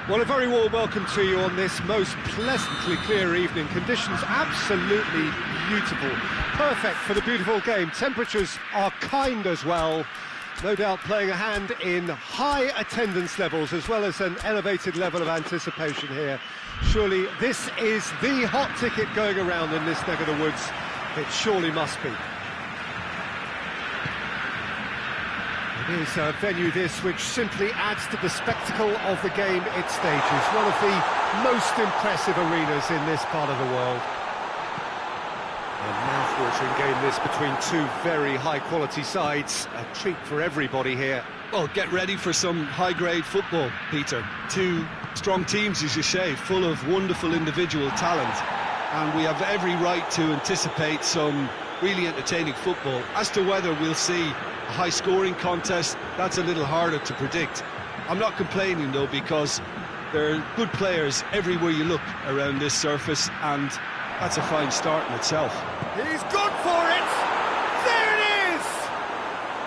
Well, a very warm welcome to you on this most pleasantly clear evening. Conditions absolutely beautiful. Perfect for the beautiful game. Temperatures are kind as well. No doubt playing a hand in high attendance levels as well as an elevated level of anticipation here. Surely this is the hot ticket going around in this neck of the woods. It surely must be. It is a venue this which simply adds to the spectacle of the game it stages. One of the most impressive arenas in this part of the world. A mouth-watering game this between two very high-quality sides. A treat for everybody here. Well, get ready for some high-grade football, Peter. Two strong teams, as you say, full of wonderful individual talent. And we have every right to anticipate some really entertaining football. As to whether we'll see a high-scoring contest, that's a little harder to predict. I'm not complaining, though, because there are good players everywhere you look around this surface, and that's a fine start in itself. He's good for it! There it is!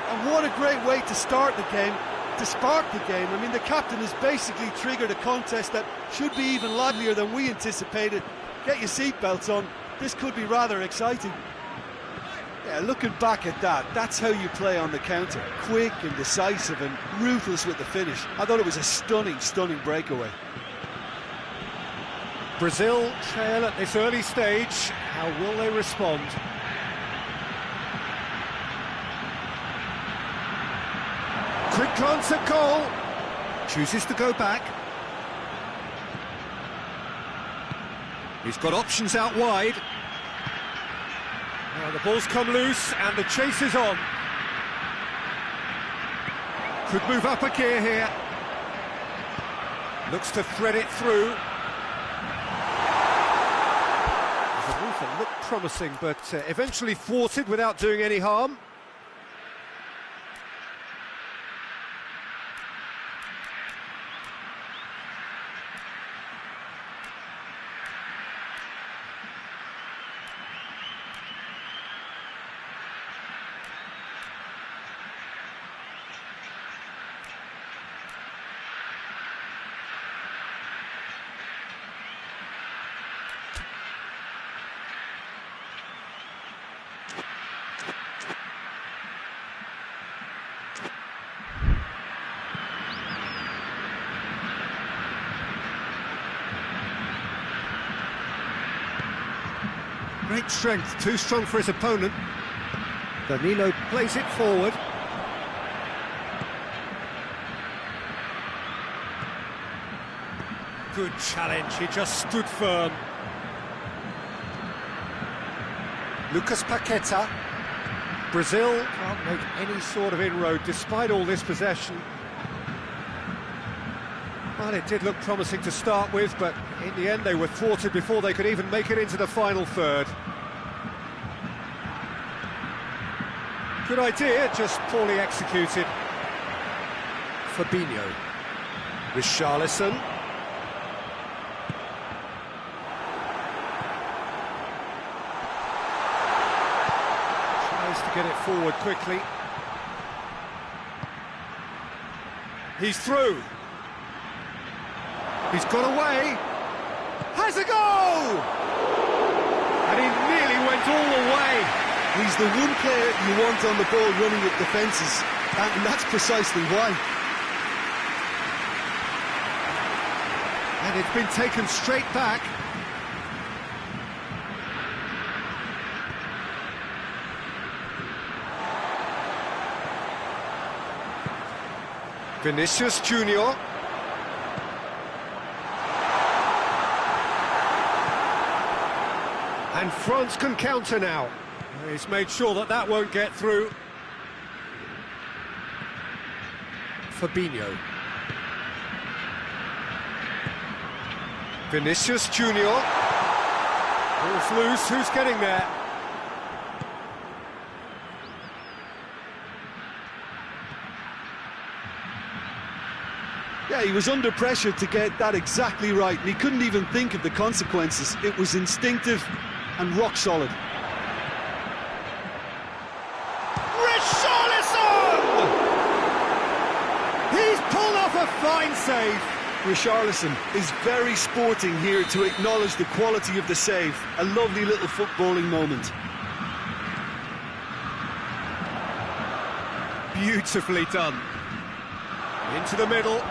And what a great way to start the game, to spark the game. I mean, the captain has basically triggered a contest that should be even livelier than we anticipated. Get your seatbelts on, this could be rather exciting. Yeah, looking back at that, that's how you play on the counter. Quick and decisive and ruthless with the finish. I thought it was a stunning, stunning breakaway. Brazil trail at this early stage. How will they respond? Quick glance at goal. Chooses to go back. He's got options out wide. Now the ball's come loose and the chase is on. Could move up a gear here. Looks to thread it through. The move that looked promising, but eventually thwarted without doing any harm. Great strength, too strong for his opponent. Danilo plays it forward. Good challenge, he just stood firm. Lucas Paqueta. Brazil can't make any sort of inroad despite all this possession. Well, it did look promising to start with, but in the end they were thwarted before they could even make it into the final third. Good idea, just poorly executed. Fabinho. Richarlison. Tries to get it forward quickly. He's through. He's got away, has a goal! And he nearly went all the way. He's the one player you want on the ball running at defences, and that's precisely why. And it's been taken straight back. Vinicius Junior. And France can counter now. He's made sure that that won't get through. Fabinho. Vinicius Junior. Ball's loose, who's getting there? Yeah, he was under pressure to get that exactly right, and he couldn't even think of the consequences. It was instinctive and rock solid. Richarlison! He's pulled off a fine save. Richarlison is very sporting here to acknowledge the quality of the save. A lovely little footballing moment. Beautifully done. Into the middle.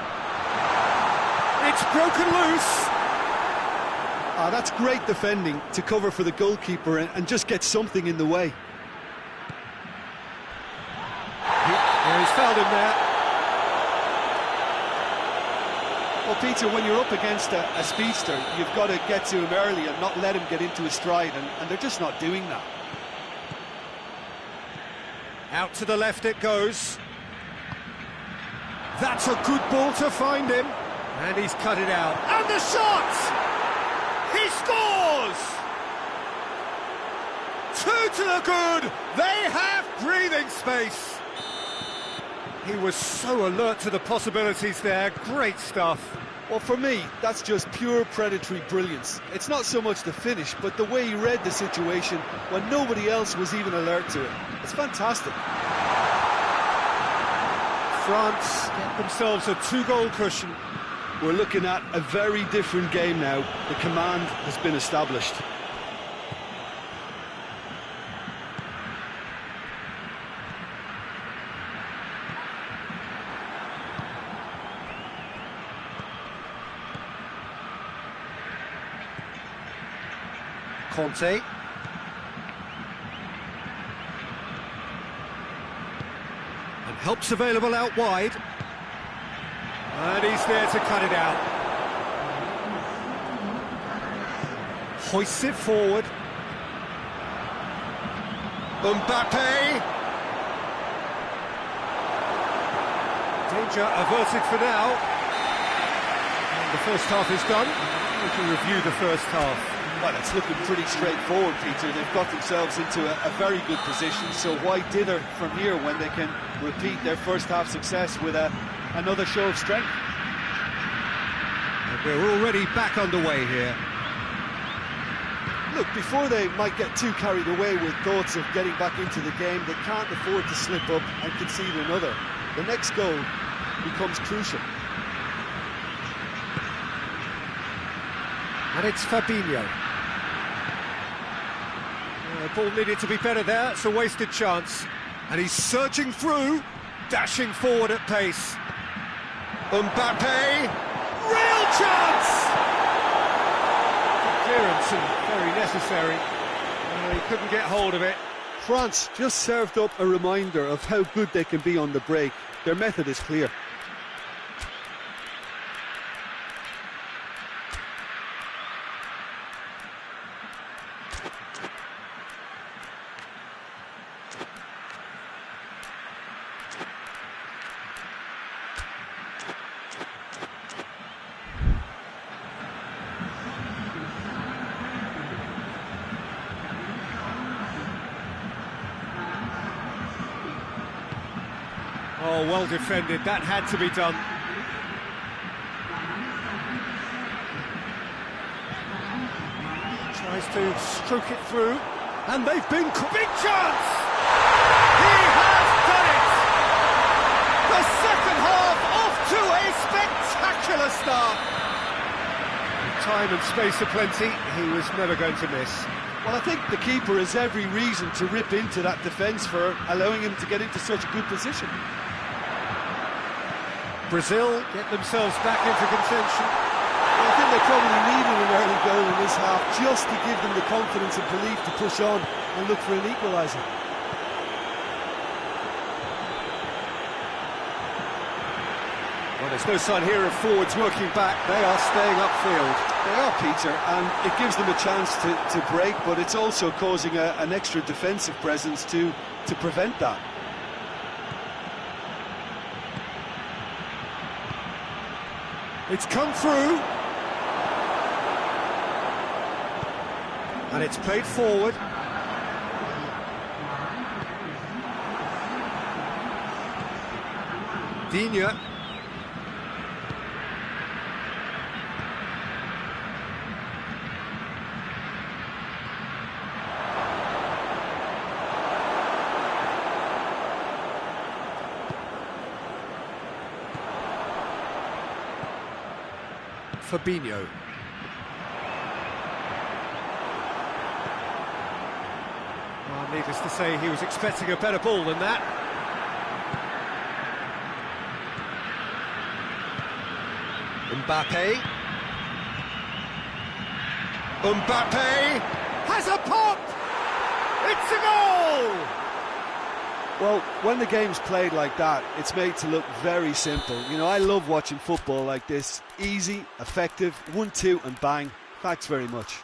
It's broken loose. Ah, that's great defending to cover for the goalkeeper and just get something in the way. Yeah, he's fouled him there. Well, Peter, when you're up against a speedster, you've got to get to him early and not let him get into his stride, and they're just not doing that. Out to the left it goes. That's a good ball to find him. And he's cut it out. And the shot! He scores! 2 to the good. They have breathing space. He was so alert to the possibilities there. Great stuff. Well, for me, that's just pure predatory brilliance. It's not so much the finish, but the way he read the situation when nobody else was even alert to it. It's fantastic. France get themselves a 2-goal cushion. We're looking at a very different game now. The command has been established. Conte. And help's available out wide. And he's there to cut it out. Hoists it forward. Mbappe. Danger averted for now. And the first half is done. We can review the first half. Well, it's looking pretty straightforward, Peter. They've got themselves into a very good position, so why dither from here when they can repeat their first half success with another show of strength? And we're already back underway here. Look, before they might get too carried away with thoughts of getting back into the game, they can't afford to slip up and concede another. The next goal becomes crucial. And it's Fabinho. The ball needed to be better there, it's a wasted chance. And he's surging through, dashing forward at pace. Mbappe, real chance! Clearance and very necessary. He couldn't get hold of it. France just served up a reminder of how good they can be on the break. Their method is clear. Oh, well defended, that had to be done. Tries to stroke it through, and they've been... Big chance! He has done it! The second half off to a spectacular start! Time and space aplenty, he was never going to miss. Well, I think the keeper has every reason to rip into that defence for allowing him to get into such a good position. Brazil get themselves back into contention. Well, I think they probably needed an early goal in this half just to give them the confidence and belief to push on and look for an equaliser. Well, there's no sign here of forwards working back. They are staying upfield. They are, Peter, and it gives them a chance to break, but it's also causing an extra defensive presence to prevent that. It's come through. And it's played forward. Digne. Fabinho. Well, needless to say, he was expecting a better ball than that. Mbappe. Mbappe has a pop! It's a goal! Well, when the game's played like that, it's made to look very simple. You know, I love watching football like this. Easy, effective, 1-2 and bang. Thanks very much.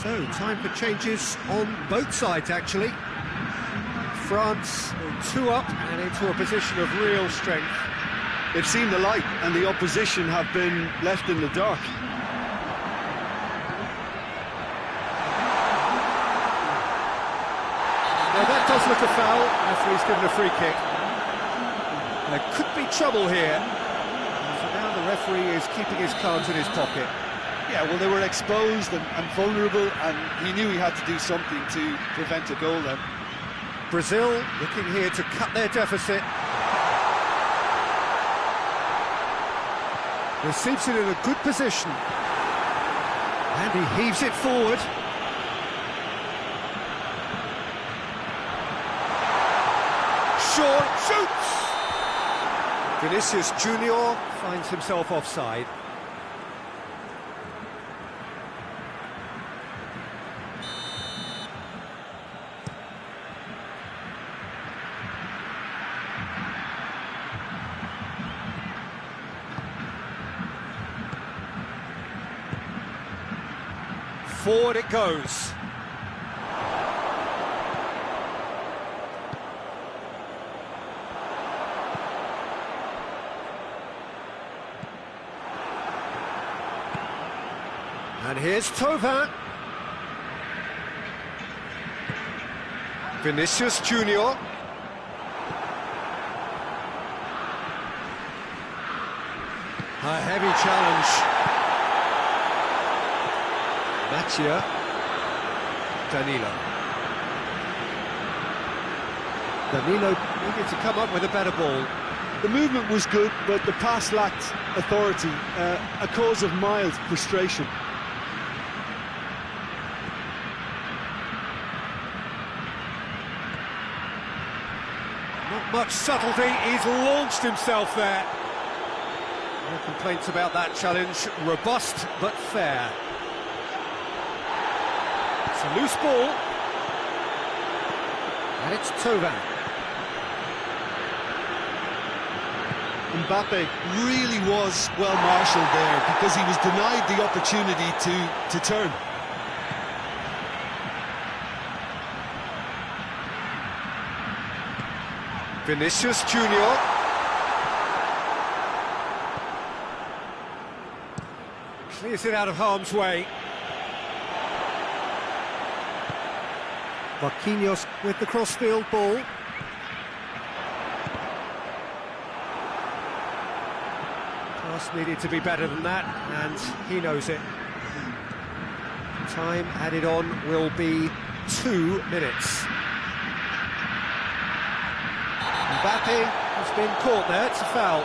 So, time for changes on both sides, actually. France 2 up and into a position of real strength. They've seen the light and the opposition have been left in the dark. Now that does look a foul. Referee's given a free kick. There could be trouble here. So now the referee is keeping his cards in his pocket. Yeah, well, they were exposed and vulnerable, and he knew he had to do something to prevent a goal then. Brazil looking here to cut their deficit. Receives it in a good position. And he heaves it forward. Short shoots! Vinicius Junior finds himself offside. Forward it goes. And here's Thuong. Vinicius Junior. A heavy challenge. Mattia. Danilo needed to come up with a better ball. The movement was good, but the pass lacked authority, a cause of mild frustration. Not much subtlety, he's launched himself there. No complaints about that challenge, robust but fair. It's a loose ball. And it's Thuong. Mbappe really was well marshalled there because he was denied the opportunity to turn. Vinicius Junior. Clears it out of harm's way. Marquinhos with the cross-field ball. Pass needed to be better than that, and he knows it. Time added on will be 2 minutes. Mbappe has been caught there, it's a foul.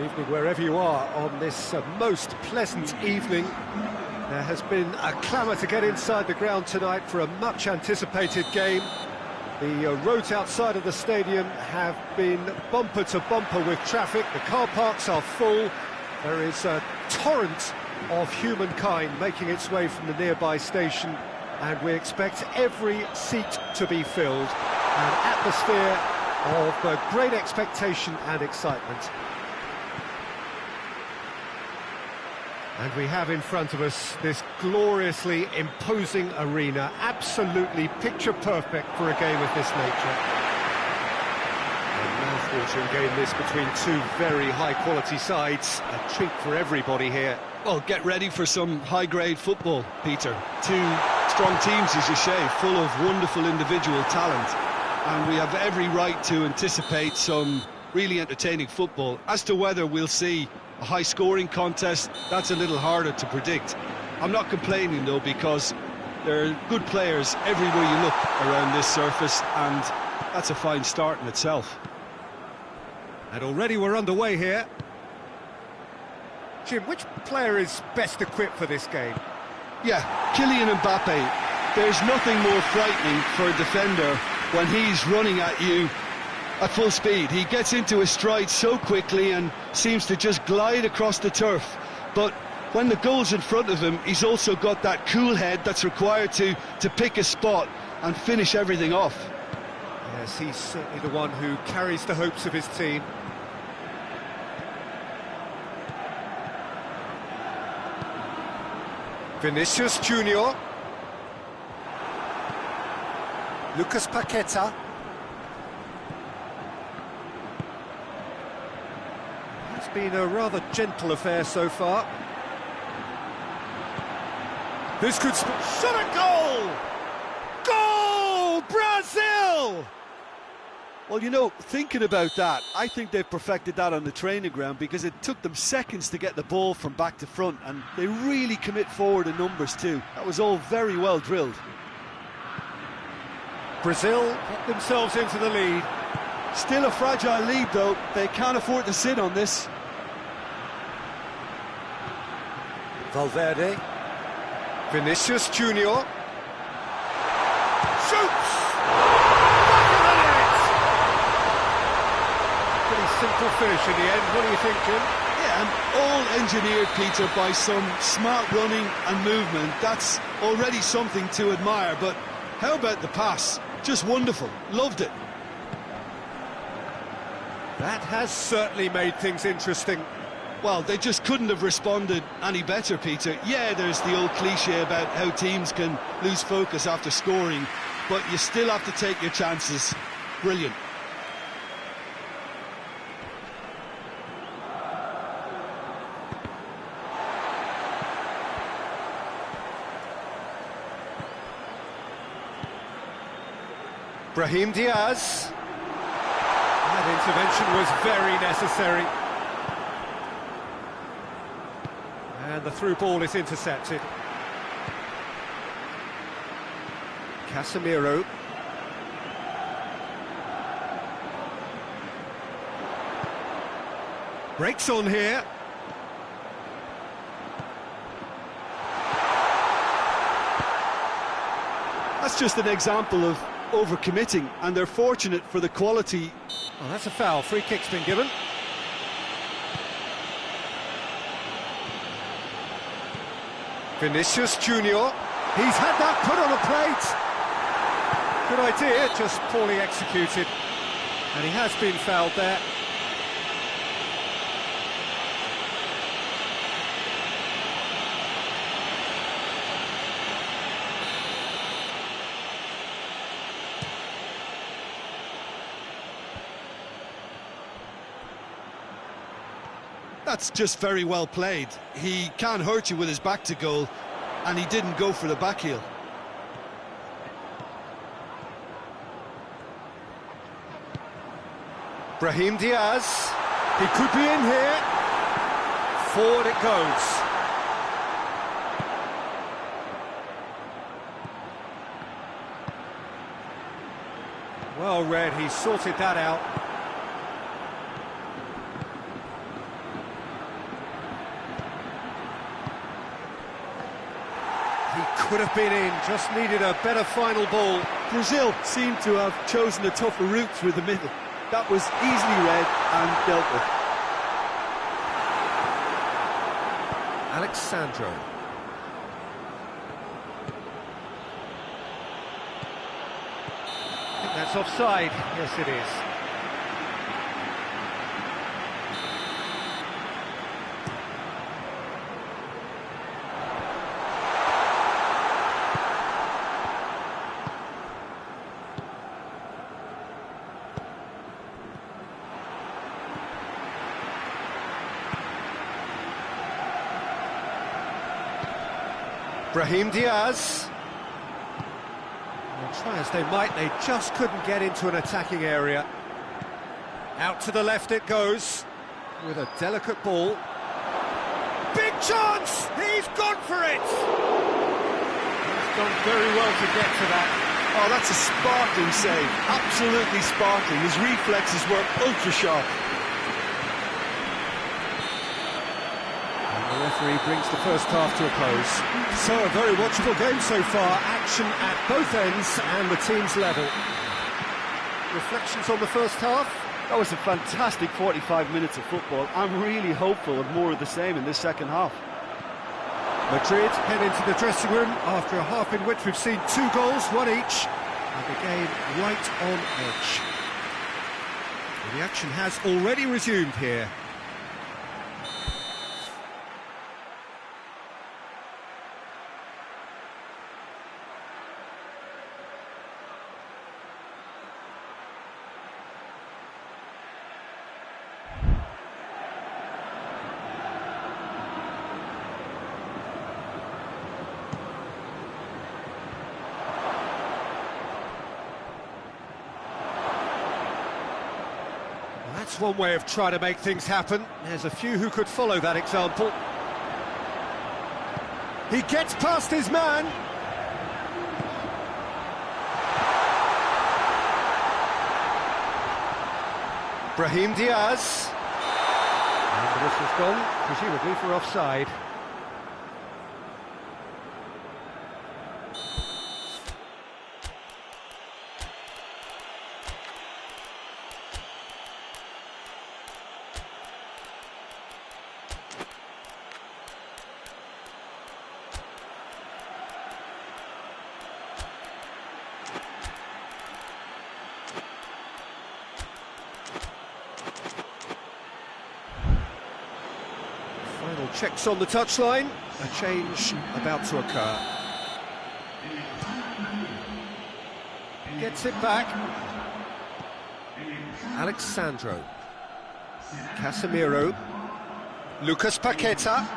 Good evening wherever you are on this most pleasant evening. There has been a clamour to get inside the ground tonight for a much anticipated game. The roads outside of the stadium have been bumper to bumper with traffic. The car parks are full. There is a torrent of humankind making its way from the nearby station, and we expect every seat to be filled. An atmosphere of great expectation and excitement. And we have in front of us this gloriously imposing arena, absolutely picture perfect for a game of this nature. A mouth-watering game this between two very high-quality sides. A treat for everybody here. Well, get ready for some high-grade football, Peter. Two strong teams, as you say, full of wonderful individual talent. And we have every right to anticipate some really entertaining football. As to whether we'll see a high-scoring contest, that's a little harder to predict. I'm not complaining, though, because there are good players everywhere you look around this surface, and that's a fine start in itself. And already we're underway here. Jim, which player is best equipped for this game? Yeah, Kylian Mbappe. There's nothing more frightening for a defender when he's running at you at full speed. He gets into his stride so quickly and seems to just glide across the turf. But when the goal's in front of him, he's also got that cool head that's required to pick a spot and finish everything off. Yes, he's certainly the one who carries the hopes of his team. Vinicius Junior. Lucas Paqueta. It's been a rather gentle affair so far. This could shot a goal! Goal! Brazil! Well, you know, thinking about that, I think they've perfected that on the training ground, because it took them seconds to get the ball from back to front, and they really commit forward in numbers too. That was all very well drilled. Brazil get themselves into the lead. Still a fragile lead, though. They can't afford to sit on this. Valverde. Vinicius Junior. Shoots! Pretty simple finish in the end. What do you think, Jim? Yeah, and all engineered, Peter, by some smart running and movement. That's already something to admire, but how about the pass? Just wonderful. Loved it. That has certainly made things interesting. Well, they just couldn't have responded any better, Peter. Yeah, there's the old cliche about how teams can lose focus after scoring, but you still have to take your chances. Brilliant. Brahim Diaz. That intervention was very necessary. And the through ball is intercepted. Casemiro. Breaks on here. That's just an example of overcommitting, and they're fortunate for the quality. Oh, that's a foul. Free kick's been given. Vinicius Junior. He's had that put on a plate. Good idea, just poorly executed. And he has been fouled there. That's just very well played. He can't hurt you with his back to goal, and he didn't go for the back heel. Brahim Diaz. He could be in here. Forward it goes. Well read, he sorted that out. He could have been in, just needed a better final ball. Brazil seemed to have chosen a tougher route through the middle. That was easily read and dealt with. Alexandro. I think that's offside. Yes, it is. Brahim Diaz. Well, try as they might, they just couldn't get into an attacking area. Out to the left it goes, with a delicate ball. Big chance! He's gone for it! He's done very well to get to that. Oh, that's a sparkling save. Absolutely sparkling. His reflexes were ultra-sharp. The referee brings the first half to a close. So a very watchable game so far, action at both ends and the team's level. Reflections on the first half? That was a fantastic 45 minutes of football. I'm really hopeful of more of the same in this second half. Madrid head into the dressing room after a half in which we've seen 2 goals, 1 each, and the game right on edge. And the action has already resumed here. That's one way of trying to make things happen. There's a few who could follow that example. He gets past his man. Brahim Diaz. And the whistle's gone, presumably for offside. Final checks on the touchline, a change about to occur. Gets it back. Alexandro. Casemiro. Lucas Paqueta.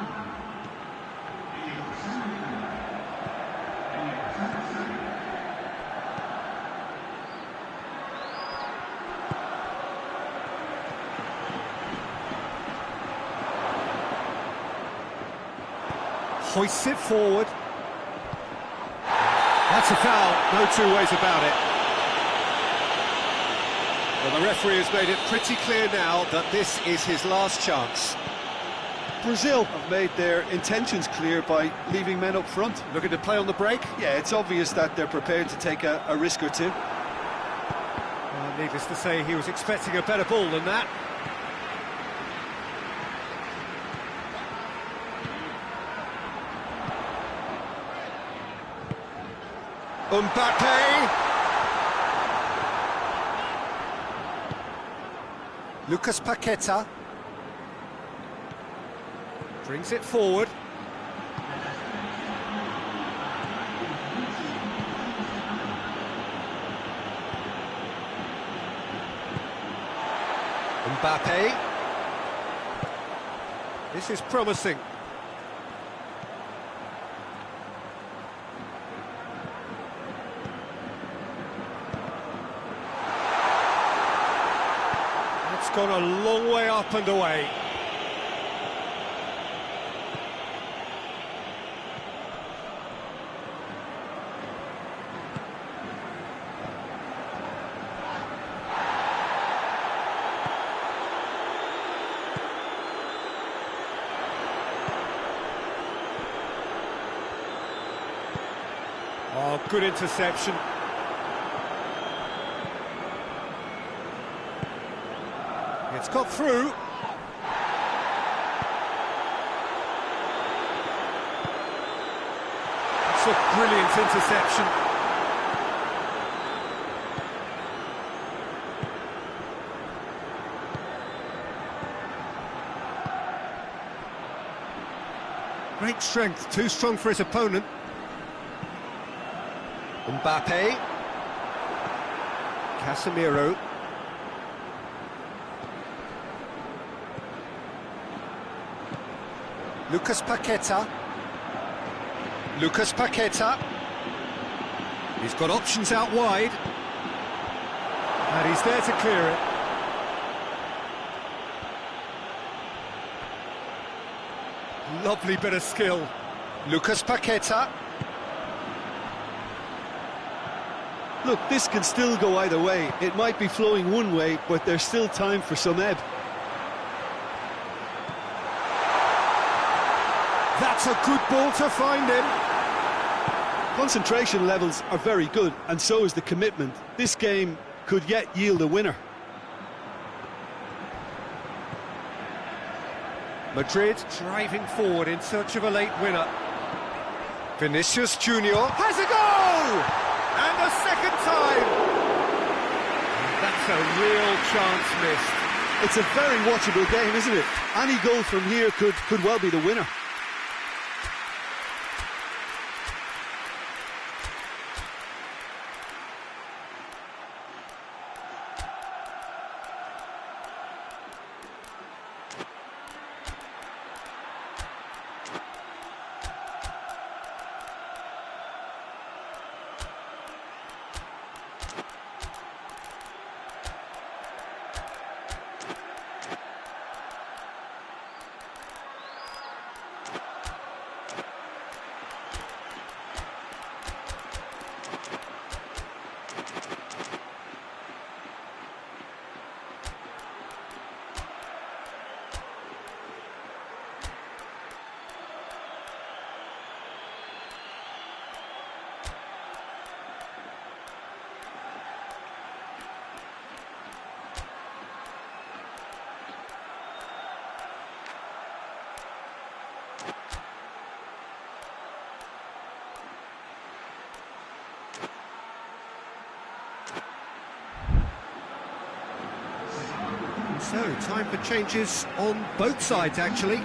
Hoists it forward. That's a foul, no two ways about it. Well, the referee has made it pretty clear now that this is his last chance. Brazil have made their intentions clear by leaving men up front. Looking to play on the break? Yeah, it's obvious that they're prepared to take a risk or two. Well, needless to say, he was expecting a better ball than that. Mbappe. Lucas Paqueta. Brings it forward. Mbappe. This is promising. It's gone a long way up and away. Oh, good interception. It's got through. It's a brilliant interception. Great strength, too strong for his opponent. Mbappe. Casemiro. Lucas Paqueta. Lucas Paqueta. He's got options out wide. And he's there to clear it. Lovely bit of skill. Lucas Paqueta. Look, this can still go either way. It might be flowing one way, but there's still time for some ebb. That's a good ball to find him. Concentration levels are very good, and so is the commitment. This game could yet yield a winner. Madrid driving forward in search of a late winner. Vinicius Junior has a goal! And a second time! That's a real chance missed. It's a very watchable game, isn't it? Any goal from here could well be the winner. So, time for changes on both sides, actually.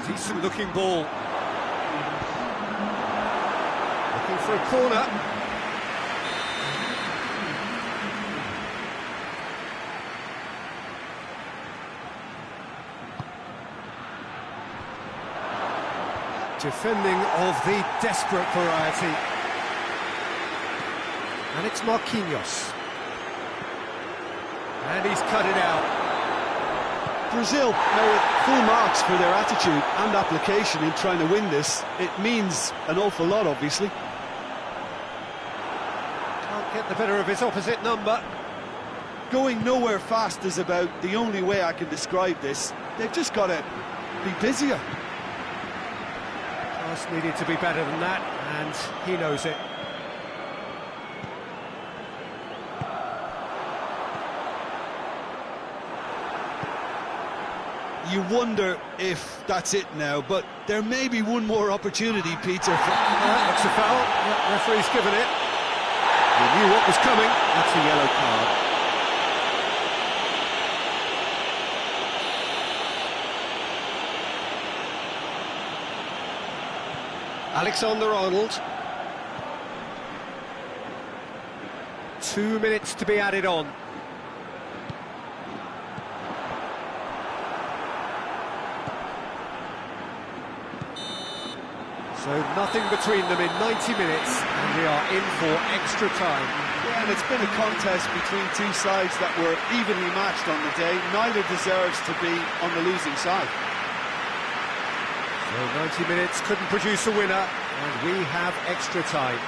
Decent looking ball. Looking for a corner. Defending of the desperate variety. And it's Marquinhos. And he's cut it out. Brazil merit full marks for their attitude and application in trying to win this. It means an awful lot, obviously. Can't get the better of his opposite number. Going nowhere fast is about the only way I can describe this. They've just got to be busier. Pass needed to be better than that, and he knows it. You wonder if that's it now, but there may be one more opportunity, Peter. That's a foul. The referee's given it. He knew what was coming. That's a yellow card. Alexander-Arnold. 2 minutes to be added on. So nothing between them in 90 minutes, and we are in for extra time. Yeah, and it's been a contest between two sides that were evenly matched on the day. Neither deserves to be on the losing side. So 90 minutes couldn't produce a winner, and we have extra time.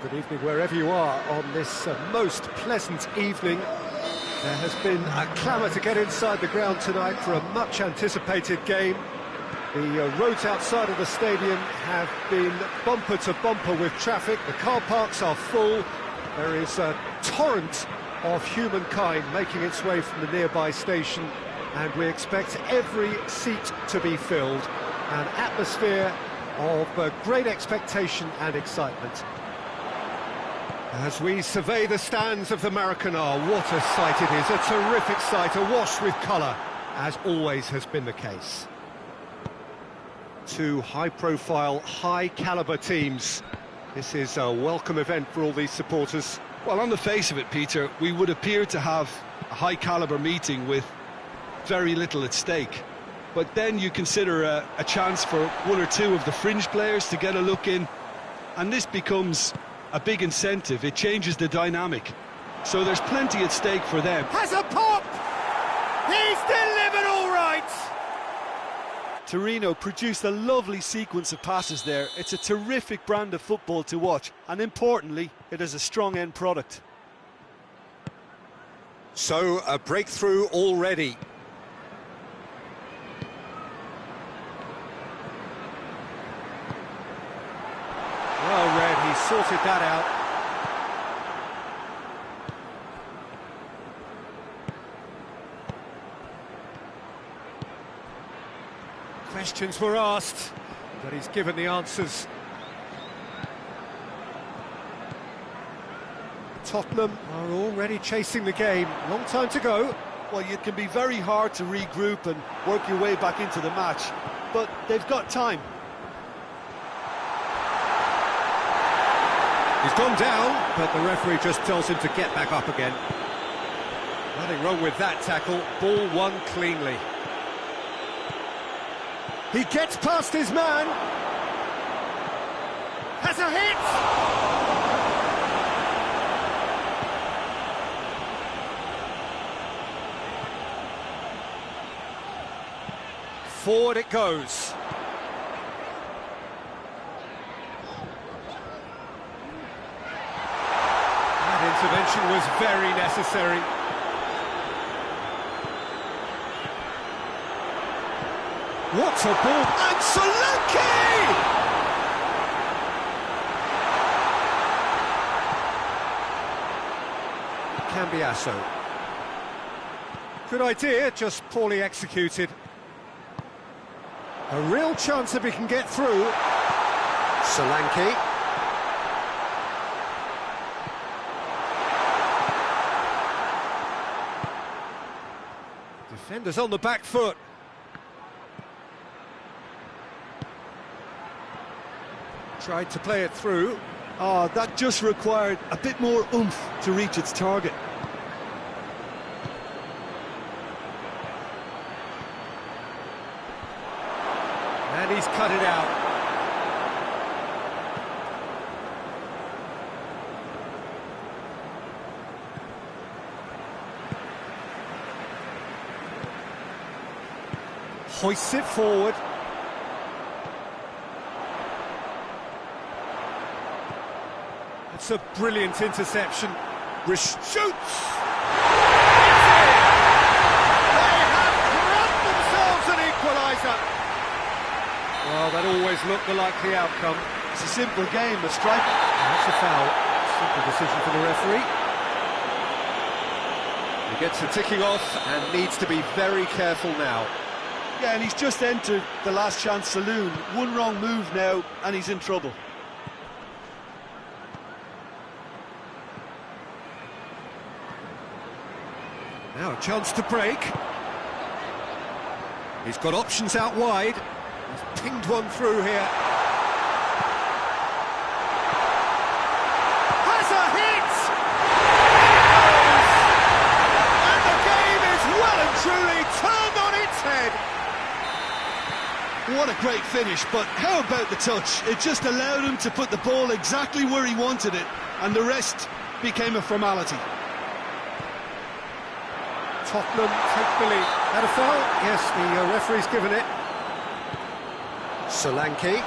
Good evening wherever you are on this most pleasant evening. There has been a clamour to get inside the ground tonight for a much anticipated game. The roads outside of the stadium have been bumper to bumper with traffic. The car parks are full. There is a torrent of humankind making its way from the nearby station, and we expect every seat to be filled. An atmosphere of great expectation and excitement. As we survey the stands of the Maracanã, what a sight it is, a terrific sight, awash with colour, as always has been the case. Two high-profile, high-calibre teams. This is a welcome event for all these supporters. Well, on the face of it, Peter, we would appear to have a high-calibre meeting with very little at stake. But then you consider a chance for one or two of the fringe players to get a look in, and this becomes a big incentive. It changes the dynamic. So there's plenty at stake for them. Has a pop! He's delivered all right! Torino produced a lovely sequence of passes there. It's a terrific brand of football to watch, and importantly, it is a strong end product. So, a breakthrough already. Well read, he sorted that out. Questions were asked, but he's given the answers. Tottenham are already chasing the game. Long time to go. Well, it can be very hard to regroup and work your way back into the match, but they've got time. He's gone down, but the referee just tells him to get back up again. Nothing wrong with that tackle. Ball won cleanly. He gets past his man. Has a hit! Forward it goes. That intervention was very necessary. What a ball! And Solanke! Cambiasso. Good idea, just poorly executed. A real chance if he can get through. Solanke. Defenders on the back foot. Tried to play it through. Oh, that just required a bit more oomph to reach its target. And he's cut it out. Hoists it forward. It's a brilliant interception. Shoots! They have grabbed themselves an equaliser. Well, that always looked the likely outcome. It's a simple game, a strike. That's a foul. Simple decision for the referee. He gets the ticking off and needs to be very careful now. Yeah, and he's just entered the last chance saloon. One wrong move now, and he's in trouble. Now a chance to break. He's got options out wide. He's pinged one through here. Has a hit! And the game is well and truly turned on its head. What a great finish, but how about the touch? It just allowed him to put the ball exactly where he wanted it, and the rest became a formality. Tottenham take the lead. Had a foul? Yes, the referee's given it. Solanke.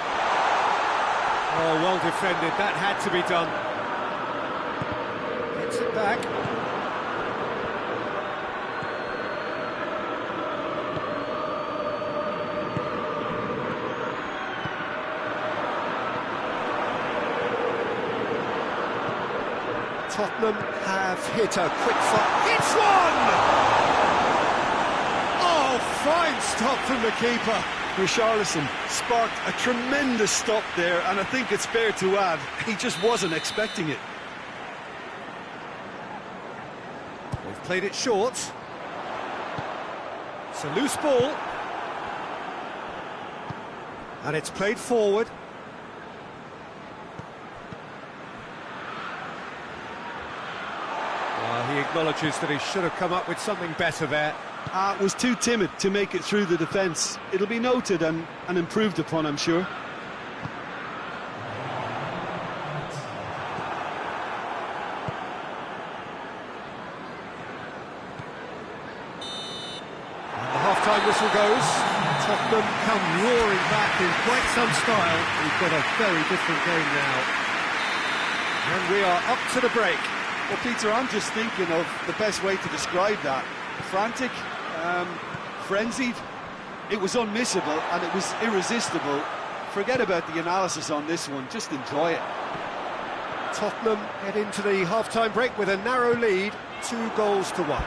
Oh, well defended. That had to be done. it back. Tottenham have hit a quick fire. It's one! Oh, fine stop from the keeper. Richarlison sparked a tremendous stop there, and I think it's fair to add, he just wasn't expecting it. They've played it short. It's a loose ball. And it's played forward. Well, he acknowledges that he should have come up with something better there. Was too timid to make it through the defence. It'll be noted and improved upon, I'm sure. And the half-time whistle goes. Tottenham come roaring back in quite some style. We've got a very different game now. And we are up to the break. Well, Peter, I'm just thinking of the best way to describe that. Frantic, frenzied. It was unmissable and it was irresistible. Forget about the analysis on this one, just enjoy it. Tottenham head into the half-time break with a narrow lead, 2-1.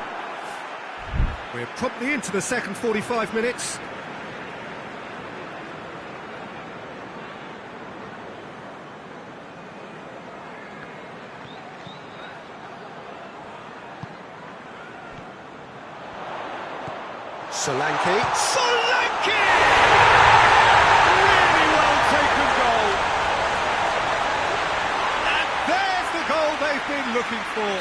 We're promptly into the second 45 minutes. Solanke. Solanke! Really well taken goal. And there's the goal they've been looking for.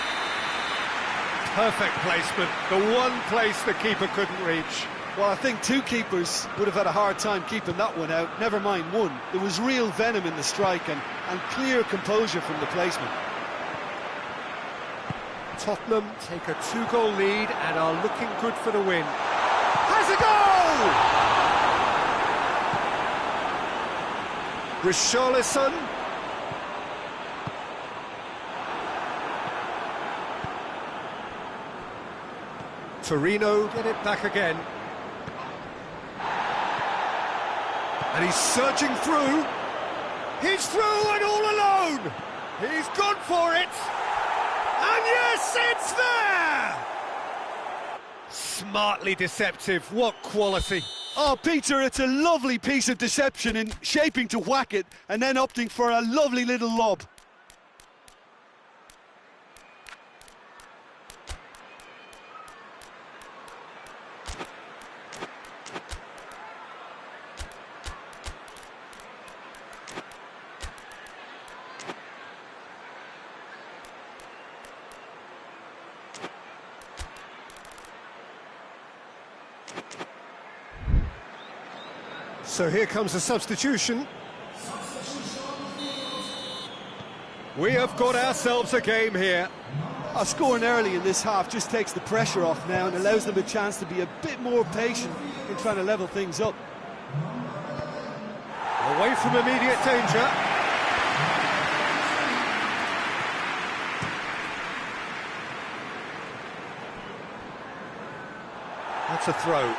Perfect placement, the one place the keeper couldn't reach. Well, I think two keepers would have had a hard time keeping that one out, never mind one. There was real venom in the strike and clear composure from the placement. Tottenham take a 2-goal lead and are looking good for the win. Has a goal! Richarlison. Torino get it back again. And he's surging through. He's through and all alone. He's gone for it. And yes, it's there! Smartly deceptive, what quality. Oh, Peter, it's a lovely piece of deception in shaping to whack it and then opting for a lovely little lob. So here comes a substitution. We have got ourselves a game here. Scoring early in this half just takes the pressure off now and allows them a chance to be a bit more patient in trying to level things up. Away from immediate danger. That's a throw.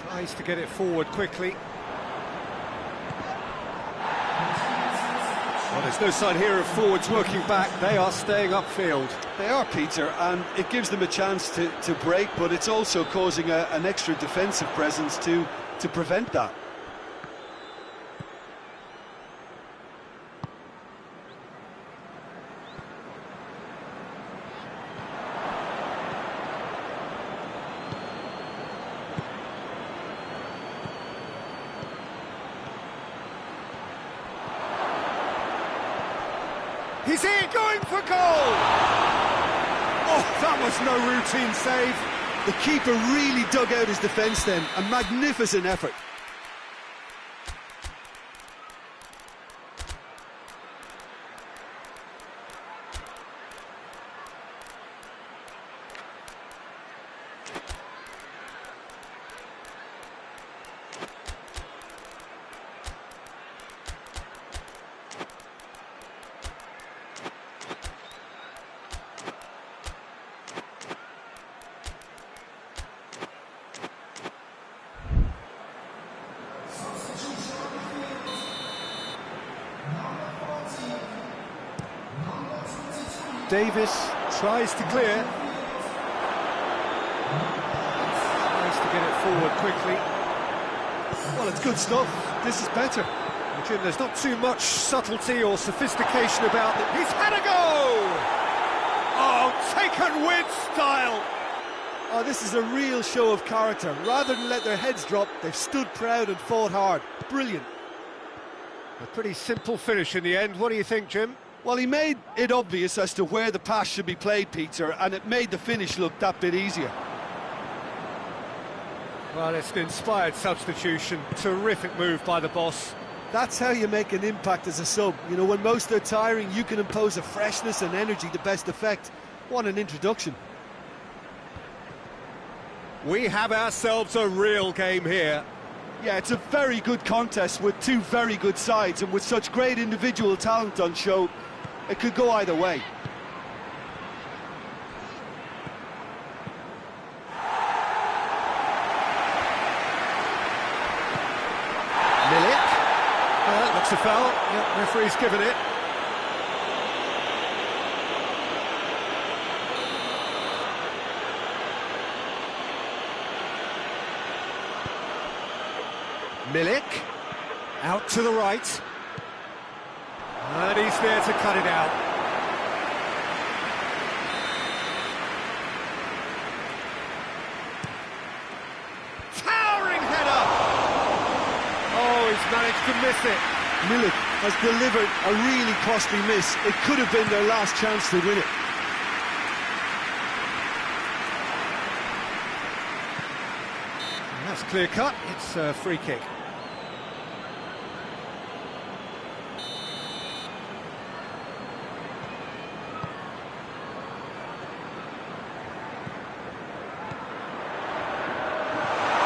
Tries to get it forward quickly. Well, there's no sign here of forwards working back. They are staying upfield. They are, Peter, and it gives them a chance to break, but it's also causing an extra defensive presence to prevent that. He's here, going for goal! Oh, that was no routine save. The keeper really dug out his defence then, a magnificent effort. Davis tries to clear. Tries to get it forward quickly. Well, it's good stuff. This is better. Jim, there's not too much subtlety or sophistication about it. He's had a go! Oh, taken with style! Oh, this is a real show of character. Rather than let their heads drop, they've stood proud and fought hard. Brilliant. A pretty simple finish in the end. What do you think, Jim? Well, he made it obvious as to where the pass should be played, Peter, and it made the finish look that bit easier. Well, it's an inspired substitution. Terrific move by the boss. That's how you make an impact as a sub. You know, when most are tiring, you can impose a freshness and energy to best effect. What an introduction. We have ourselves a real game here. Yeah, it's a very good contest with two very good sides, and with such great individual talent on show, it could go either way. Looks a foul. Yep, referee's given it. Milik out to the right, and he's there to cut it out. Towering header! Oh, he's managed to miss it. Milik has delivered a really costly miss. It could have been their last chance to win it. And that's clear cut. It's a free kick.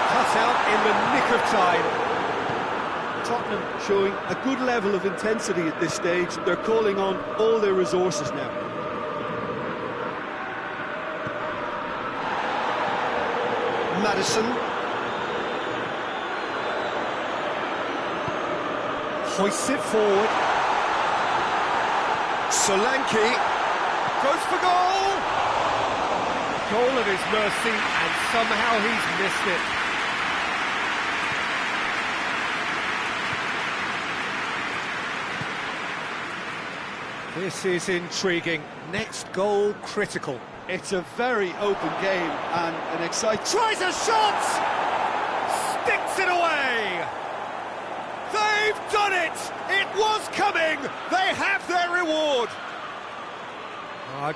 Cut out in the nick of time. Tottenham showing a good level of intensity at this stage. They're calling on all their resources now. Maddison. Hoists it forward. Solanke goes for goal. Goal at his mercy, and somehow he's missed it. This is intriguing. Next goal critical. It's a very open game and an exciting... Tries a shot! Sticks it away! They've done it! It was coming! They have their reward!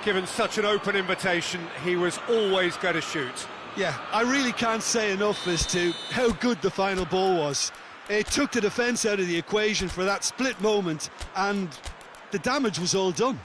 Given such an open invitation, he was always going to shoot. Yeah, I really can't say enough as to how good the final ball was. It took the defence out of the equation for that split moment, and the damage was all done.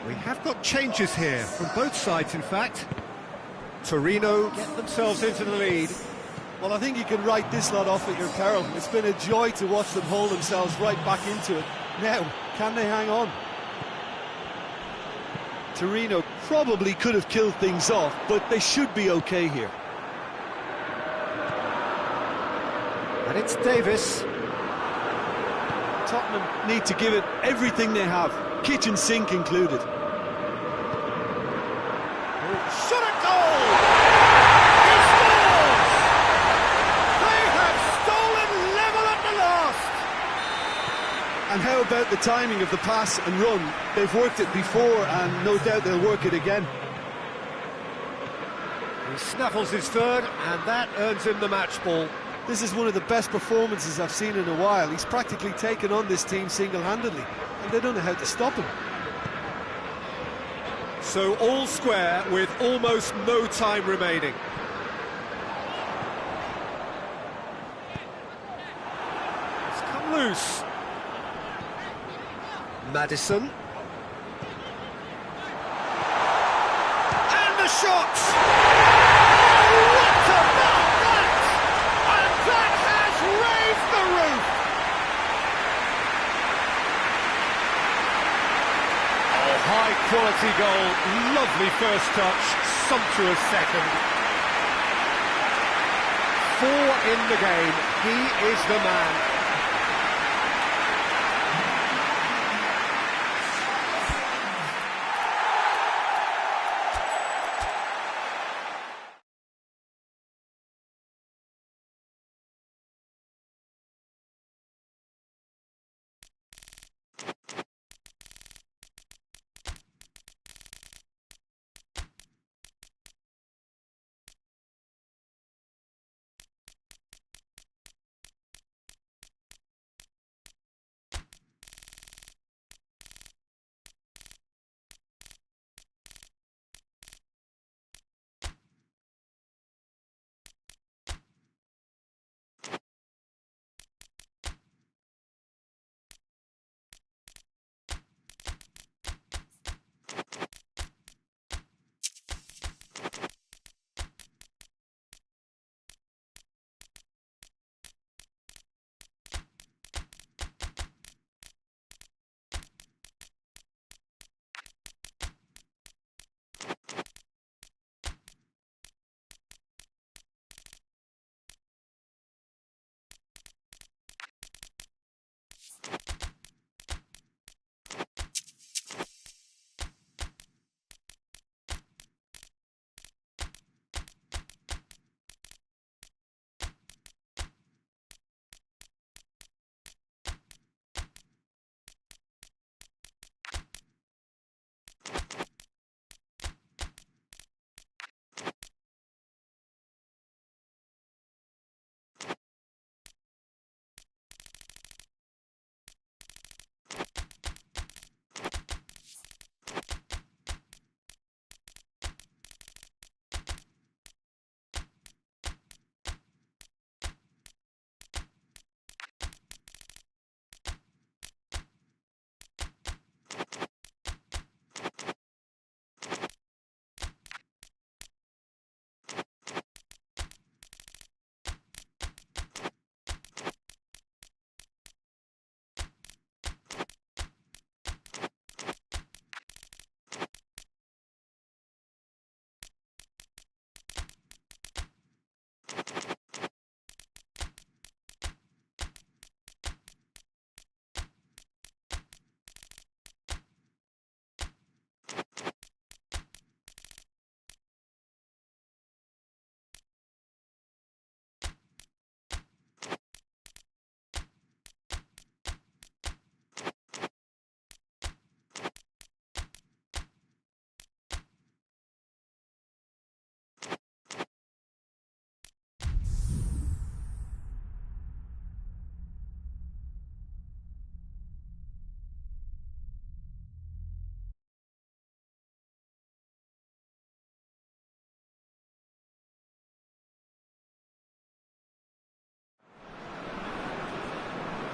We have got changes here, from both sides in fact. Torino get themselves into the lead. Well, I think you can write this lot off at your peril. It's been a joy to watch them hold themselves right back into it. Now, can they hang on? Torino probably could have killed things off, but they should be okay here. And it's Davis. Tottenham need to give it everything they have, kitchen sink included. Shot at goal! He scores! They have stolen level at the last! And how about the timing of the pass and run? They've worked it before and no doubt they'll work it again. He snaffles his third, and that earns him the match ball. This is one of the best performances I've seen in a while. He's practically taken on this team single-handedly, and they don't know how to stop him. So all square with almost no time remaining. It's come loose. Maddison. And the shot! Oh, what about that? And that has raised the roof! Oh, high quality goal, lovely first touch, sumptuous second. 4 in the game, he is the man.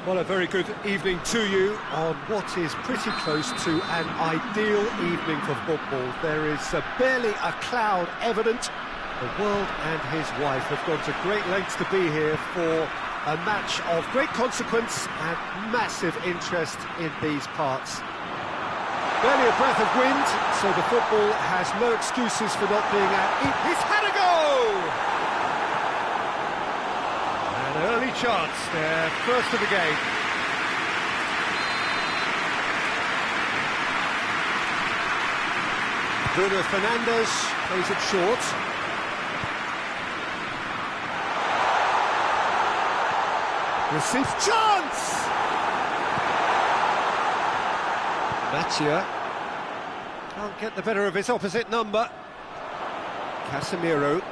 Well, a very good evening to you on what is pretty close to an ideal evening for football. There is barely a cloud evident. The world and his wife have gone to great lengths to be here for a match of great consequence and massive interest in these parts. Barely a breath of wind, so the football has no excuses for not being at it. He's had a go! An early chance there, first of the game. Bruno Fernandes plays it short. Receives chance! Matia can't get the better of his opposite number. Casemiro.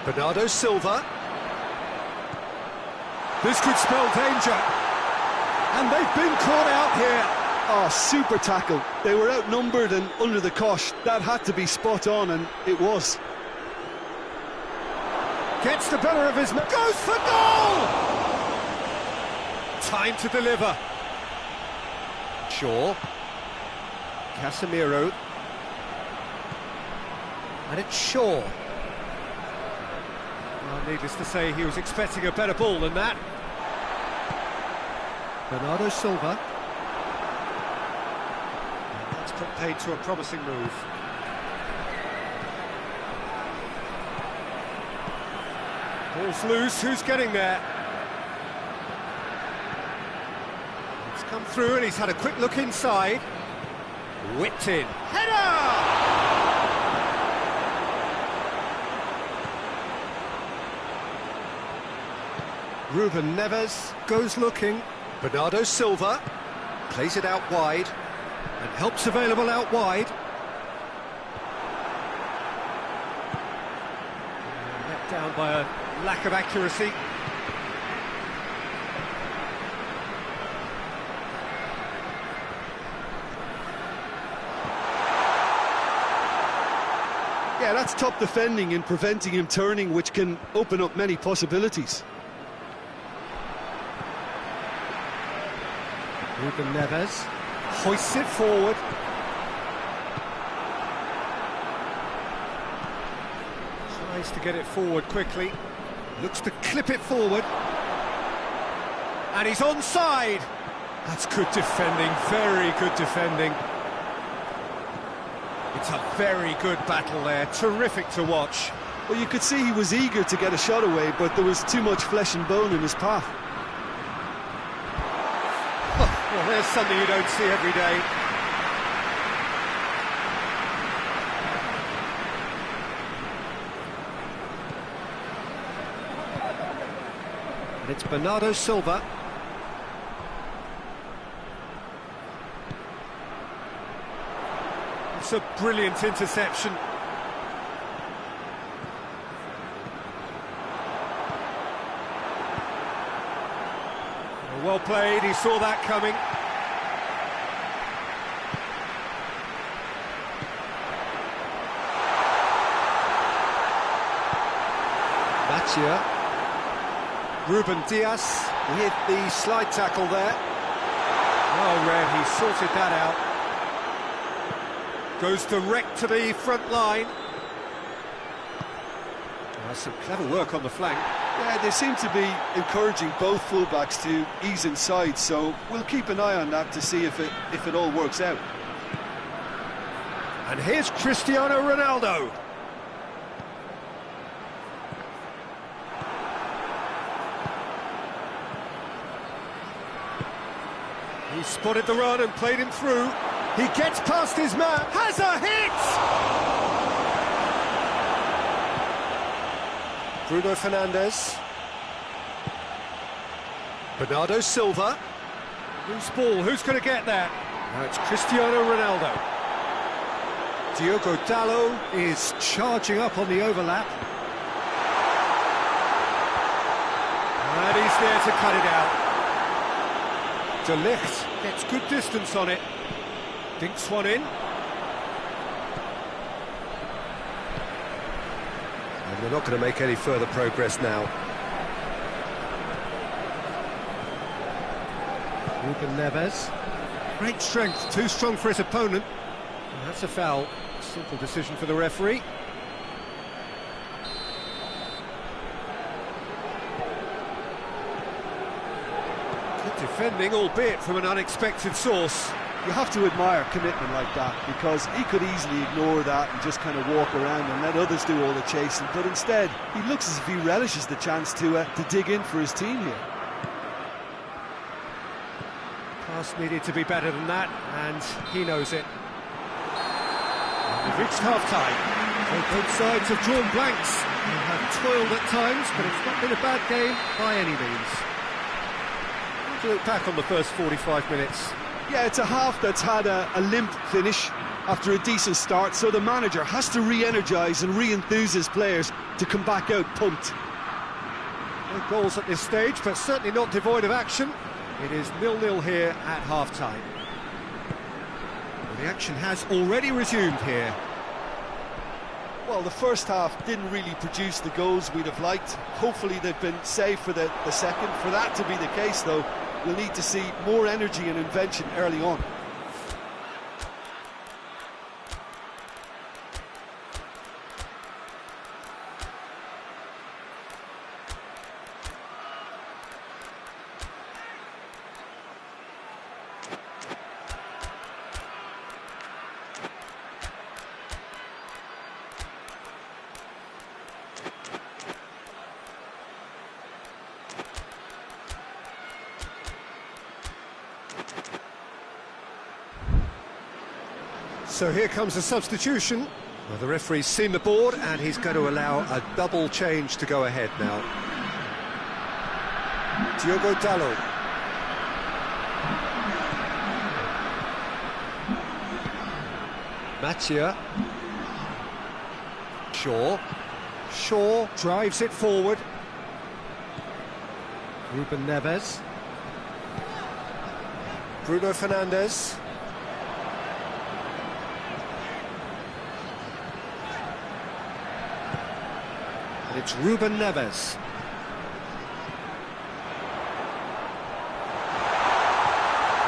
Bernardo Silva. This could spell danger. And they've been caught out here. Oh, super tackle. They were outnumbered and under the cosh. That had to be spot on, and it was. Gets the better of his man. Goes for goal! Time to deliver. Shaw. Casemiro. And it's Shaw. Well, needless to say, he was expecting a better ball than that. Bernardo Silva. That's put paid to a promising move. Ball's loose, who's getting there? It's come through and he's had a quick look inside. Whipped in. Header! Ruben Neves goes looking. Bernardo Silva plays it out wide, and help's available out wide. Let down by a lack of accuracy. Yeah, that's top defending and preventing him turning, which can open up many possibilities. Ruben Neves hoists it forward. Tries to get it forward quickly. Looks to clip it forward. And he's onside. That's good defending, very good defending. It's a very good battle there, terrific to watch. Well, you could see he was eager to get a shot away, but there was too much flesh and bone in his path. Well, there's something you don't see every day. And it's Bernardo Silva. It's a brilliant interception. Well played, he saw that coming. Matia. Ruben Diaz with the slide tackle there. Well read, he sorted that out. Goes direct to the front line. That's some clever work on the flank. Yeah, they seem to be encouraging both fullbacks to ease inside, so we'll keep an eye on that to see if it all works out. And here's Cristiano Ronaldo. He spotted the run and played him through. He gets past his man, has a hit! Bruno Fernandes. Bernardo Silva. Loose ball, who's going to get there? Now it's Cristiano Ronaldo. Diogo Dalot is charging up on the overlap. And he's there to cut it out. De Ligt gets good distance on it. Dinks one in. And they're not going to make any further progress now. Ruben Neves. Great strength, too strong for his opponent. And that's a foul. Simple decision for the referee. Good defending, albeit from an unexpected source. You have to admire commitment like that, because he could easily ignore that and just kind of walk around and let others do all the chasing, but instead he looks as if he relishes the chance to dig in for his team here. Pass needed to be better than that, and he knows it. We've reached half-time. Both sides have drawn blanks. They have toiled at times, but it's not been a bad game by any means. How do you look back on the first 45 minutes? Yeah, it's a half that's had a limp finish after a decent start, so the manager has to re-energise and re-enthuse his players to come back out pumped. No goals at this stage, but certainly not devoid of action. It is 0-0 here at half-time. Well, the action has already resumed here. Well, the first half didn't really produce the goals we'd have liked. Hopefully they've been saved for the second. For that to be the case, though, we'll need to see more energy and invention early on. So here comes a substitution. Well, the referee's seen the board and he's going to allow a double change to go ahead now. Diogo Dalot. Mathieu. Shaw drives it forward. Ruben Neves. Bruno Fernandes. It's Ruben Neves.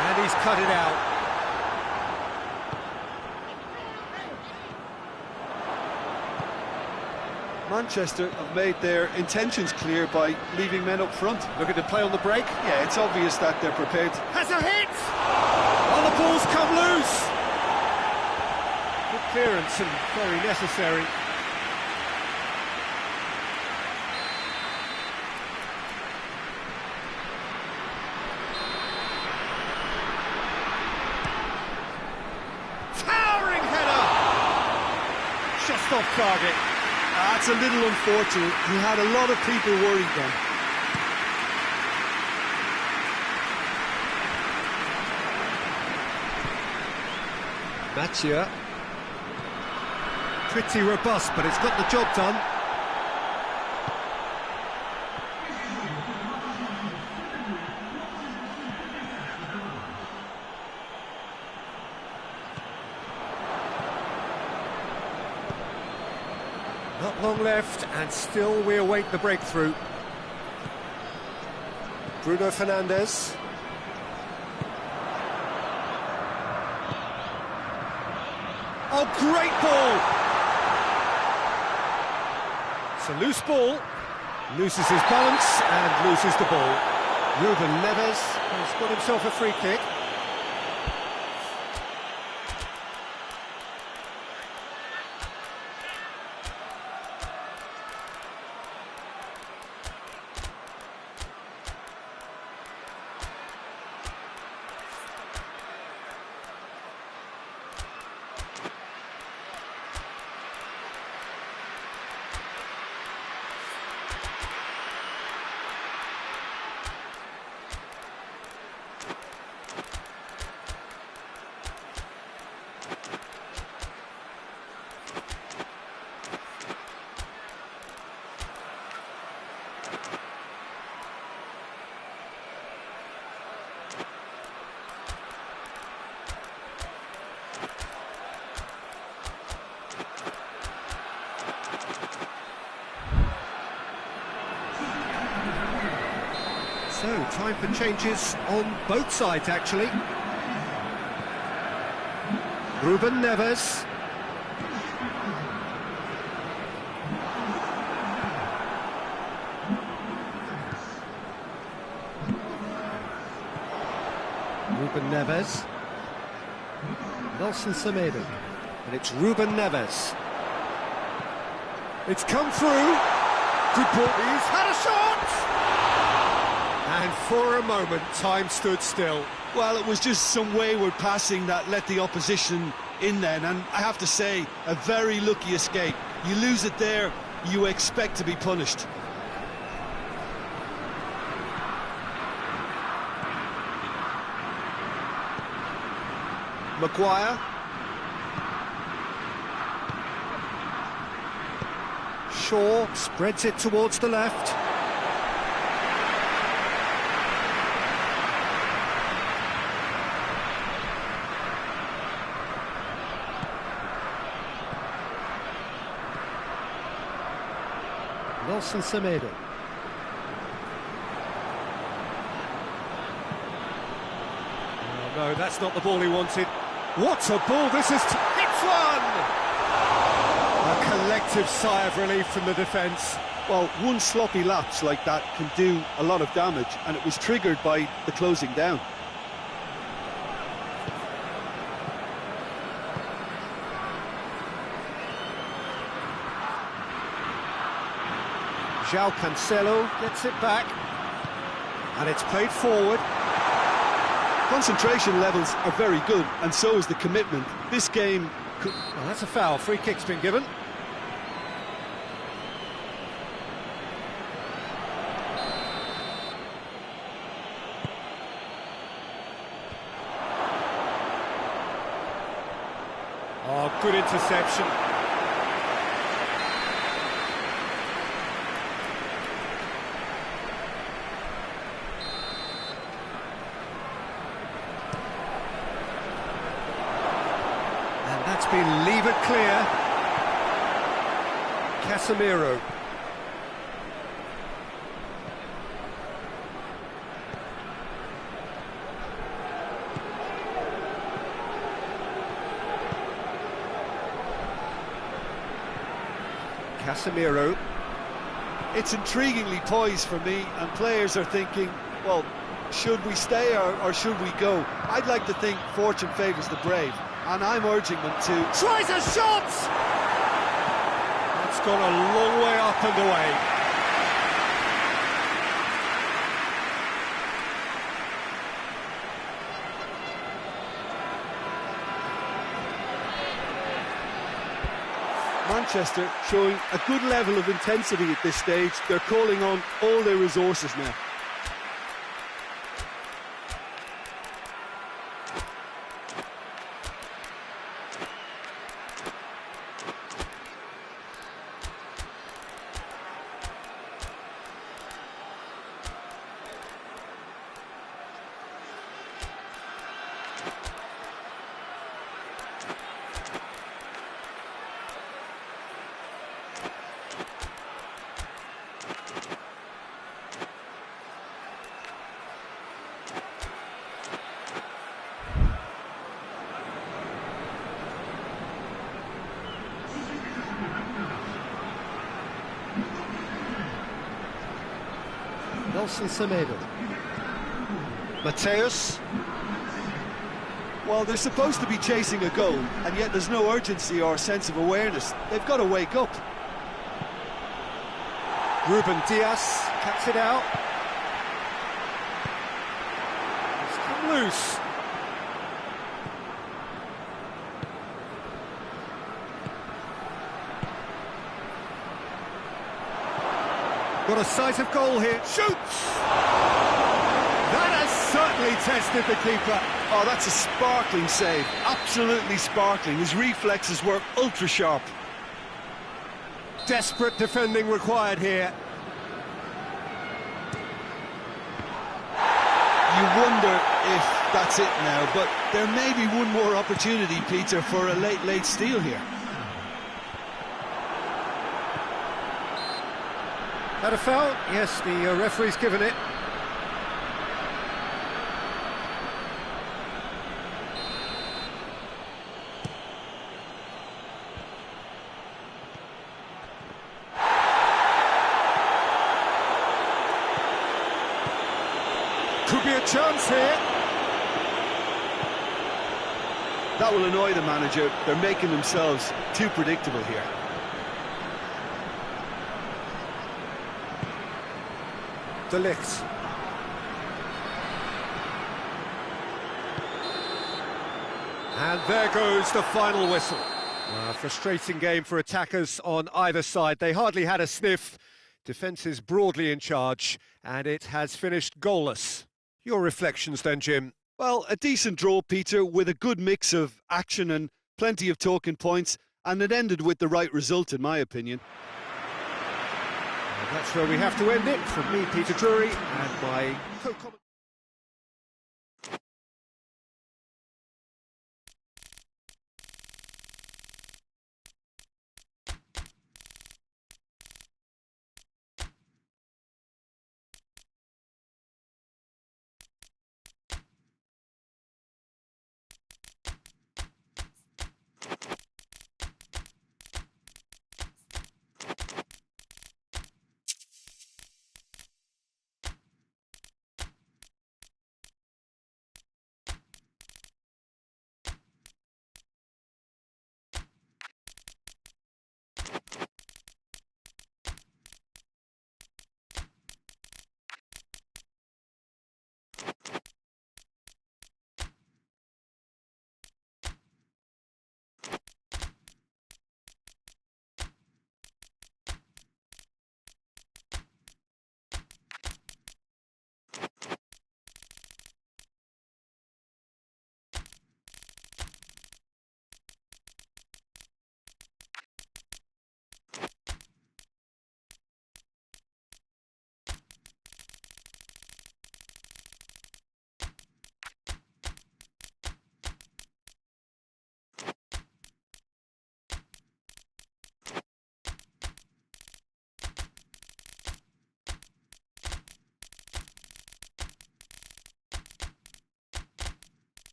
And he's cut it out. Manchester have made their intentions clear by leaving men up front. Looking to play on the break. Yeah, it's obvious that they're prepared. Has a hit! Oh, the ball's come loose! Good clearance and very necessary. Just off target. That's a little unfortunate. He had a lot of people worried then. Mathieu. Pretty robust, but it's got the job done. Not long left, and still we await the breakthrough. Bruno Fernandes. Oh, great ball! It's a loose ball. Loses his balance and loses the ball. Ruben Neves has got himself a free kick. So, time for changes on both sides, actually. Ruben Neves. Ruben Neves. Nelson Semedo. And it's Ruben Neves. It's come through. Good ball. He's had a shot! And for a moment, time stood still. Well, it was just some wayward passing that let the opposition in then, and I have to say, a very lucky escape. You lose it there, you expect to be punished. Maguire. Shaw spreads it towards the left. Nelson Semedo. Oh, no, that's not the ball he wanted. What a ball this is! It's one! A collective sigh of relief from the defence. Well, one sloppy lapse like that can do a lot of damage, and it was triggered by the closing down. João Cancelo gets it back, and it's played forward. Concentration levels are very good, and so is the commitment. This game could... Well, that's a foul. Free kick's been given. Oh, good interception. And that's been levered clear. Casemiro. Casemiro. It's intriguingly poised for me, and players are thinking, well, should we stay or should we go? I'd like to think fortune favours the brave, and I'm urging them to... Tries a shot! That's gone a long way up and away. Manchester showing a good level of intensity at this stage. They're calling on all their resources now. Nelson Semedo. Mateus. Well, they're supposed to be chasing a goal, and yet there's no urgency or sense of awareness. They've got to wake up. Ruben Dias cuts it out. It's come loose. Got a sight of goal here. Shoots! That has certainly tested the keeper. Oh, that's a sparkling save. Absolutely sparkling. His reflexes were ultra sharp. Desperate defending required here. You wonder if that's it now, but there may be one more opportunity, Peter, for a late steal here. Had a foul? Yes, the referee's given it. Could be a chance here. That will annoy the manager. They're making themselves too predictable here. De Ligt. And there goes the final whistle. A frustrating game for attackers on either side. They hardly had a sniff. Defence is broadly in charge, and it has finished goalless. Your reflections then, Jim? Well, a decent draw, Peter, with a good mix of action and plenty of talking points, and it ended with the right result, in my opinion. And that's where we have to end it. From me, Peter Drury, and my co-commentator.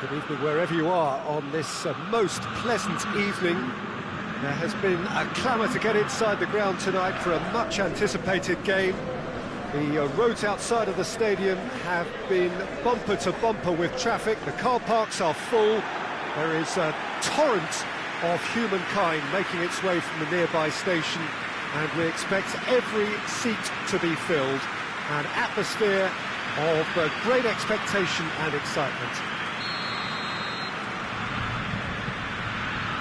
Good evening wherever you are on this most pleasant evening. There has been a clamour to get inside the ground tonight for a much anticipated game. The roads outside of the stadium have been bumper to bumper with traffic. The car parks are full. There is a torrent of humankind making its way from the nearby station, and we expect every seat to be filled. An atmosphere of great expectation and excitement.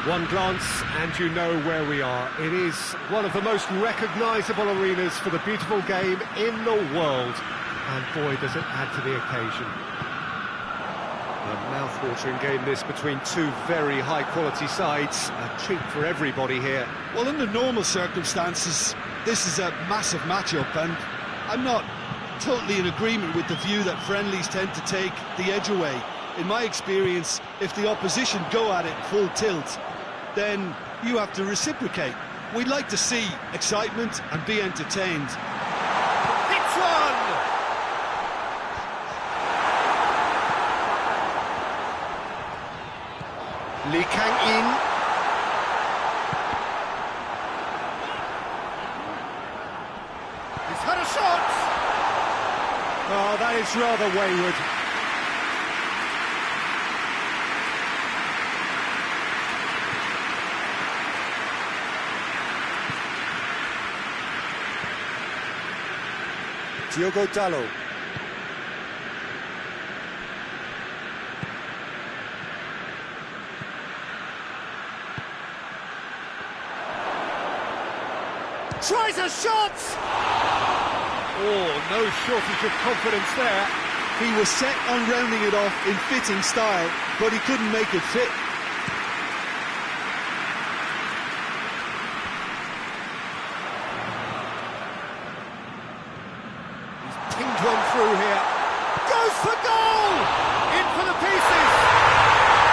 One glance and you know where we are. It is one of the most recognisable arenas for the beautiful game in the world. And boy, does it add to the occasion. A mouth-watering game this between two very high-quality sides. A treat for everybody here. Well, under normal circumstances, this is a massive matchup, and I'm not totally in agreement with the view that friendlies tend to take the edge away. In my experience, if the opposition go at it full tilt, then you have to reciprocate. We'd like to see excitement and be entertained. Hits one! Lee Kang-in. He's had a shot! Oh, that is rather wayward. Diogo Dalot. Tries a shot! Oh, no shortage of confidence there. He was set on rounding it off in fitting style, but he couldn't make it fit. One through here, goes for goal! In for the pieces!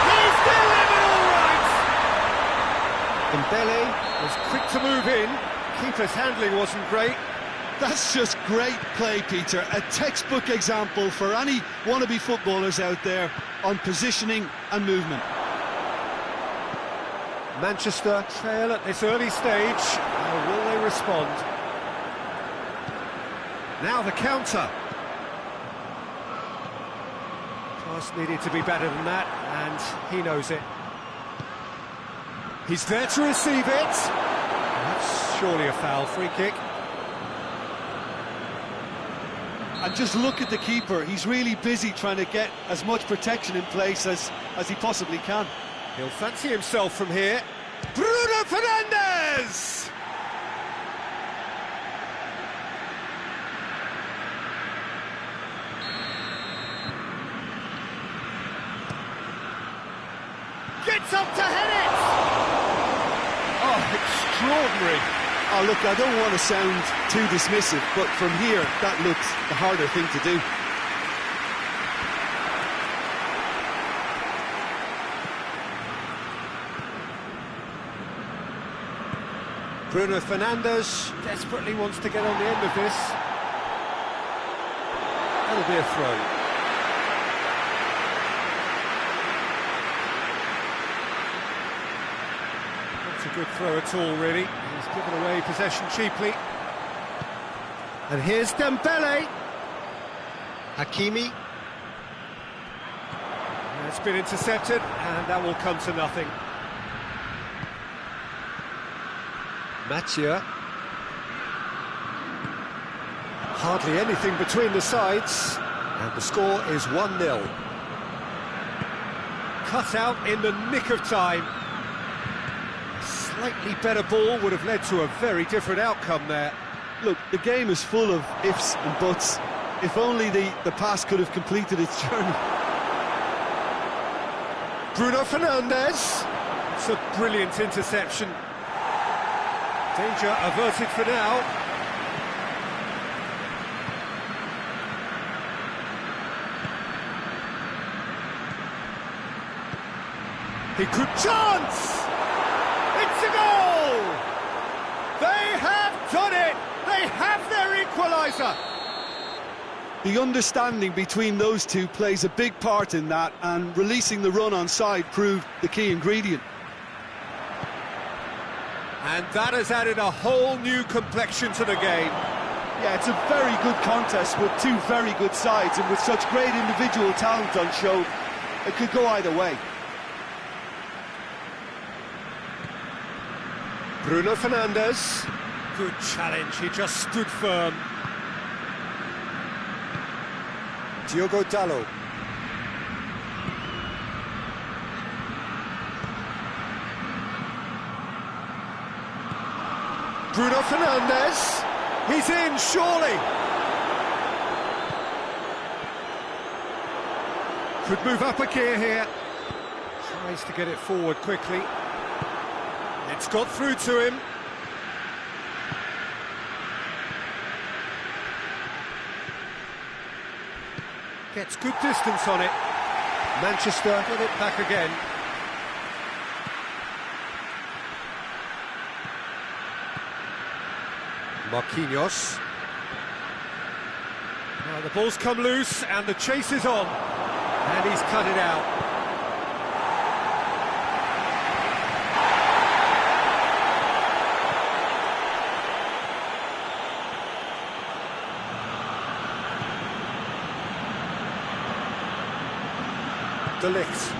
He's delivered all right! Dembele was quick to move in, keeper's handling wasn't great. That's just great play, Peter. A textbook example for any wannabe footballers out there on positioning and movement. Manchester trail at this early stage. How will they respond? Now the counter. Pass needed to be better than that, and he knows it. He's there to receive it. That's surely a foul. Free kick. And just look at the keeper. He's really busy trying to get as much protection in place as he possibly can. He'll fancy himself from here. Bruno Fernandes! Gets up to head it! Oh, extraordinary. Oh, look, I don't want to sound too dismissive, but from here, that looks the harder thing to do. Bruno Fernandes desperately wants to get on the end of this. That'll be a throw. A good throw at all, really. He's given away possession cheaply. And here's Dembele. Hakimi. It's been intercepted, and that will come to nothing. Mathieu. Hardly anything between the sides, and the score is 1-0. Cut out in the nick of time. Slightly better ball would have led to a very different outcome there. Look, the game is full of ifs and buts. If only the pass could have completed its journey. Bruno Fernandes. It's a brilliant interception. Danger averted for now. He could chance! It's a goal! They have done it! They have their equaliser! The understanding between those two plays a big part in that, and releasing the run on side proved the key ingredient. And that has added a whole new complexion to the game. Yeah, it's a very good contest with two very good sides, and with such great individual talent on show, it could go either way. Bruno Fernandes. Good challenge, he just stood firm. Diogo Dalot. Bruno Fernandes. He's in, surely. Could move up a gear here. Tries to get it forward quickly. It's got through to him. Gets good distance on it. Manchester get it back again. Marquinhos. The ball's come loose and the chase is on. And he's cut it out. De Ligt.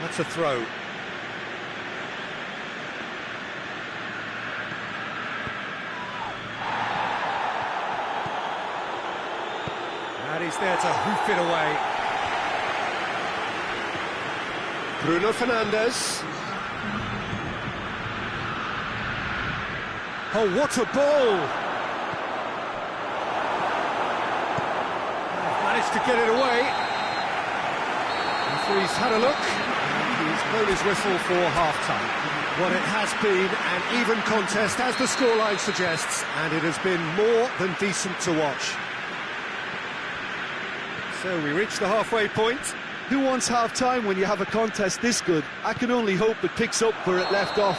That's a throw. And he's there to hoof it away. Bruno Fernandes. Oh, what a ball! Managed to get it away. Referee's had a look, and he's blown his whistle for half-time. Well, it has been an even contest, as the scoreline suggests, and it has been more than decent to watch. So we reach the halfway point. Who wants half-time when you have a contest this good? I can only hope it picks up where it left off.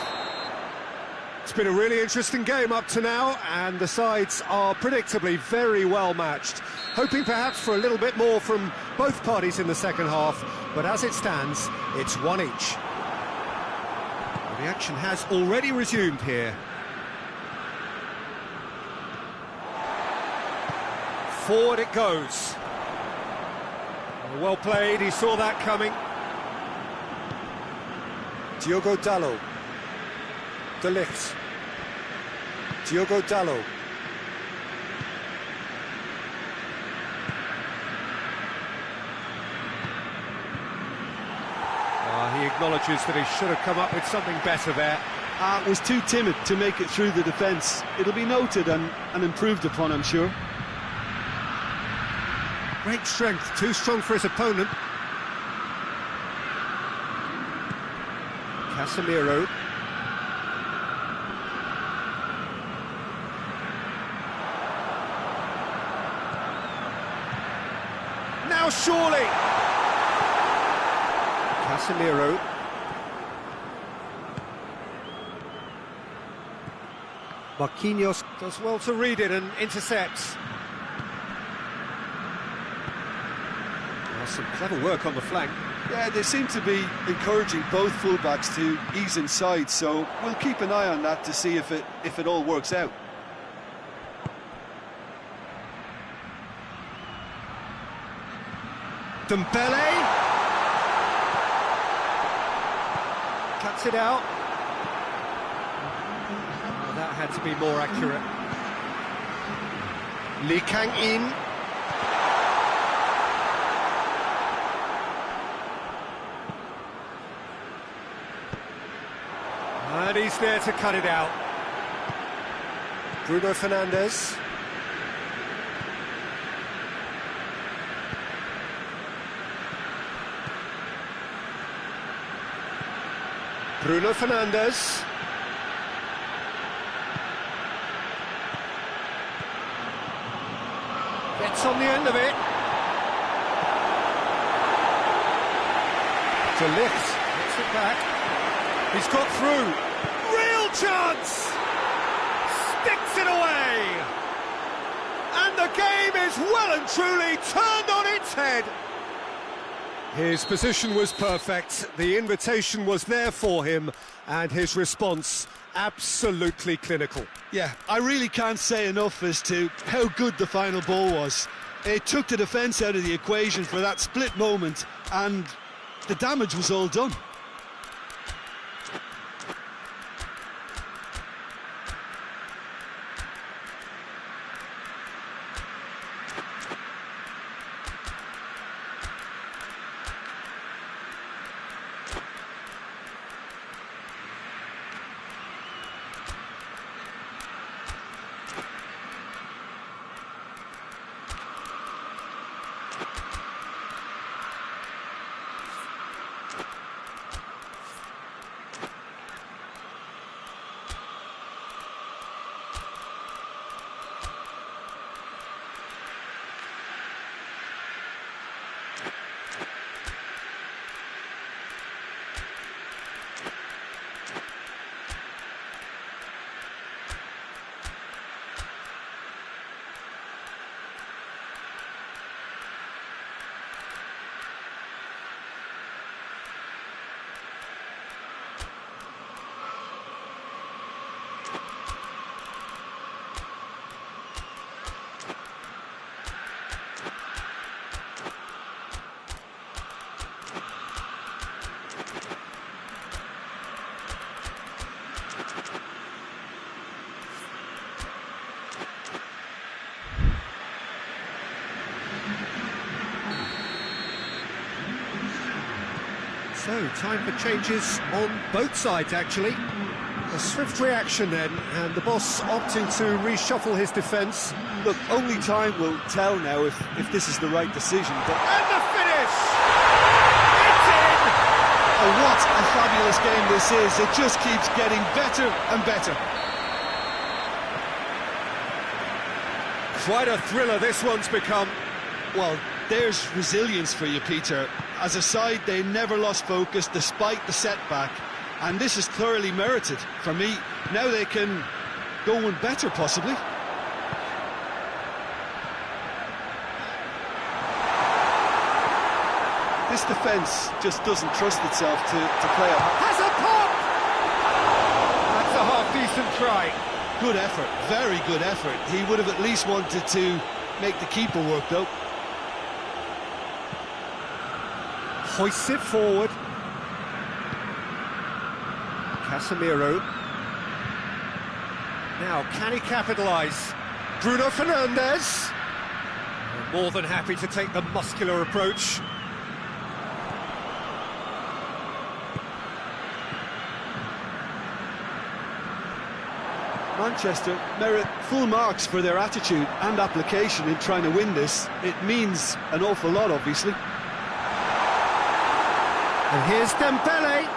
It's been a really interesting game up to now, and the sides are predictably very well matched. Hoping perhaps for a little bit more from both parties in the second half, but as it stands, it's one each. The action has already resumed here. Forward it goes. Well played, he saw that coming. Diogo Dalot. De Ligt. Diogo Dalot. He acknowledges that he should have come up with something better there. Was too timid to make it through the defence. It'll be noted and improved upon, I'm sure. Great strength, too strong for his opponent. Casemiro. Now surely! Casemiro. Marquinhos does well to read it and intercepts. Some clever work on the flank. Yeah, they seem to be encouraging both fullbacks to ease inside, so we'll keep an eye on that to see if it all works out. Dembele cuts it out. Oh, that had to be more accurate. Lee Kang-in. And he's there to cut it out. Bruno Fernandes. Bruno Fernandes. Gets on the end of it. De Ligt gets it back. He's got through. Real Real chance! Sticks it away! And the game is well and truly turned on its head. His position was perfect, the invitation was there for him, and his response absolutely clinical. Yeah, I really can't say enough as to how good the final ball was. It took the defence out of the equation for that split moment, and the damage was all done. So, time for changes on both sides, actually. A swift reaction then, and the boss opting to reshuffle his defence. Look, only time will tell now if this is the right decision, but... And the finish! It's in! Oh, what a fabulous game this is. It just keeps getting better and better. Quite a thriller this one's become. Well, there's resilience for you, Peter. As a side, they never lost focus despite the setback, and this is thoroughly merited. For me, now they can go one better, possibly. This defence just doesn't trust itself to play up. Has a pop! That's a half-decent try. Good effort, very good effort. He would have at least wanted to make the keeper work, though. Hoists it forward. Casemiro. Now, can he capitalise? Bruno Fernandes. More than happy to take the muscular approach. Manchester merit full marks for their attitude and application in trying to win this. It means an awful lot, obviously. And here's Dembele.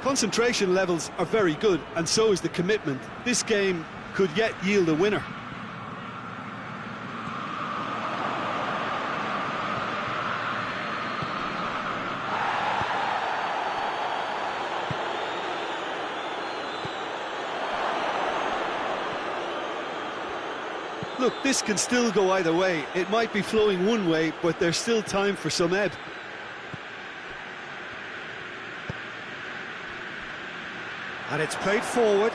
Concentration levels are very good, and so is the commitment. This game could yet yield a winner. Look, this can still go either way. It might be flowing one way, but there's still time for some ebb. And it's played forward.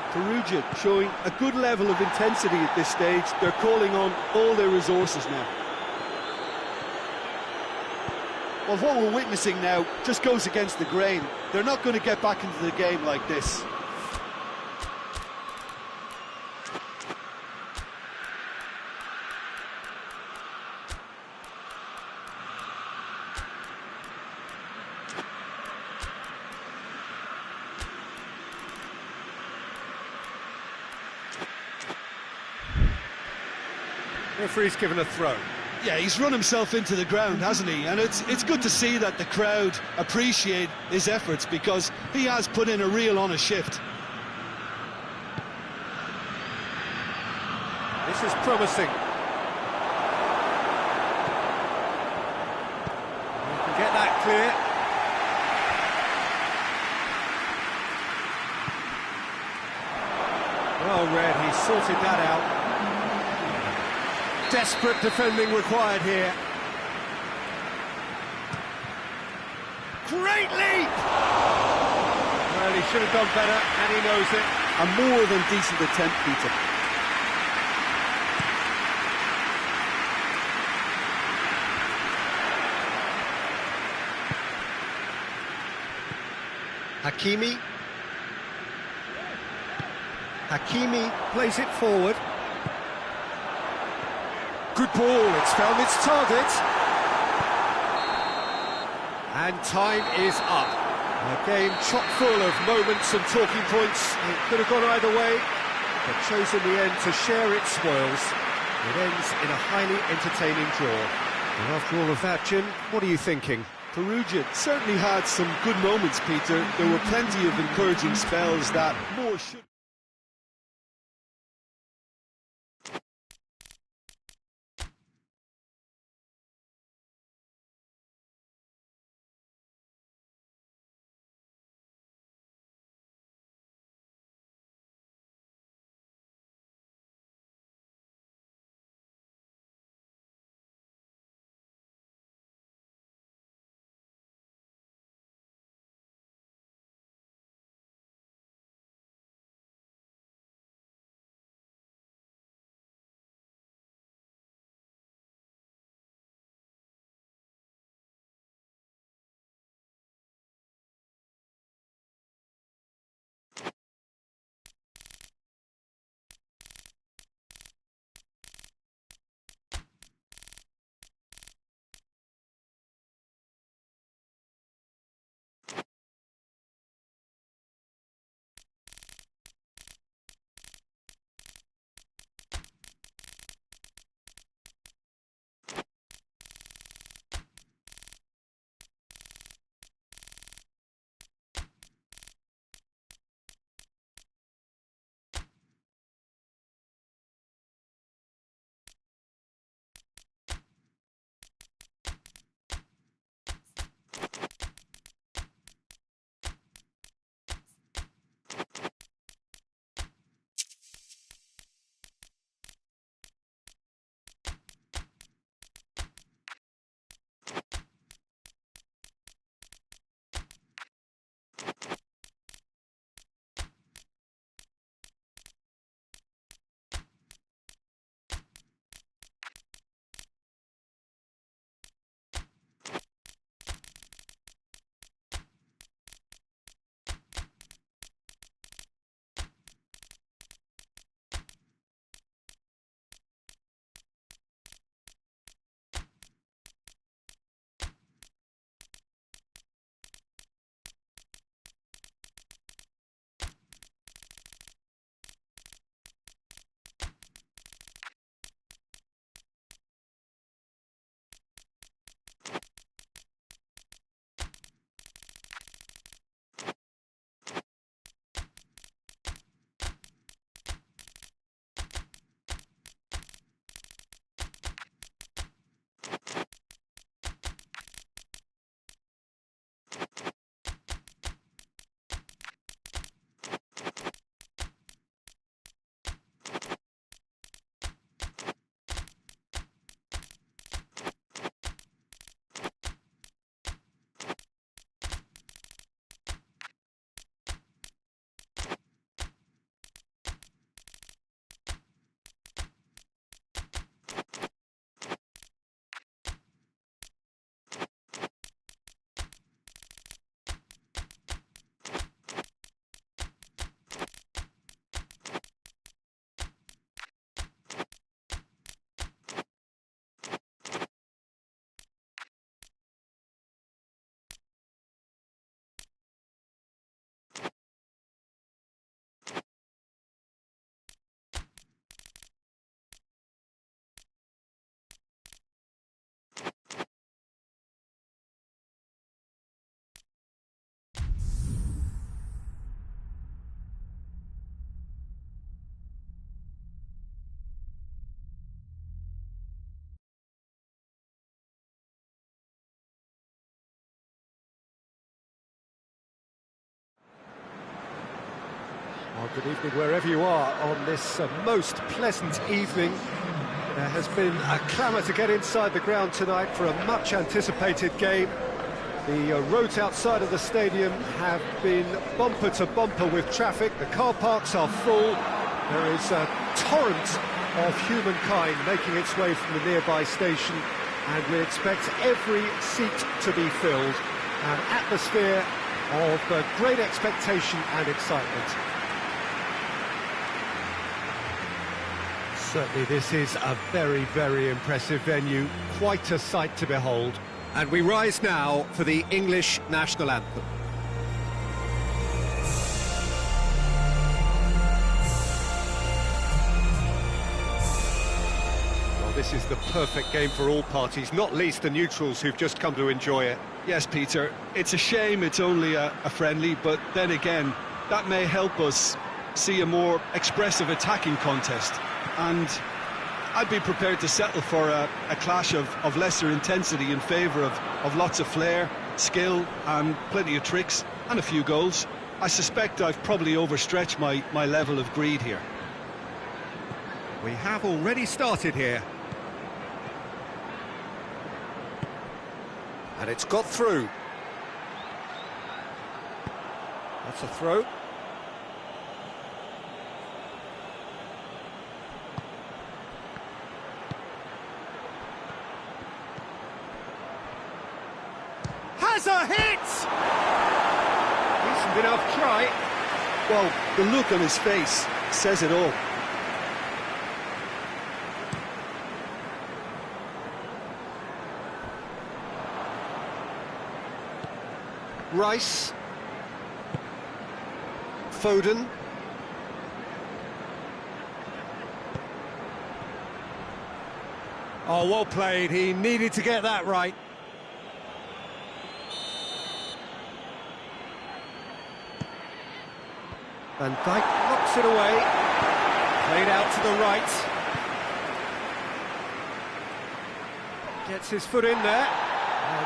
Perugia showing a good level of intensity at this stage. They're calling on all their resources now. Well, what we're witnessing now just goes against the grain. They're not going to get back into the game like this. Referee's given a throw. Yeah, he's run himself into the ground, hasn't he? And it's good to see that the crowd appreciate his efforts, because he has put in a real honest shift. This is promising. You can get that clear. Well read, he sorted that out. Desperate defending required here. Great leap! Well, he should have done better, and he knows it. A more than decent attempt, Peter. Hakimi plays it forward. Good ball, it's found its target. And time is up. A game chock full of moments and talking points. It could have gone either way, but chose in the end to share its spoils. It ends in a highly entertaining draw. And after all of that, Jim, what are you thinking? Perugia certainly had some good moments, Peter. There were plenty of encouraging spells that more should... Well, good evening wherever you are on this most pleasant evening. There has been a clamour to get inside the ground tonight for a much-anticipated game. The roads outside of the stadium have been bumper to bumper with traffic. The car parks are full. There is a torrent of humankind making its way from the nearby station, and we expect every seat to be filled. An atmosphere of great expectation and excitement. Certainly this is a very, very impressive venue, quite a sight to behold. And we rise now for the English national anthem. Well, this is the perfect game for all parties, not least the neutrals who've just come to enjoy it. Yes, Peter, it's a shame it's only a friendly, but then again, that may help us see a more expressive attacking contest. And I'd be prepared to settle for a clash of lesser intensity in favour of lots of flair, skill and plenty of tricks and a few goals. I suspect I've probably overstretched my level of greed here. We have already started here. And it's got through. That's a throw. Has a hit! Decent enough try. Well, the look on his face says it all. Rice. Foden. Oh, well played. He needed to get that right. Van Dijk knocks it away. Played out to the right. Gets his foot in there.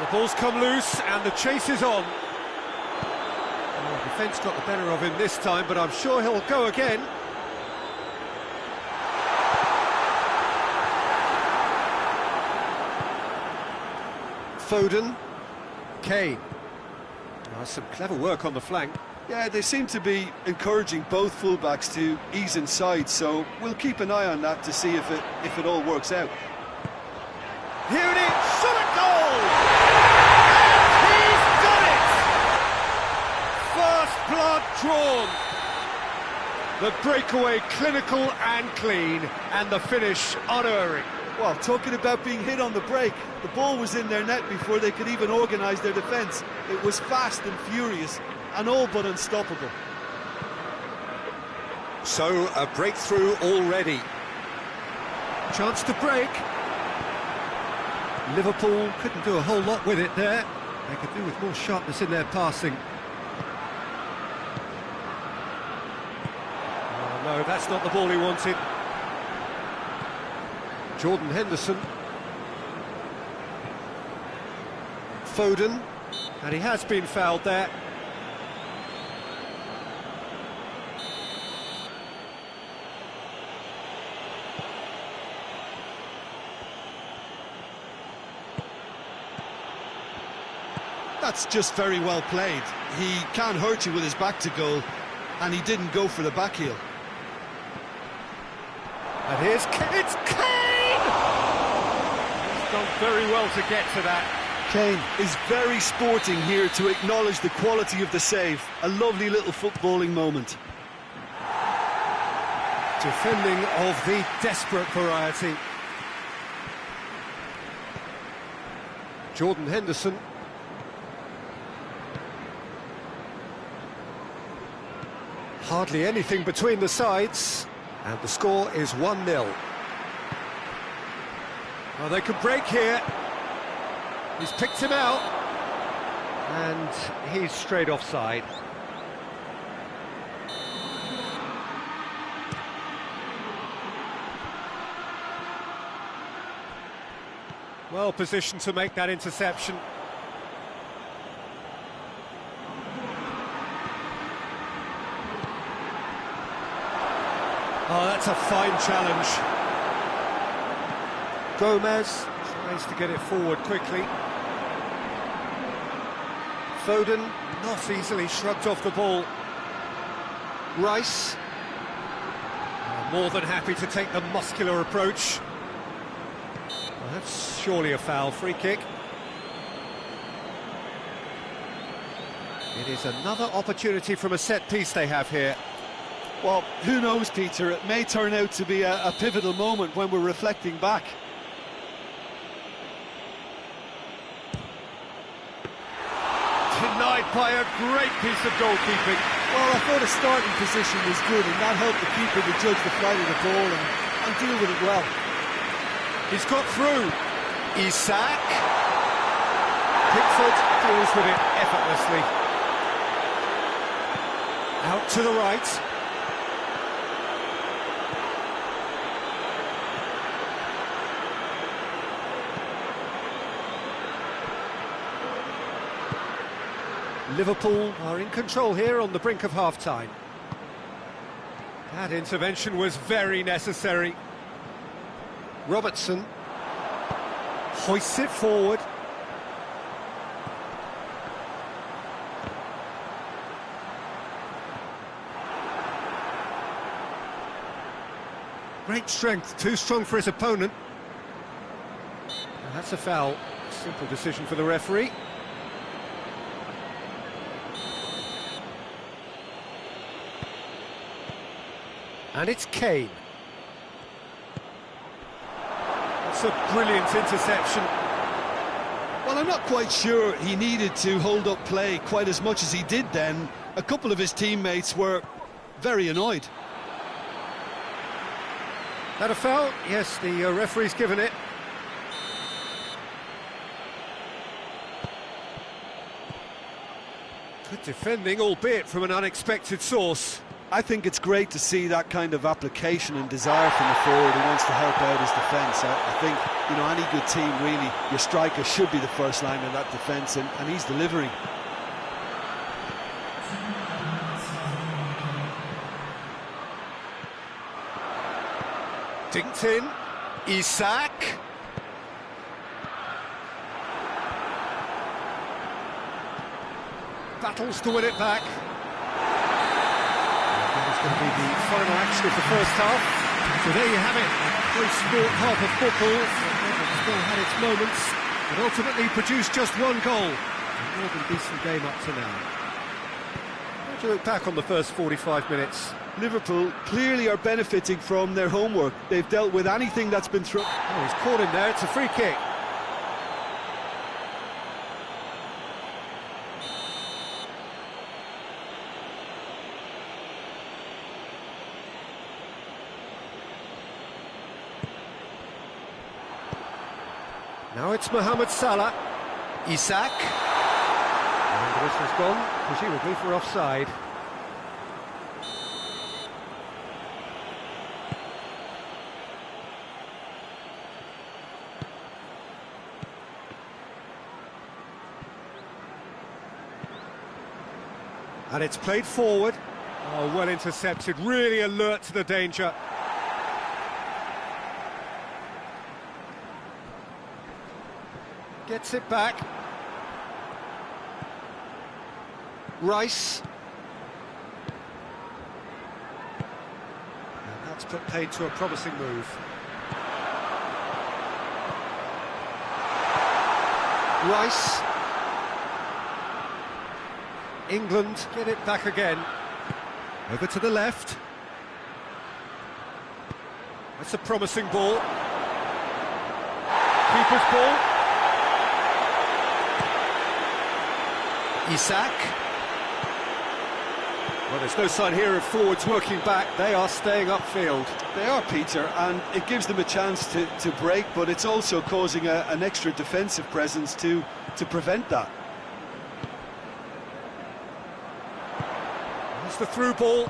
The ball's come loose and the chase is on. Oh, the defence got the better of him this time, but I'm sure he'll go again. Foden. Kane. Oh, some clever work on the flank. Yeah, they seem to be encouraging both fullbacks to ease inside, so we'll keep an eye on that to see if it all works out. Here it is, shot at goal! And he's done it! First blood drawn. The breakaway clinical and clean, and the finish unerring. Well, talking about being hit on the break, the ball was in their net before they could even organise their defence. It was fast and furious, and all but unstoppable. So, a breakthrough already. Chance to break. Liverpool couldn't do a whole lot with it there. They could do with more sharpness in their passing. Oh no, that's not the ball he wanted. Jordan Henderson. Foden. And he has been fouled there. That's just very well played. He can't hurt you with his back to goal, and he didn't go for the back heel. And here's it's Kane! He's done very well to get to that. Kane is very sporting here to acknowledge the quality of the save. A lovely little footballing moment. Defending of the desperate variety. Jordan Henderson. Hardly anything between the sides, and the score is 1-0. Well, they could break here. He's picked him out, and he's straight offside. Well positioned to make that interception. Oh, that's a fine challenge. Gomez tries to get it forward quickly. Foden not easily shrugged off the ball. Rice more than happy to take the muscular approach. Well, that's surely a foul. Free kick. It is another opportunity from a set piece they have here. Well, who knows, Peter? It may turn out to be a pivotal moment when we're reflecting back. Denied by a great piece of goalkeeping. Well, I thought his starting position was good, and that helped the keeper to judge the flight of the ball and deal with it well. He's got through. Isak. Pickford deals with it effortlessly. Out to the right. Liverpool are in control here on the brink of half-time. That intervention was very necessary. Robertson hoists it forward. Great strength, too strong for his opponent. That's a foul. Simple decision for the referee. And it's Kane. That's a brilliant interception. Well, I'm not quite sure he needed to hold up play quite as much as he did then. A couple of his teammates were very annoyed. That a foul? Yes, the referee's given it. Good defending, albeit from an unexpected source. I think it's great to see that kind of application and desire from a forward who wants to help out his defence. I think, you know, any good team, really, your striker should be the first line of that defence, and he's delivering. Dinked in. Isak. Battles to win it back. Going to be the final action of the first half. So there you have it, a close sport half of football. It still had its moments, but ultimately produced just one goal. A more than decent game up to now. How do you look back on the first 45 minutes? Liverpool clearly are benefiting from their homework. They've dealt with anything that's been thrown. Oh, he's caught him there, it's a free kick. Now it's Mohamed Salah. Isak. And the whistle's gone, presumably for offside. And it's played forward. Oh, well intercepted, really alert to the danger. Gets it back. Rice. And that's put paid to a promising move. Rice. England get it back again. Over to the left. That's a promising ball. Keeper's ball. Isak. Well, there's no sign here of forwards working back. They are staying upfield. They are, Peter, and it gives them a chance to break, but it's also causing an extra defensive presence to prevent that. That's the through ball.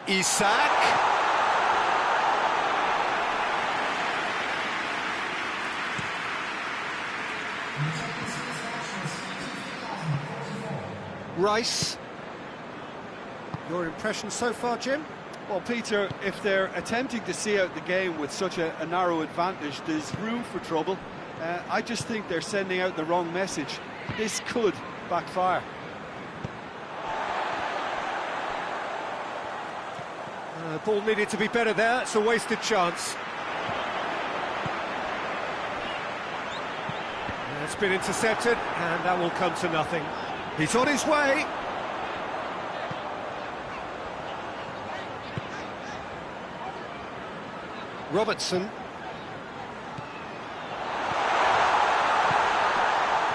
Isak. Rice. Your impression so far, Jim? Well, Peter, if they're attempting to see out the game with such a narrow advantage, there's room for trouble. I just think they're sending out the wrong message. This could backfire. Ball needed to be better there. It's a wasted chance. It's been intercepted, and that will come to nothing. He's on his way. Robertson.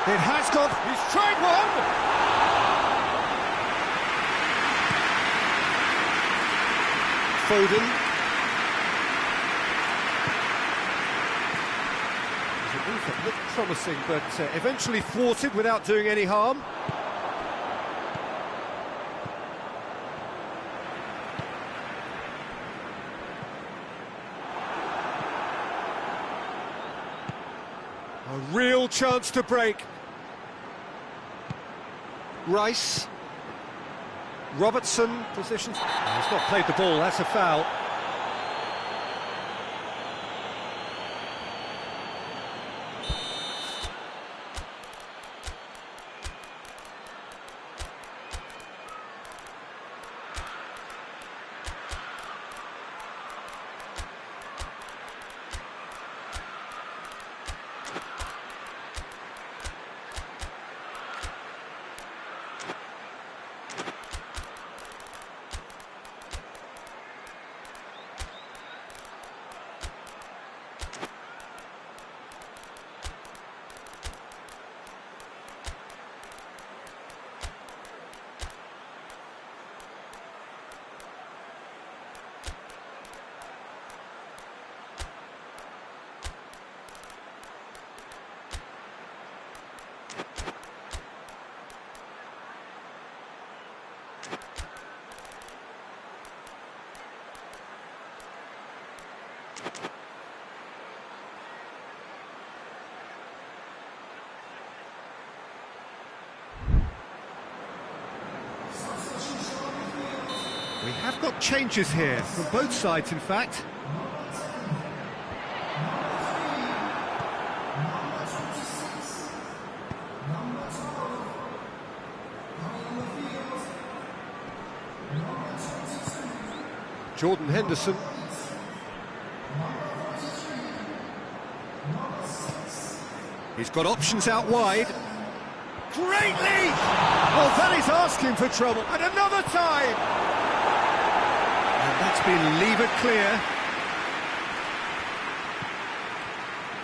It has got... He's tried one! Foden. It was a move that looked promising, but eventually thwarted without doing any harm. A real chance to break. Rice. Robertson positions. Oh, he's not played the ball, that's a foul. We have got changes here, from both sides in fact. Jordan Henderson. He's got options out wide. Great lead! Well, that is asking for trouble. And another time! And that's been levered clear.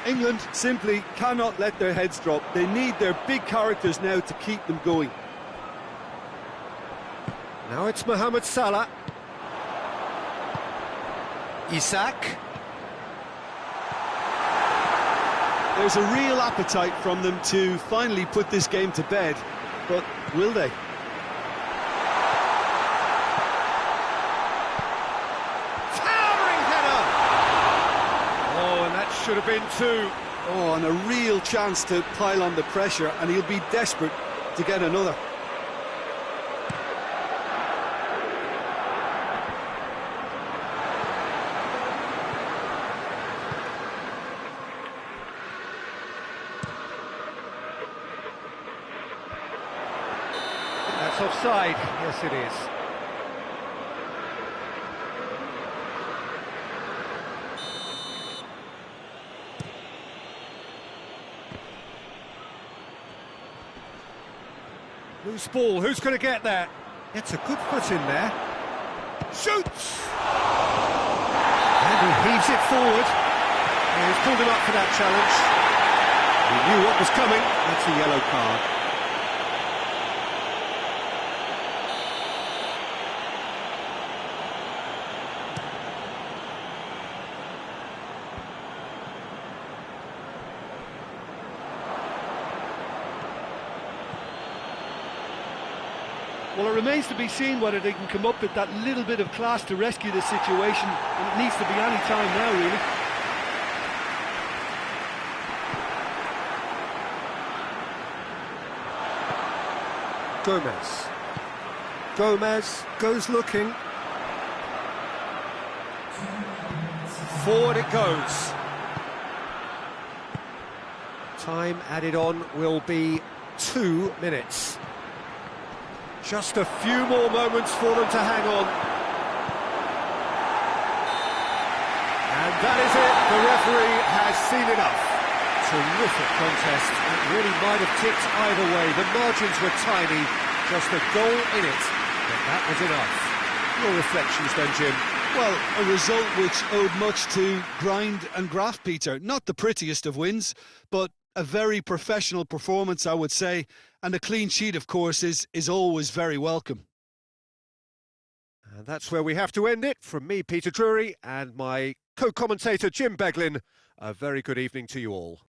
England simply cannot let their heads drop. They need their big characters now to keep them going. Now it's Mohamed Salah. Isak. There's a real appetite from them to finally put this game to bed, but will they? Towering header! Oh, and that should have been two. Oh, and a real chance to pile on the pressure, and he'll be desperate to get another. That's offside. Yes, it is. Loose ball. Who's going to get that? It's a good foot in there. Shoots! And he heaves it forward. And he's pulled him up for that challenge. He knew what was coming. That's a yellow card. Well, it remains to be seen whether they can come up with that little bit of class to rescue the situation, and it needs to be any time now, really. Gomez. Gomez goes looking. Forward it goes. Time added on will be 2 minutes. Just a few more moments for them to hang on. And that is it. The referee has seen enough. Terrific contest. It really might have tipped either way. The margins were tiny. Just a goal in it. But that was enough. Your reflections then, Jim? Well, a result which owed much to grind and graft, Peter. Not the prettiest of wins, but a very professional performance, I would say. And a clean sheet, of course, is always very welcome. And that's where we have to end it. From me, Peter Drury, and my co-commentator, Jim Beglin. A very good evening to you all.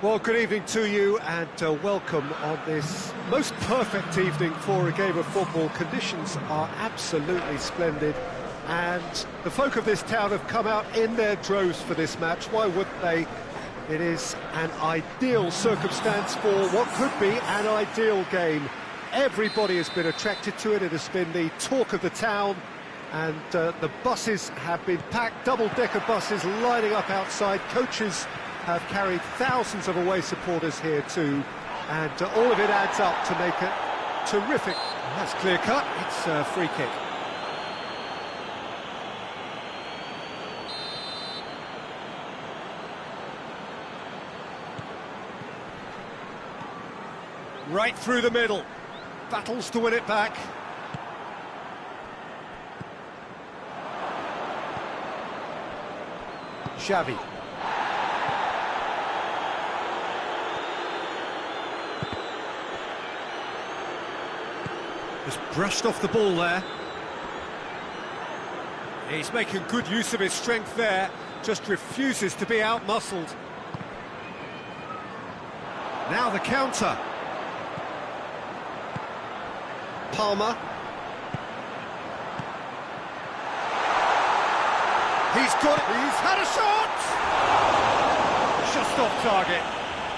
Well, good evening to you and welcome on this most perfect evening for a game of football. Conditions are absolutely splendid and the folk of this town have come out in their droves for this match. Why wouldn't they? It is an ideal circumstance for what could be an ideal game. Everybody has been attracted to it. It has been the talk of the town, and the buses have been packed, double-decker buses lining up outside. Coaches have carried thousands of away supporters here too, and all of it adds up to make it terrific. That's clear cut. It's a free kick. Right through the middle, battles to win it back. Xavi. Just brushed off the ball there. He's making good use of his strength there, just refuses to be out-muscled. Now the counter. Palmer. He's got it, he's had a shot! Just off target.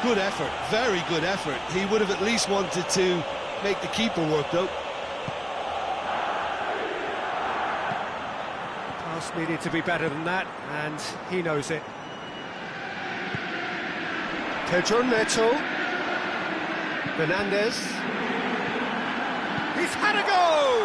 Good effort, very good effort. He would have at least wanted to make the keeper work though. Pass needed to be better than that, and he knows it. Pedro Neto. Fernandez. He's had a go!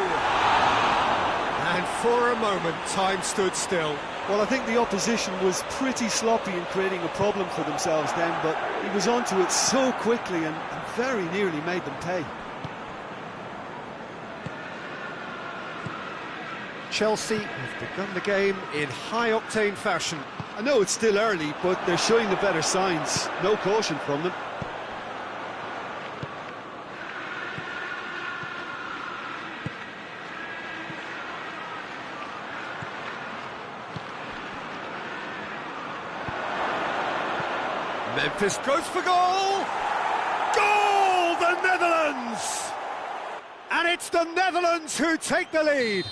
And for a moment, time stood still. Well, I think the opposition was pretty sloppy in creating a problem for themselves then, but he was onto it so quickly and very nearly made them pay. Chelsea have begun the game in high-octane fashion. I know it's still early, but they're showing the better signs. No caution from them. Memphis goes for goal! Goal! The Netherlands! And it's the Netherlands who take the lead.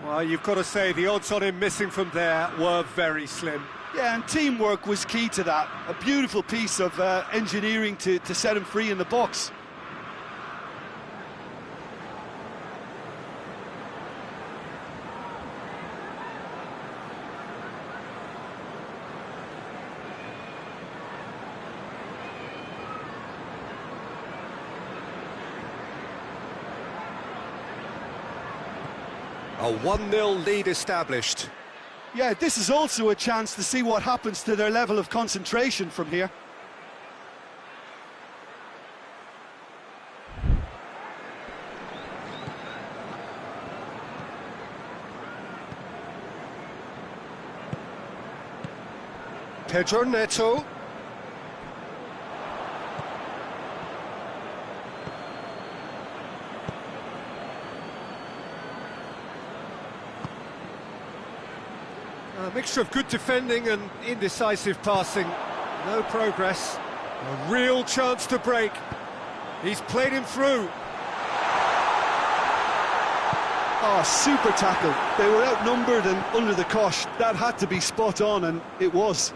Well, you've got to say the odds on him missing from there were very slim. Yeah, and teamwork was key to that. A beautiful piece of engineering to set him free in the box. A 1-0 lead established. Yeah, this is also a chance to see what happens to their level of concentration from here. Pedro Neto. A mixture of good defending and indecisive passing. No progress. A real chance to break. He's played him through. Oh, super tackle. They were outnumbered and under the cosh. That had to be spot on, and it was.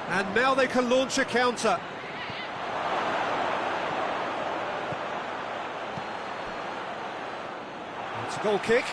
And now they can launch a counter. It's a goal kick.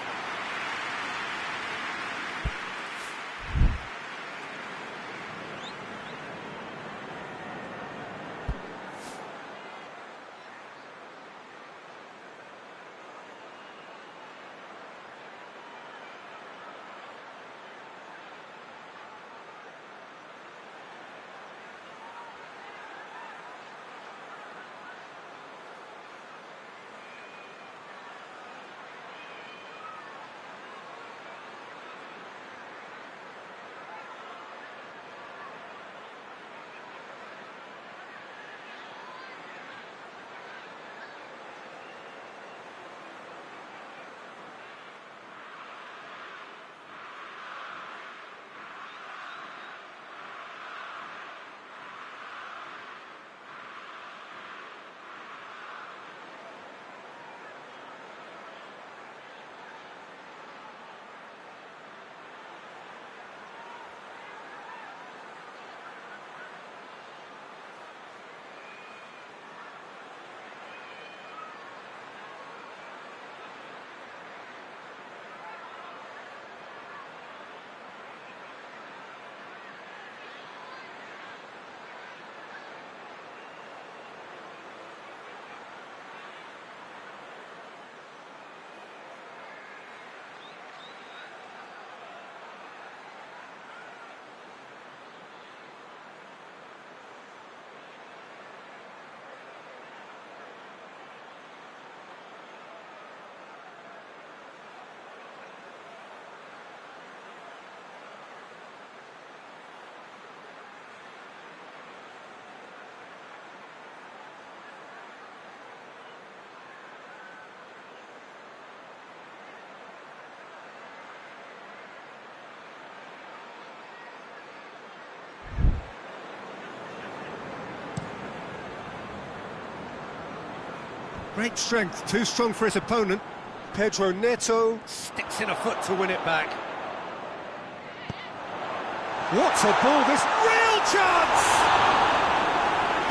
Great strength, too strong for his opponent. Pedro Neto sticks in a foot to win it back. What a ball, this real chance!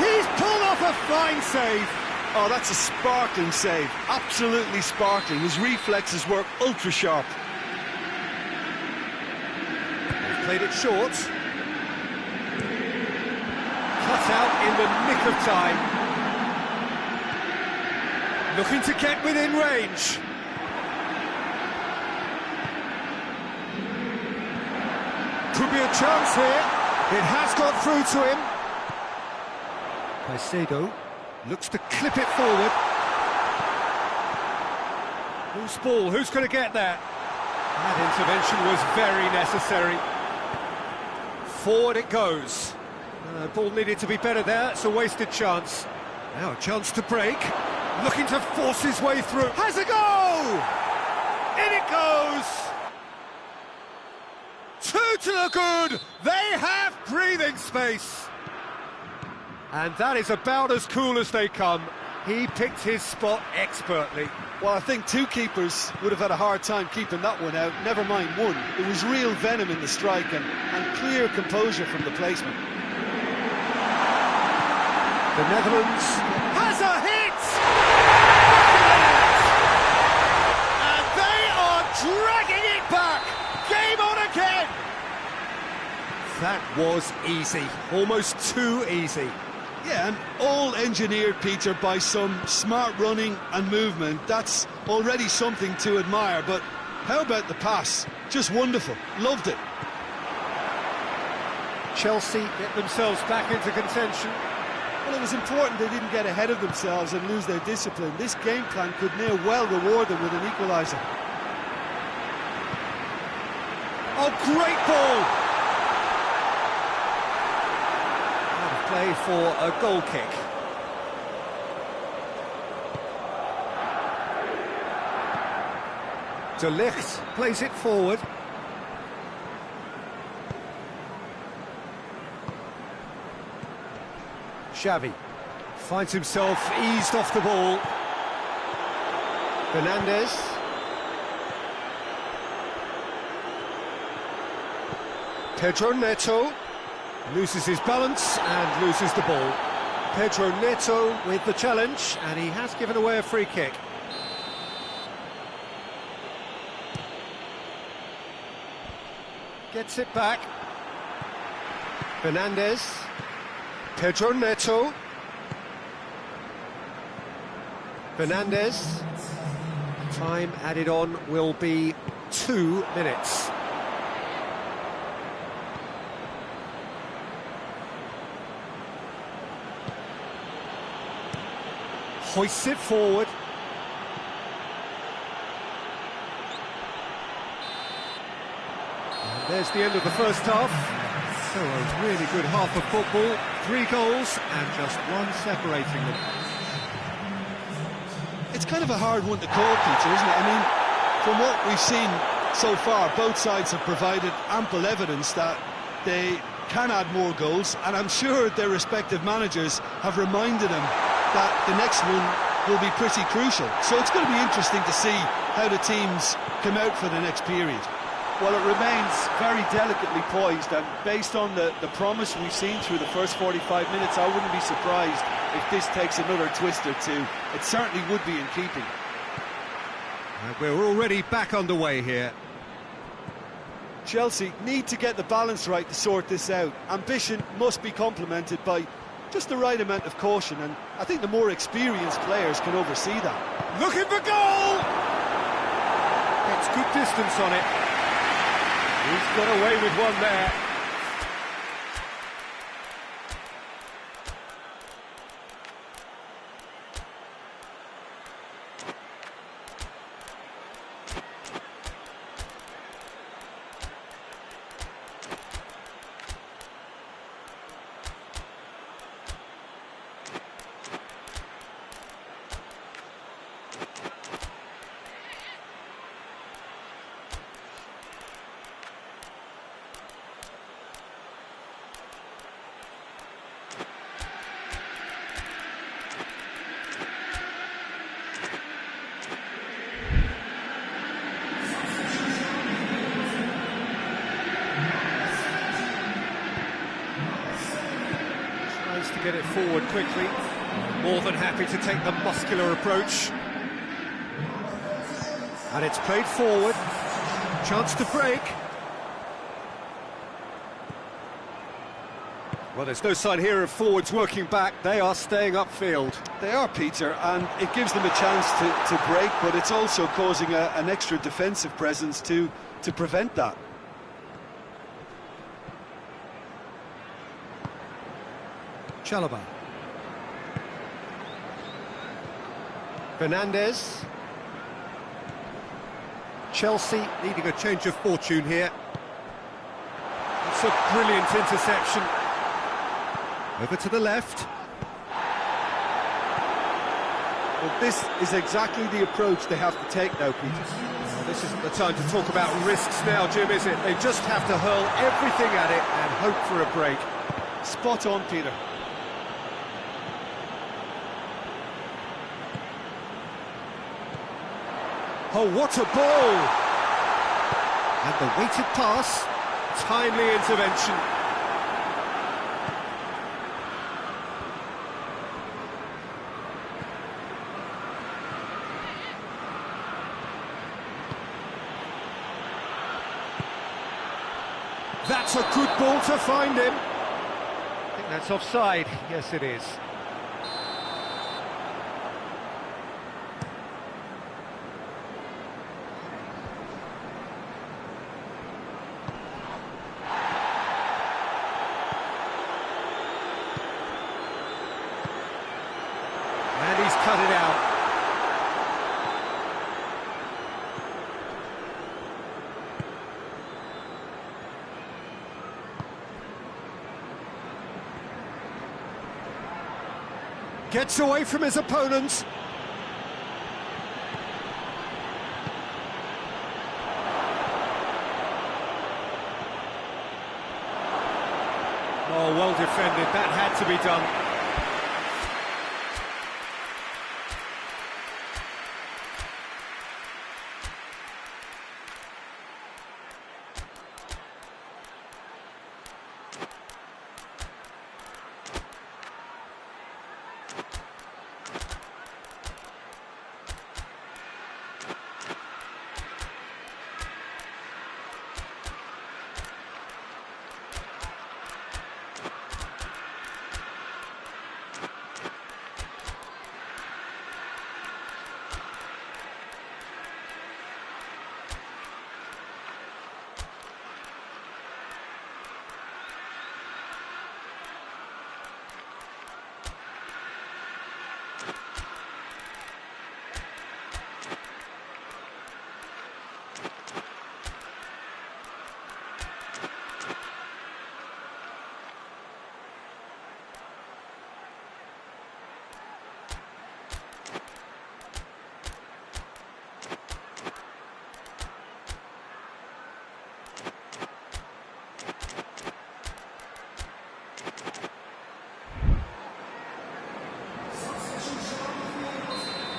He's pulled off a fine save. Oh, that's a sparkling save, absolutely sparkling. His reflexes work ultra sharp. He's played it short. Cut out in the nick of time. Looking to get within range. Could be a chance here. It has got through to him. Caicedo looks to clip it forward. Loose ball, who's going to get that? That intervention was very necessary. Forward it goes. Ball needed to be better there, it's a wasted chance. Now a chance to break. Looking to force his way through. Has a go! In it goes! Two to the good! They have breathing space! And that is about as cool as they come. He picked his spot expertly. Well, I think two keepers would have had a hard time keeping that one out, never mind one. There was real venom in the strike and clear composure from the placement. The Netherlands has a hit! And they are dragging it back! Game on again! That was easy, almost too easy. Yeah, and all engineered, Peter, by some smart running and movement. That's already something to admire, but how about the pass? Just wonderful, loved it. Chelsea get themselves back into contention. Well, it was important they didn't get ahead of themselves and lose their discipline. This game plan could near well reward them with an equaliser. Oh, great ball! Play for a goal kick. De Ligt plays it forward. Xavi finds himself eased off the ball. Fernandes. Pedro Neto loses his balance and loses the ball. Pedro Neto with the challenge, and he has given away a free kick. Gets it back. Fernandes. Pedro Neto. Fernandes. Time added on will be 2 minutes. Hoists it forward. And there's the end of the first half. So a really good half of football. 3 goals and just one separating them. It's kind of a hard one to call, Peter, isn't it? I mean, from what we've seen so far, both sides have provided ample evidence that they can add more goals, and I'm sure their respective managers have reminded them that the next one will be pretty crucial. So it's going to be interesting to see how the teams come out for the next period. Well, it remains very delicately poised, and based on the promise we've seen through the first 45 minutes, I wouldn't be surprised if this takes another twist or two. It certainly would be in keeping. And we're already back underway here. Chelsea need to get the balance right to sort this out. Ambition must be complemented by just the right amount of caution, and I think the more experienced players can oversee that. Looking for goal! Gets good distance on it. He's got away with one there. to get it forward quickly. More than happy to take the muscular approach. And it's played forward. Chance to break. Well, there's no sign here of forwards working back. They are staying upfield. They are, Peter, and it gives them a chance to break, but it's also causing an extra defensive presence to prevent that. Chalobah. Fernandez. Chelsea needing a change of fortune here. It's a brilliant interception. Over to the left. Well, this is exactly the approach they have to take now, Peter. Well, this isn't the time to talk about risks now, Jim, is it? They just have to hurl everything at it and hope for a break. Spot on, Peter. Oh, what a ball! And the weighted pass, timely intervention. That's a good ball to find him. I think that's offside. Yes, it is. And he's cut it out. Gets away from his opponents. Oh, well defended. That had to be done.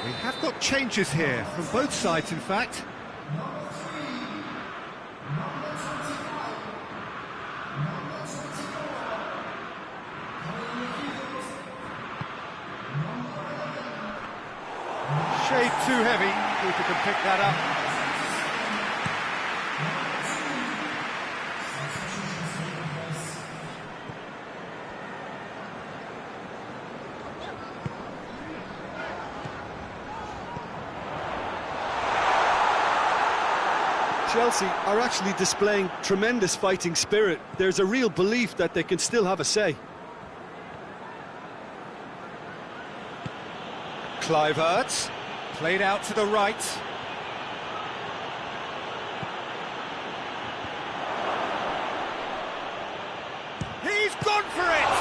We have got changes here, from both sides in fact. Shade too heavy, keeper can pick that up. Chelsea are actually displaying tremendous fighting spirit. There's a real belief that they can still have a say. Kluivert, played out to the right. He's gone for it!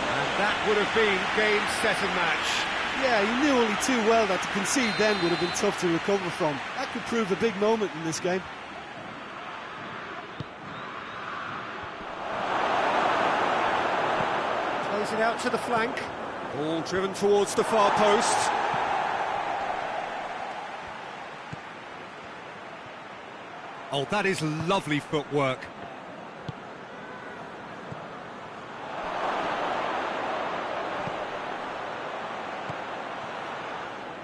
And that would have been game, set and match. Yeah, he knew only too well that to concede then would have been tough to recover from. That could prove a big moment in this game. Plays it out to the flank. Ball driven towards the far post. Oh, that is lovely footwork.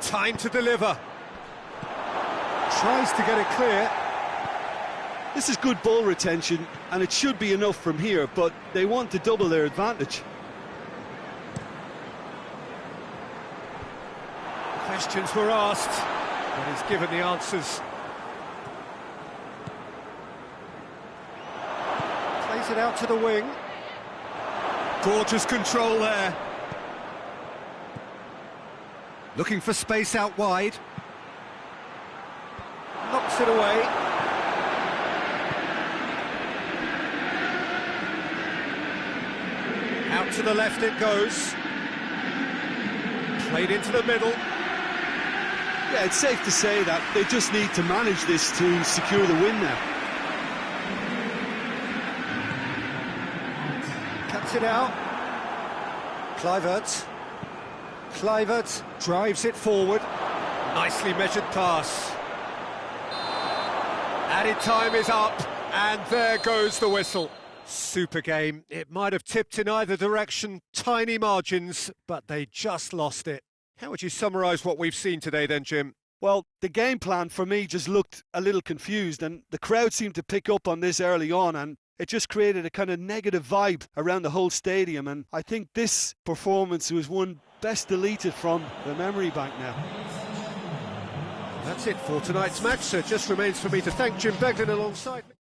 Time to deliver. Tries to get it clear. This is good ball retention, and it should be enough from here, but they want to double their advantage. Questions were asked, but he's given the answers. Plays it out to the wing. Gorgeous control there. Looking for space out wide. Knocks it away. Out to the left it goes. Played into the middle. Yeah, it's safe to say that they just need to manage this to secure the win now. Cuts it out. Kluivert drives it forward. Nicely measured pass. Added time is up, and there goes the whistle. Super game. It might have tipped in either direction, tiny margins, but they just lost it. How would you summarise what we've seen today then, Jim? Well, the game plan for me just looked a little confused, and the crowd seemed to pick up on this early on, and it just created a kind of negative vibe around the whole stadium, and I think this performance was one best deleted from the memory bank now. That's it for tonight's match, so it just remains for me to thank Jim Beglin alongside me.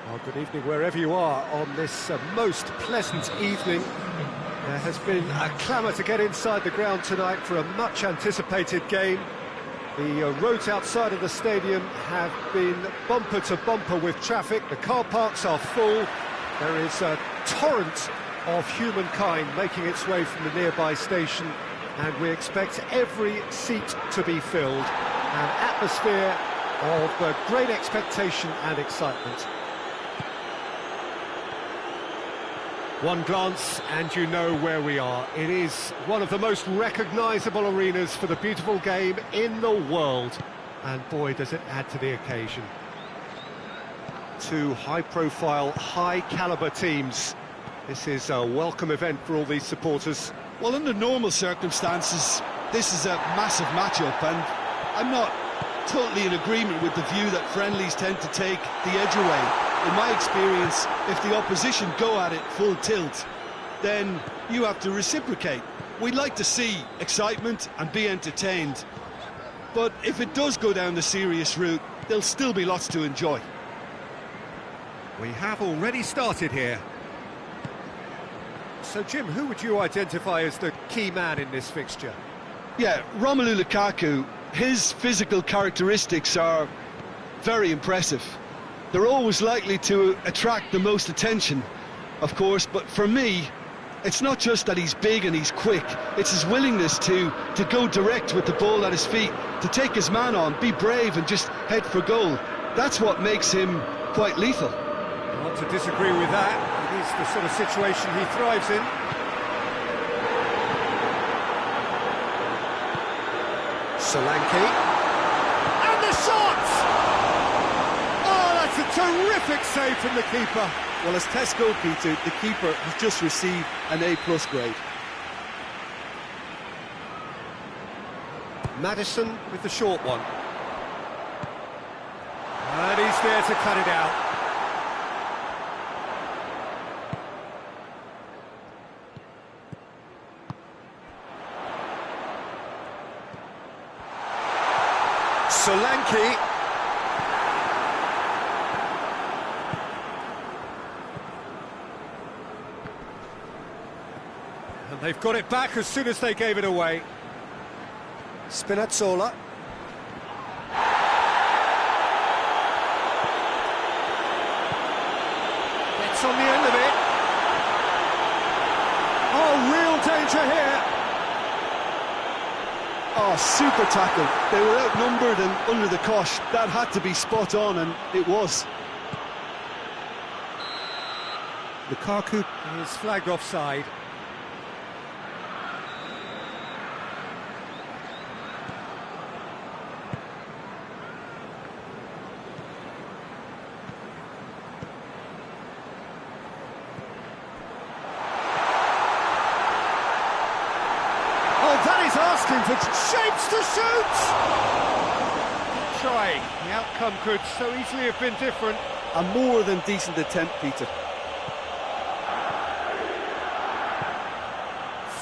Well, good evening wherever you are on this most pleasant evening. There has been a clamour to get inside the ground tonight for a much-anticipated game. The roads outside of the stadium have been bumper to bumper with traffic. The car parks are full. There is a torrent of humankind making its way from the nearby station, and we expect every seat to be filled. An atmosphere of great expectation and excitement. One glance and you know where we are. It is one of the most recognisable arenas for the beautiful game in the world. And boy, does it add to the occasion. Two high-profile, high-caliber teams. This is a welcome event for all these supporters. Well, under normal circumstances, this is a massive matchup, and I'm not totally in agreement with the view that friendlies tend to take the edge away. In my experience, if the opposition go at it full tilt, then you have to reciprocate. We'd like to see excitement and be entertained, but if it does go down the serious route, there'll still be lots to enjoy. We have already started here. So, Jim, who would you identify as the key man in this fixture? Yeah, Romelu Lukaku, his physical characteristics are very impressive. They're always likely to attract the most attention, of course, but for me, it's not just that he's big and he's quick, it's his willingness to go direct with the ball at his feet, to take his man on, be brave and just head for goal. That's what makes him quite lethal. Not to disagree with that. It is the sort of situation he thrives in. Solanke. And the shot! Oh, that's a terrific save from the keeper. Well, as test goalkeeper, the keeper has just received an A+ grade. Maddison with the short one. And he's there to cut it out. Solanke. And they've got it back as soon as they gave it away. Spinazzola. Gets on the end of it. Oh, real danger here. Oh, super tackle. They were outnumbered and under the cosh. That had to be spot on, and it was. Lukaku is flagged offside. Asking for shapes to shoot! Trying. The outcome could so easily have been different. A more than decent attempt, Peter.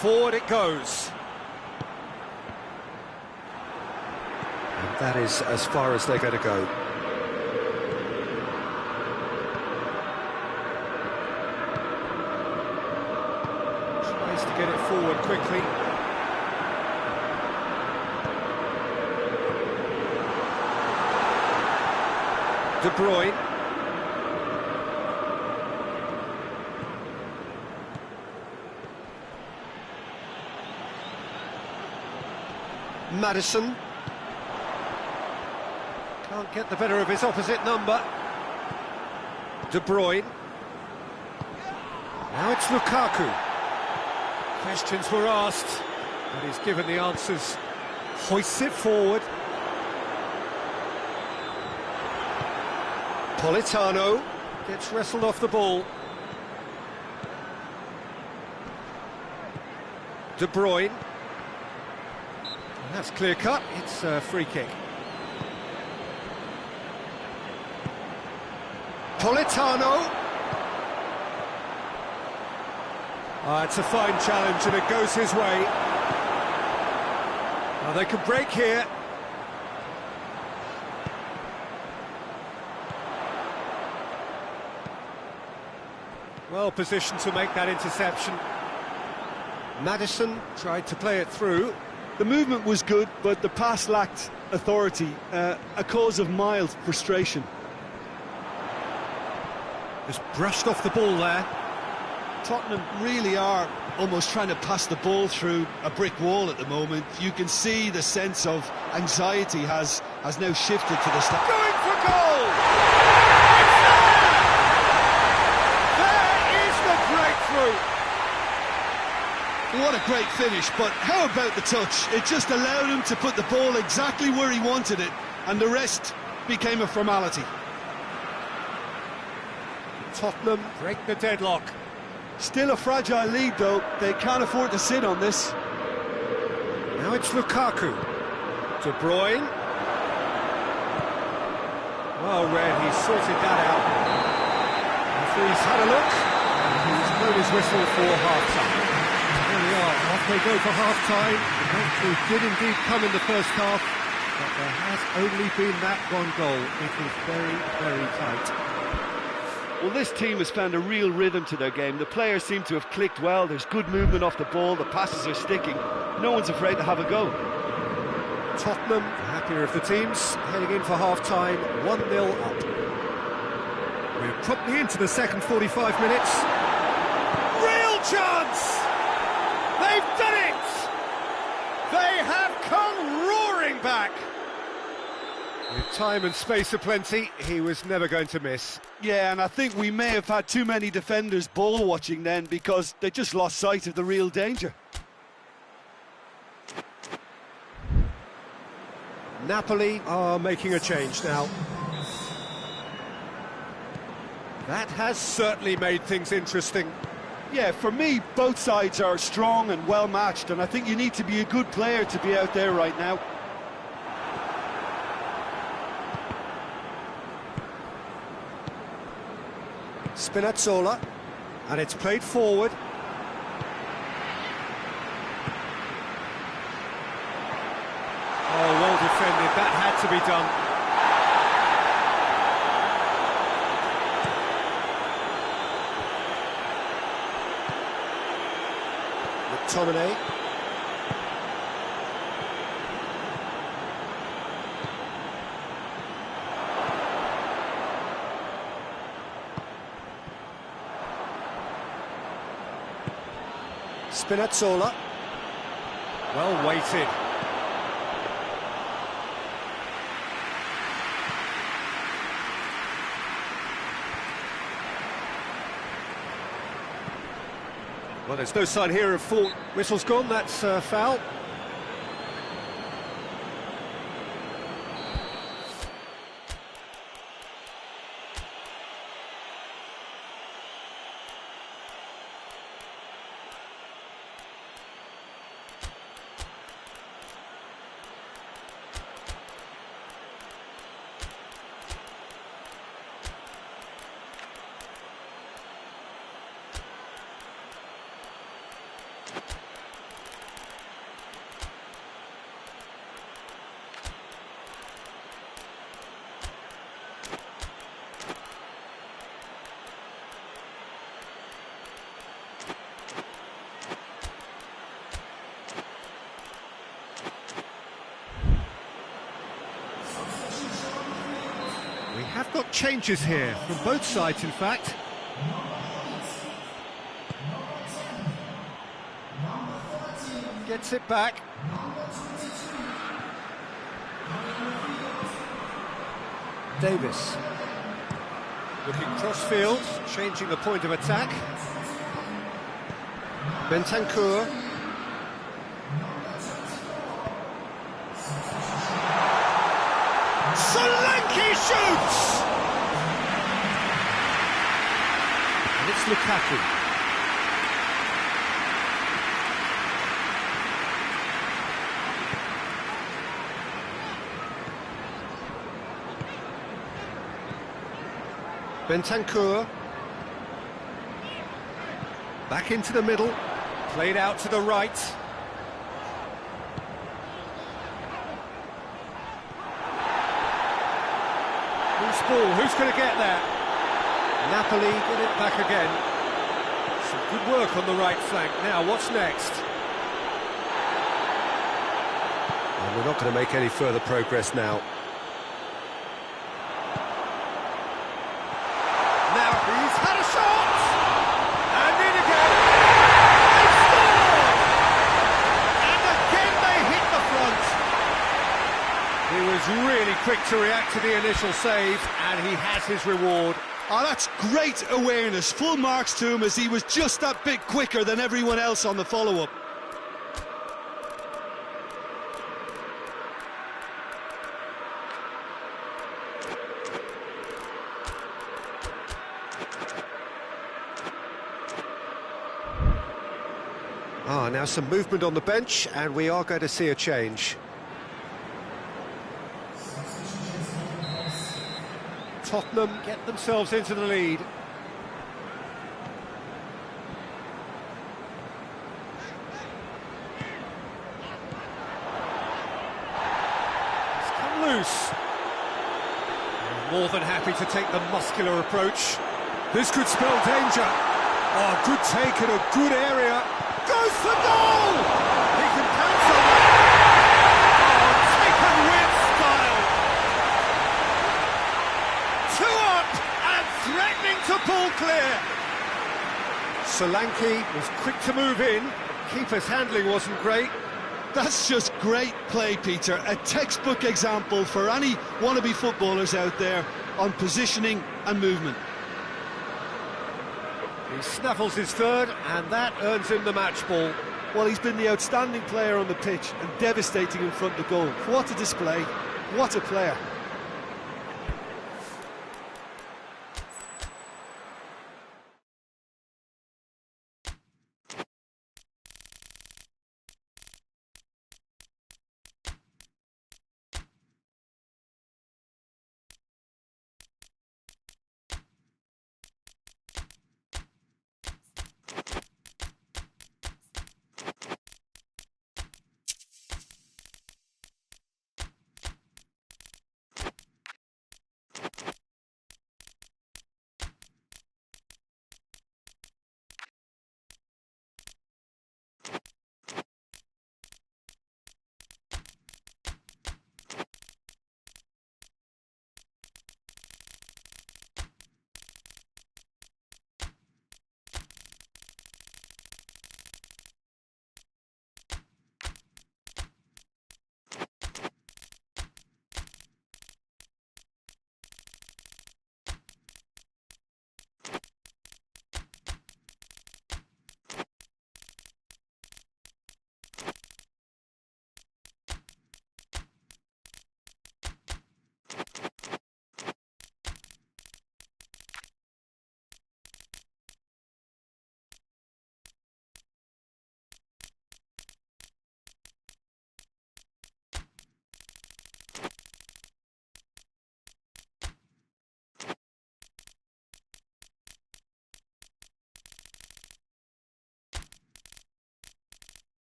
Forward it goes. And that is as far as they're going to go. Tries to get it forward quickly. De Bruyne. Maddison. Can't get the better of his opposite number. De Bruyne. Now it's Lukaku. Questions were asked, but he's given the answers. Hoists it forward. Politano gets wrestled off the ball. De Bruyne. And that's clear cut, it's a free kick. Politano. It's a fine challenge and it goes his way. Now they can break here. Well positioned to make that interception. Maddison tried to play it through. The movement was good, but the pass lacked authority, a cause of mild frustration. Just brushed off the ball there. Tottenham really are almost trying to pass the ball through a brick wall at the moment. You can see the sense of anxiety has now shifted to the start. Going for goal! There is the breakthrough! What a great finish, but how about the touch? It just allowed him to put the ball exactly where he wanted it, and the rest became a formality. Tottenham break the deadlock. Still a fragile lead, though. They can't afford to sit on this. Now it's Lukaku. De Bruyne. Well read, he's sorted that out. Referee's had a look, and he's blown his whistle for half-time. There we are, off they go for half-time. The breakthrough did indeed come in the first half, but there has only been that one goal. It is very, very tight. Well, this team has found a real rhythm to their game. The players seem to have clicked well. There's good movement off the ball. The passes are sticking. No one's afraid to have a go. Tottenham, the happier of the teams, heading in for half-time, 1-0 up. We're promptly into the second 45 minutes. Real chance! They've done it! They have come roaring back! With time and space aplenty, he was never going to miss. Yeah, and I think we may have had too many defenders ball watching then, because they just lost sight of the real danger. Napoli are making a change now. That has certainly made things interesting. Yeah, for me, both sides are strong and well matched, and I think you need to be a good player to be out there right now. Spinazzola, and it's played forward. Oh, well defended, that had to be done. McTominay. Spinazzola, well weighted. Well, there's no sign here of full. Whistle's gone, that's foul. We have got changes here, from both sides in fact. Gets it back. Davis. Looking cross-field, changing the point of attack. Bentancur. Solanke shoots! And it's Lukaku. Bentancur. Back into the middle. Played out to the right. Loose ball, who's going to get there? Napoli get it back again. Some good work on the right flank. Now, what's next? And we're not going to make any further progress now. Now, he's had a shot! And in again! was really quick to react to the initial save, and he has his reward. Oh, that's great awareness. Full marks to him, as he was just that bit quicker than everyone else on the follow-up. Now some movement on the bench, and we are going to see a change. Tottenham get themselves into the lead. It's come loose. More than happy to take the muscular approach. This could spell danger. Oh, good take in a good area. Goes for goal! He can pounce on it. Oh, taken with style. 2 up and threatening to pull clear. Solanke was quick to move in. Keeper's handling wasn't great. That's just great play, Peter. A textbook example for any wannabe footballers out there on positioning and movement. He snaffles his third, and that earns him the match ball. Well, he's been the outstanding player on the pitch and devastating in front of goal. What a display, what a player.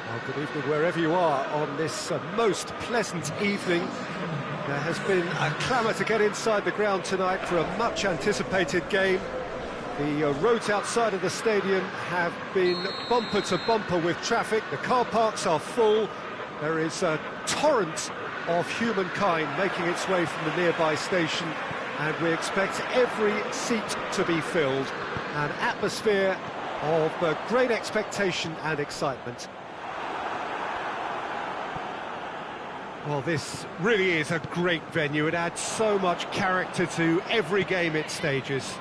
Well, good evening wherever you are on this most pleasant evening. There has been a clamour to get inside the ground tonight for a much-anticipated game. The roads outside of the stadium have been bumper to bumper with traffic. The car parks are full. There is a torrent of humankind making its way from the nearby station, and we expect every seat to be filled. An atmosphere of great expectation and excitement. Well, this really is a great venue. It adds so much character to every game it stages.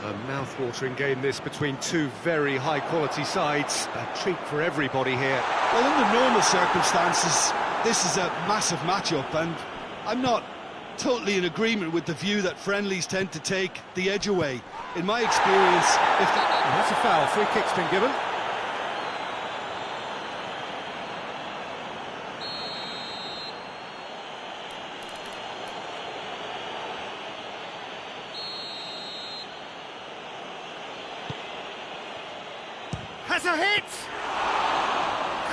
A mouth-watering game this between two very high-quality sides. A treat for everybody here. Well, under normal circumstances, this is a massive matchup, and I'm not totally in agreement with the view that friendlies tend to take the edge away. In my experience, That's a foul. Free kick's been given. Has a hit!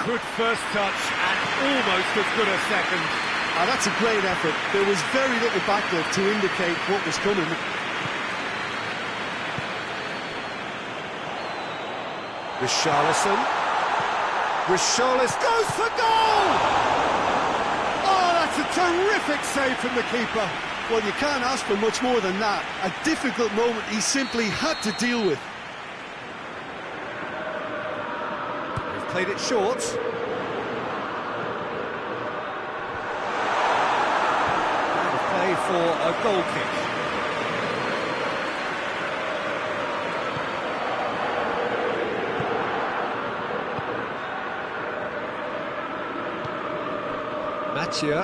Good first touch and almost as good a second. That's a great effort. There was very little backlift to indicate what was coming. Richarlison goes for goal! Oh, that's a terrific save from the keeper. Well, you can't ask for much more than that. A difficult moment he simply had to deal with. They've played it short. And play for a goal kick. Mattia.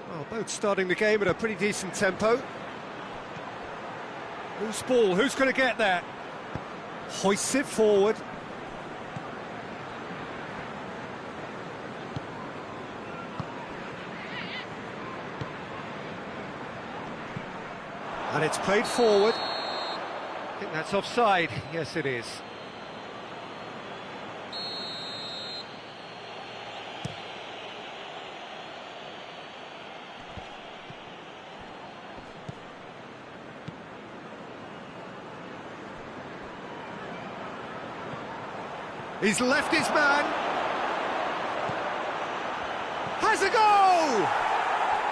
Well, both starting the game at a pretty decent tempo. Who's ball? Who's going to get that? Hoists it forward. And it's played forward. I think that's offside. Yes, it is. He's left his man. Has a goal!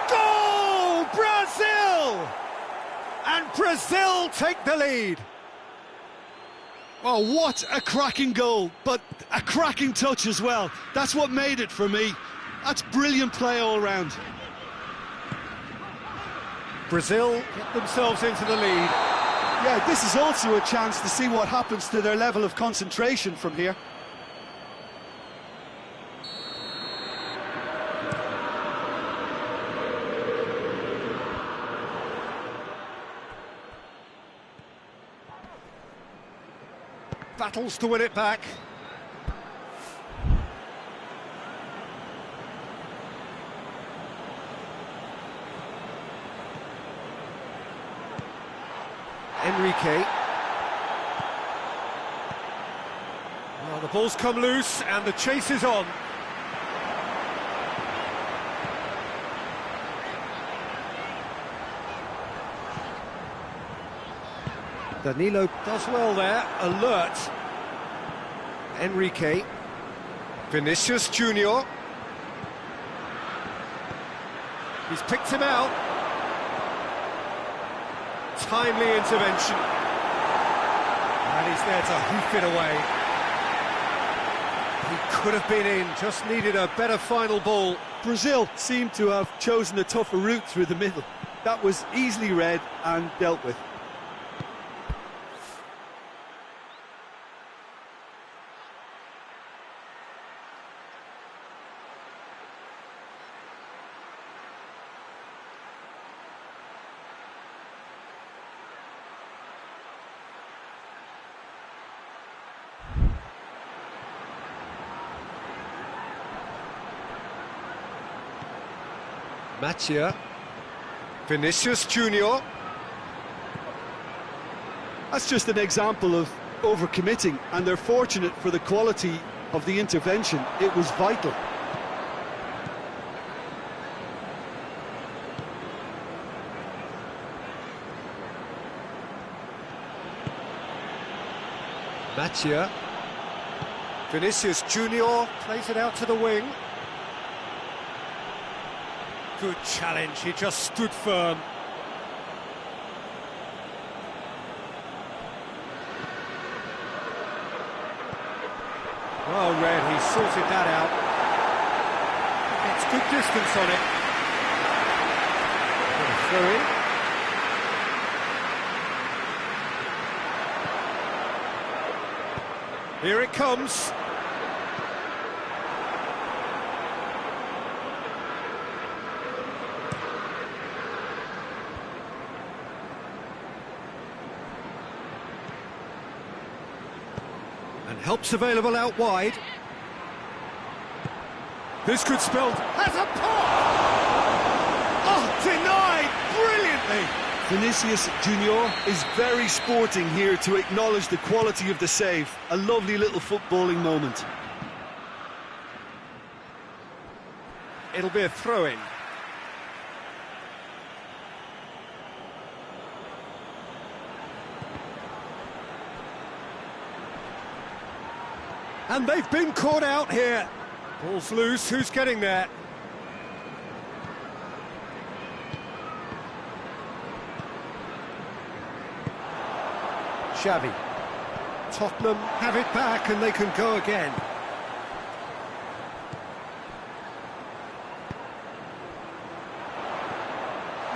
Goal! Brazil! And Brazil take the lead. oh, what a cracking goal, but a cracking touch as well. That's what made it for me. That's brilliant play all round. Brazil get themselves into the lead. Yeah, this is also a chance to see what happens to their level of concentration from here. Battles to win it back. Enrique. Well, the ball's come loose and the chase is on. Danilo does well there, alert. Enrique. Vinicius Junior. He's picked him out. Timely intervention. And he's there to hoof it away. He could have been in, just needed a better final ball. Brazil seemed to have chosen a tougher route through the middle. That was easily read and dealt with. Mattia. Vinicius Junior. That's just an example of overcommitting, and they're fortunate for the quality of the intervention. It was vital. Mattia. Vinicius Junior plays it out to the wing. Good challenge, he just stood firm. Well read, he sorted that out. Gets good distance on it. Throw in. Here it comes. And help's available out wide. This could spell... Has a pop! Oh, denied brilliantly! Vinicius Junior is very sporting here to acknowledge the quality of the save. A lovely little footballing moment. It'll be a throw-in. And they've been caught out here. Ball's loose, who's getting there? Xavi. Tottenham have it back and they can go again.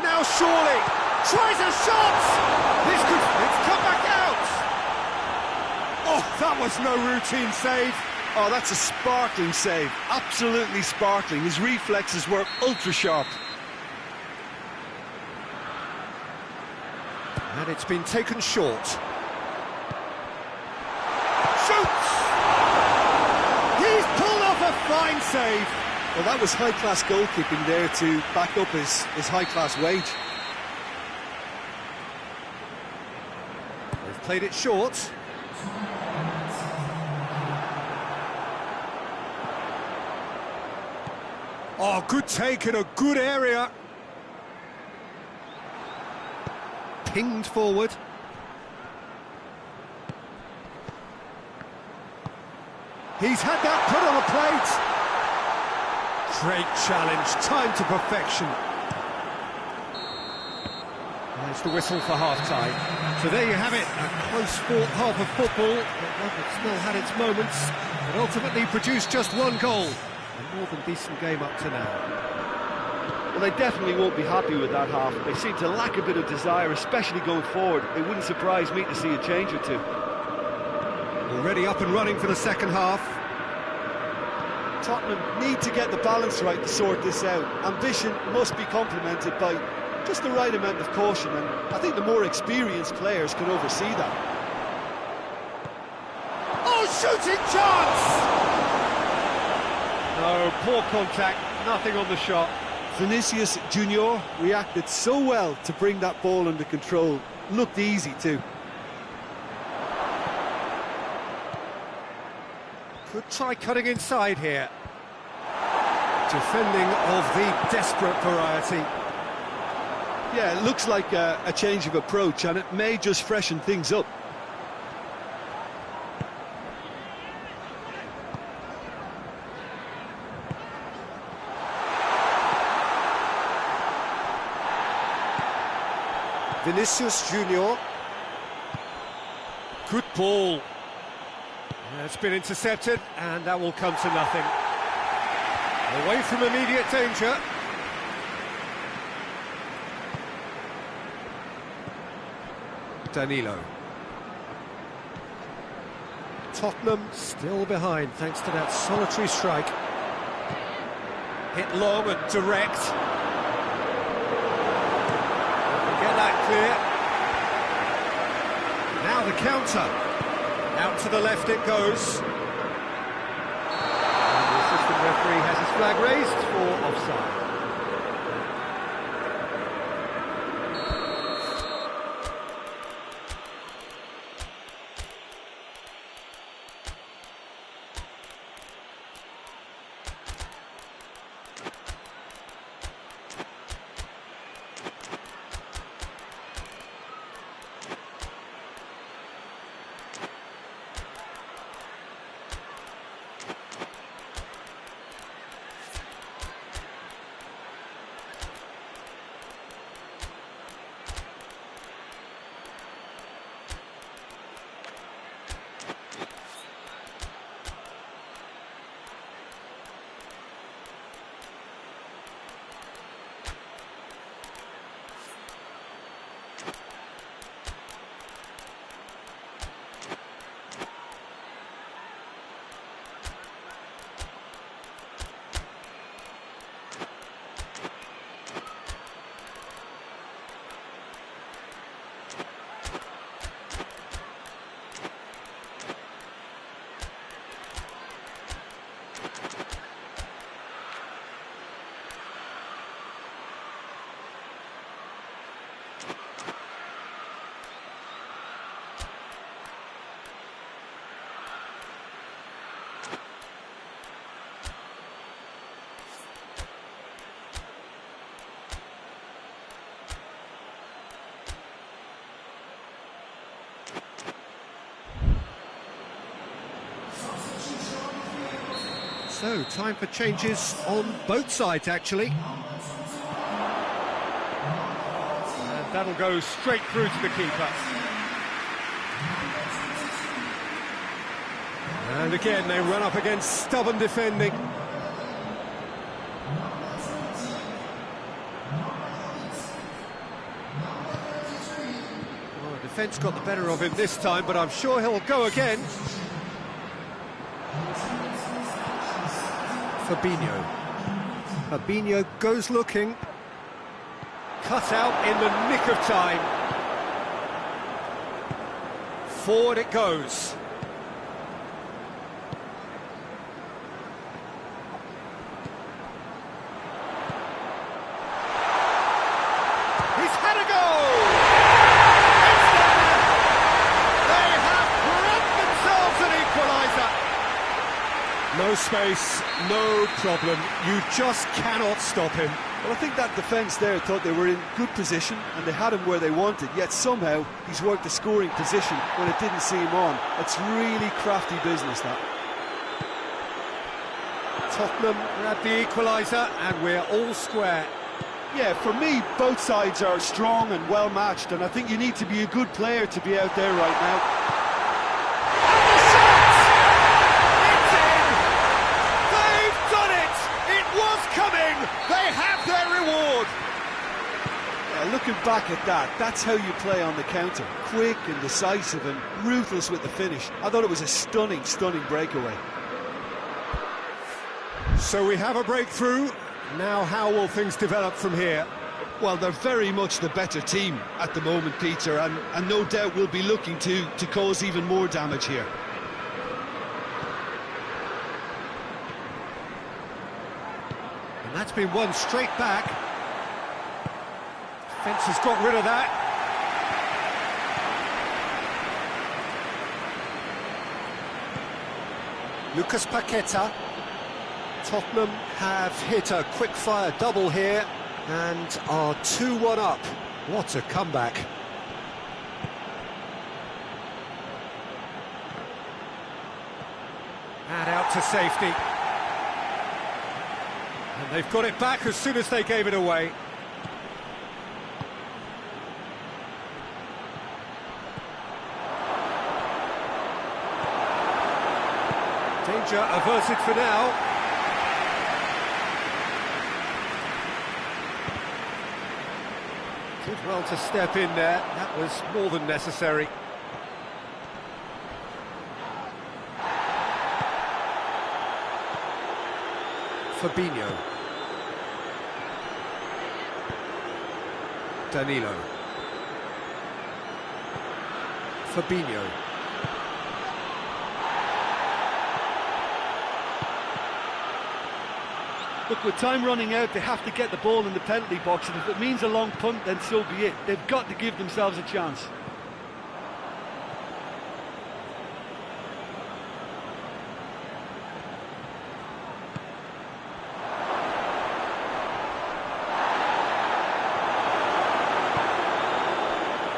Now surely, tries a shot! It's come back out! Oh, that was no routine save. Oh, that's a sparkling save. Absolutely sparkling. His reflexes were ultra sharp. And it's been taken short. Shoots! He's pulled off a fine save. Well, that was high-class goalkeeping there to back up his high-class wage. They've played it short. Oh, good take in a good area. Pinged forward. He's had that put on a plate. Great challenge, time to perfection. There's the whistle for half-time. So there you have it, a close-fought half of football, but one that still had its moments, but ultimately produced just one goal. A more than decent game up to now. Well, they definitely won't be happy with that half. They seem to lack a bit of desire, especially going forward. It wouldn't surprise me to see a change or two. Already up and running for the second half. Tottenham need to get the balance right to sort this out. Ambition must be complemented by just the right amount of caution, and I think the more experienced players can oversee that. Oh, shooting chance! No, poor contact, nothing on the shot. Vinicius Junior reacted so well to bring that ball under control. Looked easy too. Could try cutting inside here. Defending of the desperate variety. Yeah, it looks like a change of approach, and it may just freshen things up. Vinicius Junior. Good ball. It's been intercepted, and that will come to nothing. Away from immediate danger. Danilo. Tottenham still behind thanks to that solitary strike. Hit long and direct. Get that clear. Now the counter. Out to the left it goes. And the assistant referee has his flag raised for offside. So, time for changes on both sides, actually. And that'll go straight through to the keeper. And again, they run up against stubborn defending. Well, the defence got the better of him this time, but I'm sure he'll go again. Fabinho goes looking. Cut out in the nick of time. Forward it goes. He's had a goal! It's there! They have grabbed themselves an equaliser. No space, no problem. You just cannot stop him. Well, I think that defence there thought they were in good position and they had him where they wanted, yet somehow he's worked the scoring position when it didn't see him on. It's really crafty business, that. Tottenham grab the equaliser and we're all square. Yeah, for me, both sides are strong and well matched, and I think you need to be a good player to be out there right now. And the shot! It's in! They've done it! It was coming! They have their reward! Yeah, looking back at that, that's how you play on the counter. Quick and decisive and ruthless with the finish. I thought it was a stunning, stunning breakaway. So we have a breakthrough. Now how will things develop from here? Well, they're very much the better team at the moment, Peter, and no doubt will be looking to cause even more damage here. And that's been won straight back. Defence has got rid of that. Lucas Paqueta. Tottenham have hit a quick-fire double here and are 2-1 up. What a comeback. And out to safety. And they've got it back as soon as they gave it away. Danger averted for now. Did well to step in there, that was more than necessary. Fabinho. Danilo. Fabinho. Look, with time running out, they have to get the ball in the penalty box, and if it means a long punt, then so be it. They've got to give themselves a chance.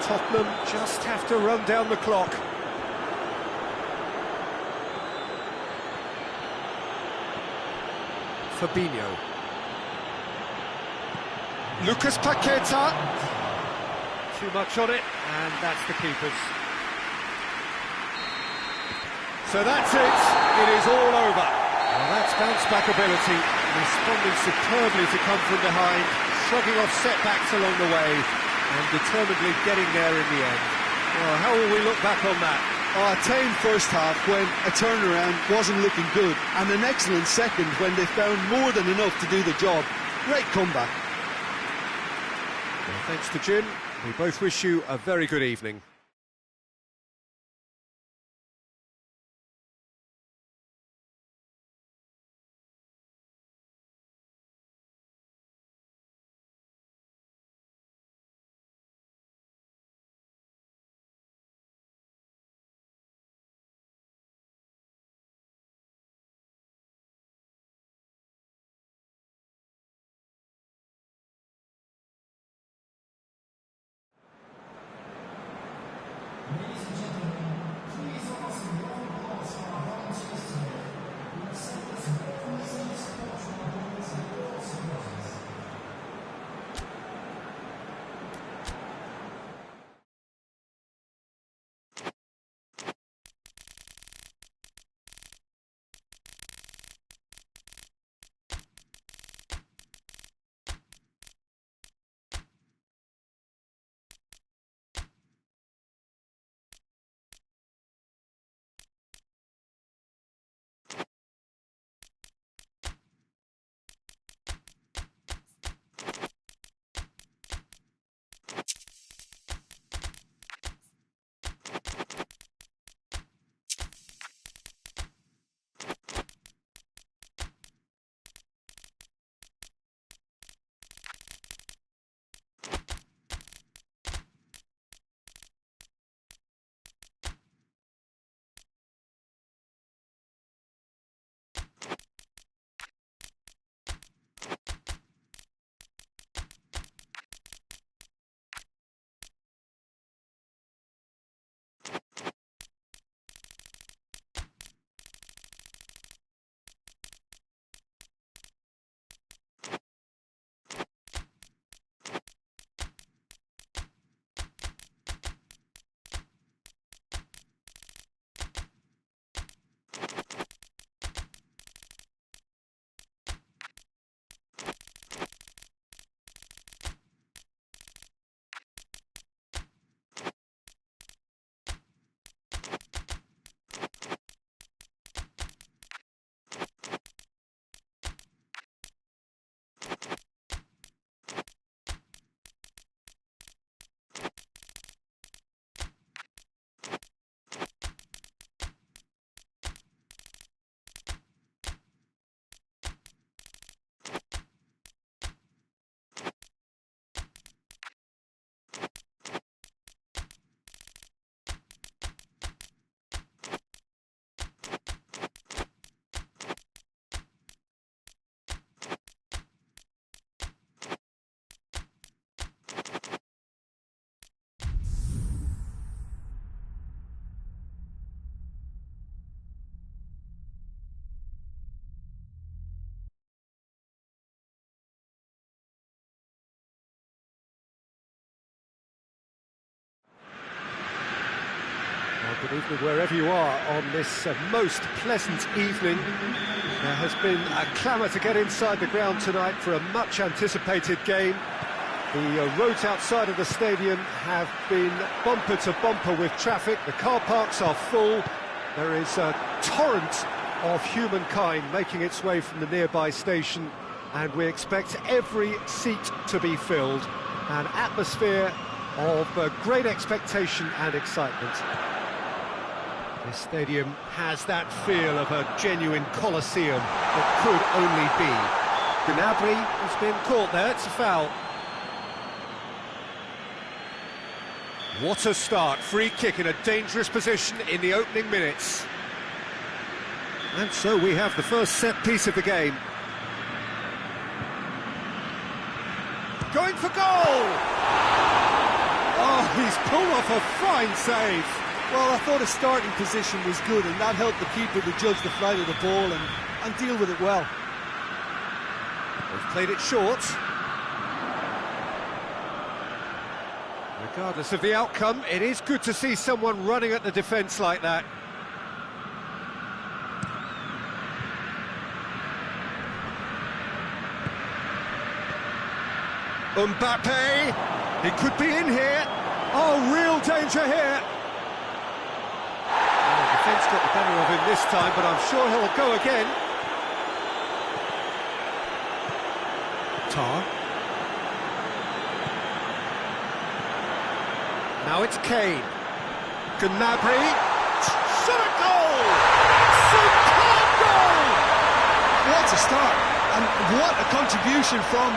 Tottenham just have to run down the clock. Fabinho. Lucas Paqueta. Too much on it, and that's the keeper's. So that's it. It is all over. Well, that's bounce-back ability, responding superbly to come from behind, shrugging off setbacks along the way, and determinedly getting there in the end. Well, how will we look back on that? A tame first half when a turnaround wasn't looking good, and an excellent second when they found more than enough to do the job. Great comeback. Well, thanks to Jim. We both wish you a very good evening. Good evening wherever you are on this most pleasant evening. There has been a clamour to get inside the ground tonight for a much anticipated game. The roads outside of the stadium have been bumper to bumper with traffic. The car parks are full. There is a torrent of humankind making its way from the nearby station, and we expect every seat to be filled. An atmosphere of great expectation and excitement. This stadium has that feel of a genuine Colosseum that could only be. Gnabry has been caught there, it's a foul. What a start, free kick in a dangerous position in the opening minutes. And so we have the first set piece of the game. Going for goal! Oh, he's pulled off a fine save. Well, I thought his starting position was good, and that helped the keeper to judge the flight of the ball and deal with it well. They've played it short. Regardless of the outcome, it is good to see someone running at the defence like that. Mbappe, he could be in here. Oh, real danger here. Oh, the defence got the better of him this time, but I'm sure he'll go again. Tar. Now it's Kane. Gnabry. Shot a goal! Superb goal! What a start, and what a contribution from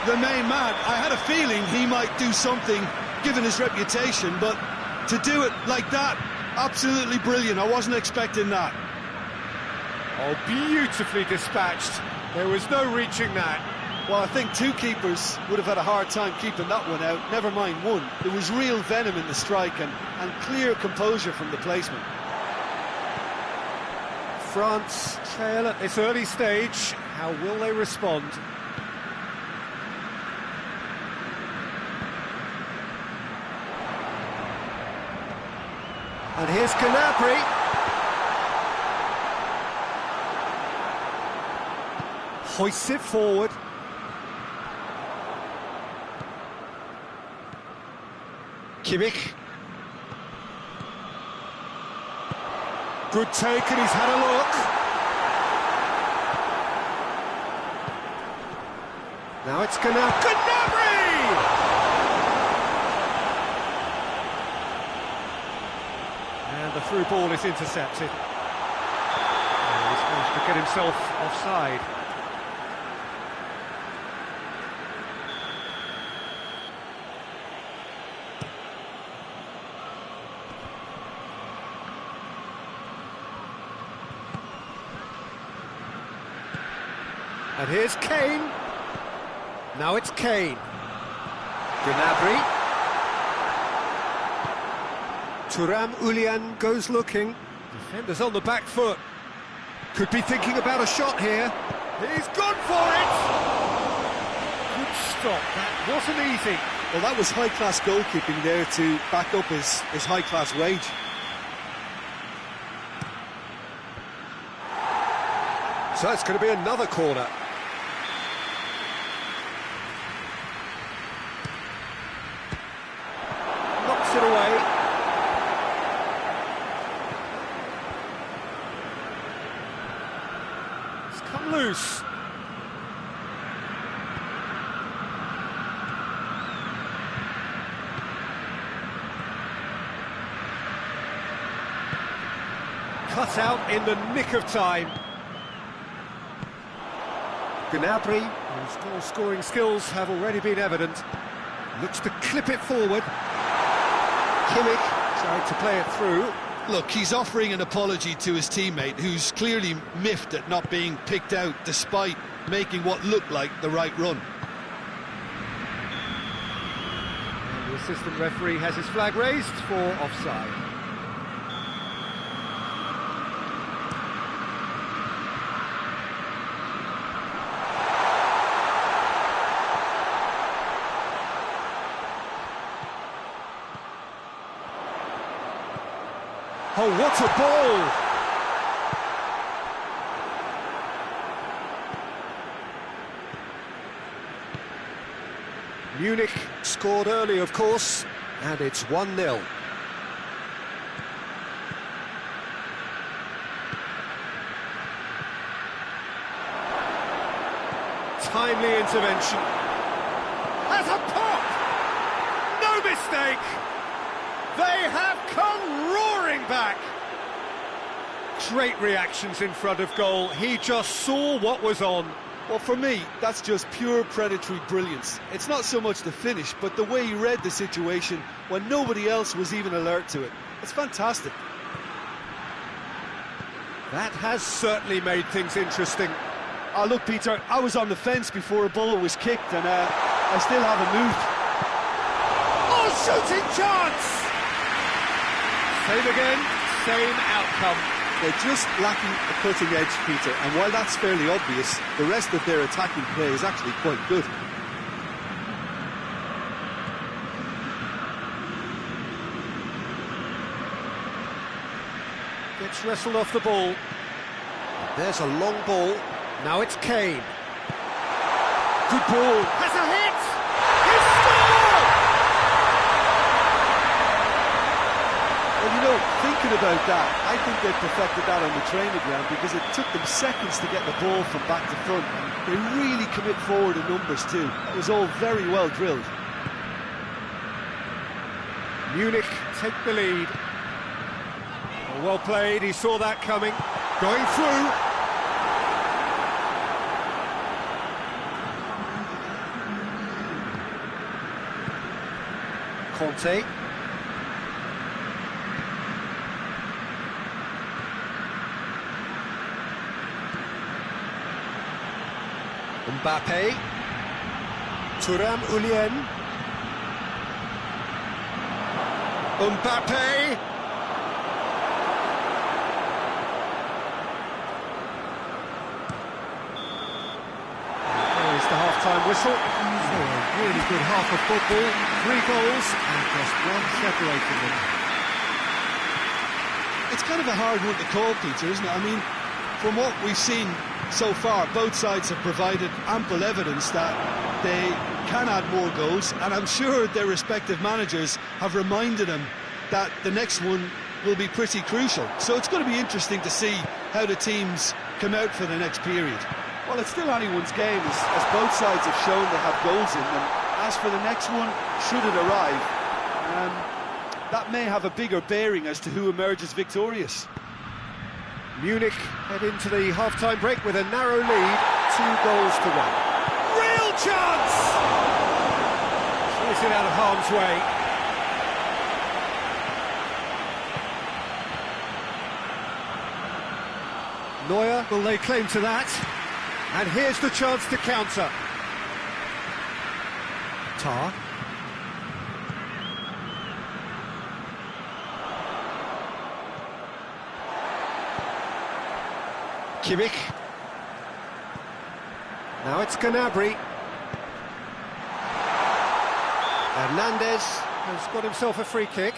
the main man. I had a feeling he might do something, given his reputation, but to do it like that, absolutely brilliant. I wasn't expecting that. Oh, beautifully dispatched. There was no reaching that. Well, I think two keepers would have had a hard time keeping that one out, never mind one. There was real venom in the strike and clear composure from the placement. France trail at this early stage. How will they respond? And here's Gnabry. Hoists it forward. Kimmich. Good take, and he's had a look. Now it's Gnabry! And the through ball is intercepted. And he's managed to get himself offside. And here's Kane. Now it's Kane. Gnabry. Thuong Ulian goes looking. Defenders on the back foot. Could be thinking about a shot here. He's gone for it! Good stop, that wasn't easy. Well, that was high-class goalkeeping there to back up his high-class wage. So it's going to be another corner. Knocks it away. It's come loose. Cut out in the nick of time. Gnabry, whose goal-scoring skills have already been evident, looks to clip it forward. Kimmich tried to play it through. Look, he's offering an apology to his teammate, who's clearly miffed at not being picked out despite making what looked like the right run. And the assistant referee has his flag raised for offside. Oh, what a ball! Munich scored early, of course, and it's 1-0. Timely intervention. Has a pop! No mistake! They have come roaring back! Great reactions in front of goal. He just saw what was on. Well, for me, that's just pure predatory brilliance. It's not so much the finish, but the way he read the situation when nobody else was even alert to it. It's fantastic. That has certainly made things interesting. Oh, look, Peter, I was on the fence before a ball was kicked, and I still haven't moved. Oh, shooting chance! Same again, same outcome. They're just lacking a cutting edge, Peter, and while that's fairly obvious, the rest of their attacking play is actually quite good. Gets wrestled off the ball. There's a long ball. Now it's Kane. Good ball. Has a hit! He scored! Well, you know, thinking about that, I think they perfected that on the training ground because it took them seconds to get the ball from back to front. They really commit forward in numbers too. It was all very well drilled. Munich take the lead. Well played, he saw that coming. Going through. Conte. Mbappe. Thuong Mbappe. There's the half-time whistle. So a really good half of football. 3 goals and just one separating them. It's kind of a hard one to call, Peter, isn't it? I mean, from what we've seen so far, both sides have provided ample evidence that they can add more goals, and I'm sure their respective managers have reminded them that the next one will be pretty crucial. So it's going to be interesting to see how the teams come out for the next period. Well, it's still anyone's game, as both sides have shown they have goals in them. As for the next one, should it arrive, that may have a bigger bearing as to who emerges victorious. Munich head into the half-time break with a narrow lead, 2 goals to 1. Real chance! Clears it out of harm's way. Neuer will lay claim to that. And here's the chance to counter. Tar. Kimmich. Now it's Gnabry. Hernandez has got himself a free kick.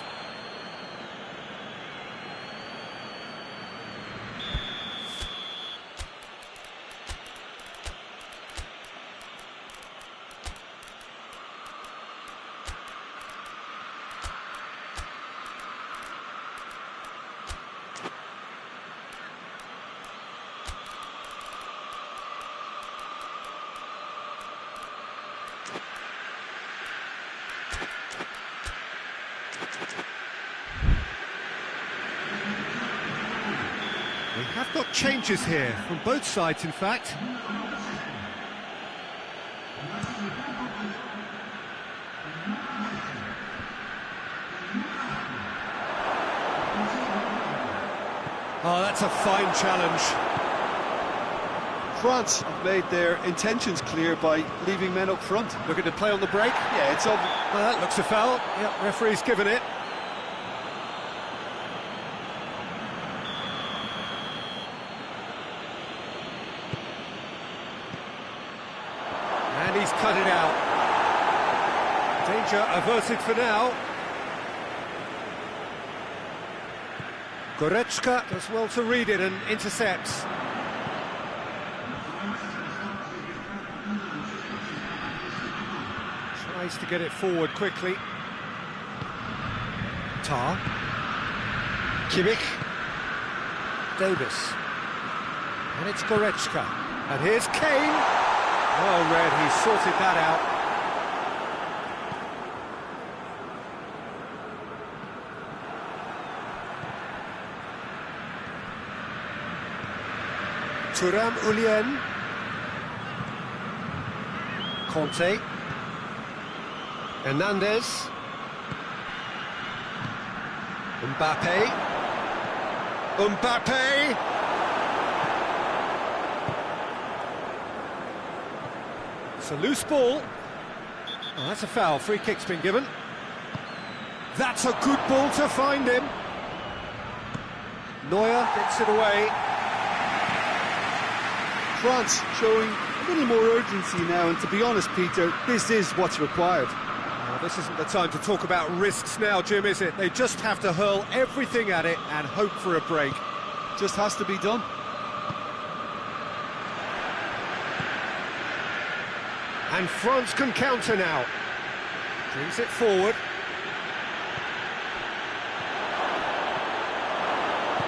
We have got changes here, from both sides in fact. Oh, that's a fine challenge. France have made their intentions clear by leaving men up front. Looking to play on the break. Yeah, it's obvious. Well, that looks a foul. Yep, referee's given it. And he's cut it out. Danger averted for now. Goretzka does well to read it and intercepts. Tries to get it forward quickly. Tar. Kimmich. Davis. And it's Goretzka. And here's Kane. Well read, he sorted that out. Thuong. Conte. Hernandez. Mbappe. It's a loose ball. Oh, that's a foul. Free kick's been given. That's a good ball to find him. Neuer gets it away. France showing a little more urgency now, and to be honest, Peter, this is what's required. This isn't the time to talk about risks now, Jim, is it? They just have to hurl everything at it and hope for a break. Just has to be done. And France can counter now. Brings it forward.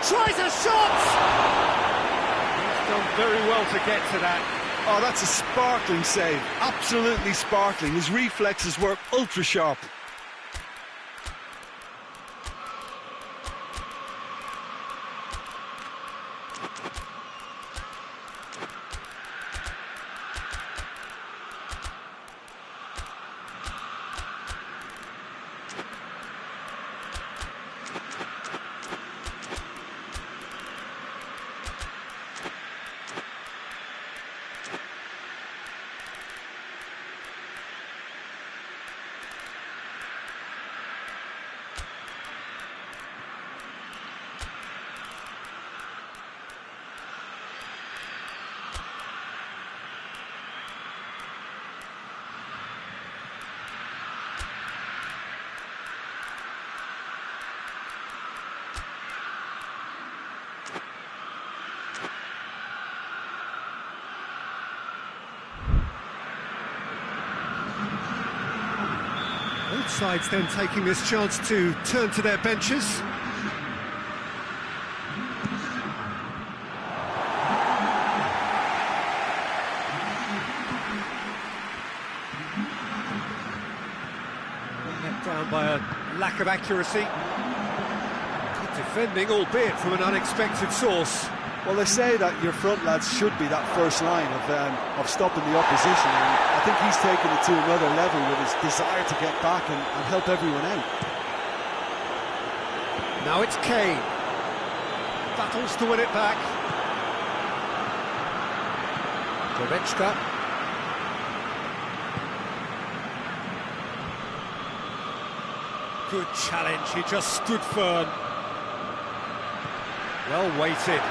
Tries a shot! He's done very well to get to that. Oh, that's a sparkling save. Absolutely sparkling. His reflexes were ultra sharp. Both sides then taking this chance to turn to their benches. Let down by a lack of accuracy. Good defending, albeit from an unexpected source. Well, they say that your front lads should be that first line of stopping the opposition, and I think he's taken it to another level with his desire to get back and help everyone out. Now it's Kane. Battles to win it back. Goretzka. Good challenge, he just stood firm. Well weighted.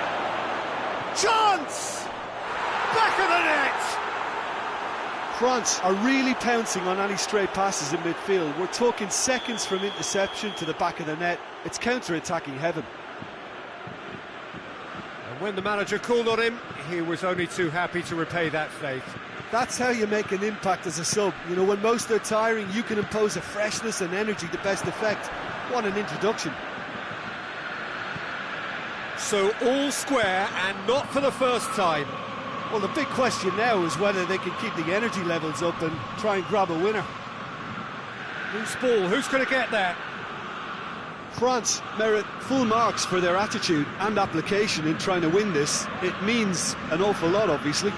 Chance! Back of the net! France are really pouncing on any stray passes in midfield. We're talking seconds from interception to the back of the net. It's counter-attacking heaven. And when the manager called on him, he was only too happy to repay that faith. That's how you make an impact as a sub. You know, when most are tiring, you can impose a freshness and energy to best effect. What an introduction. So all square, and not for the first time. Well, the big question now is whether they can keep the energy levels up and try and grab a winner. Loose ball, who's going to get that? France merit full marks for their attitude and application in trying to win this. It means an awful lot, obviously.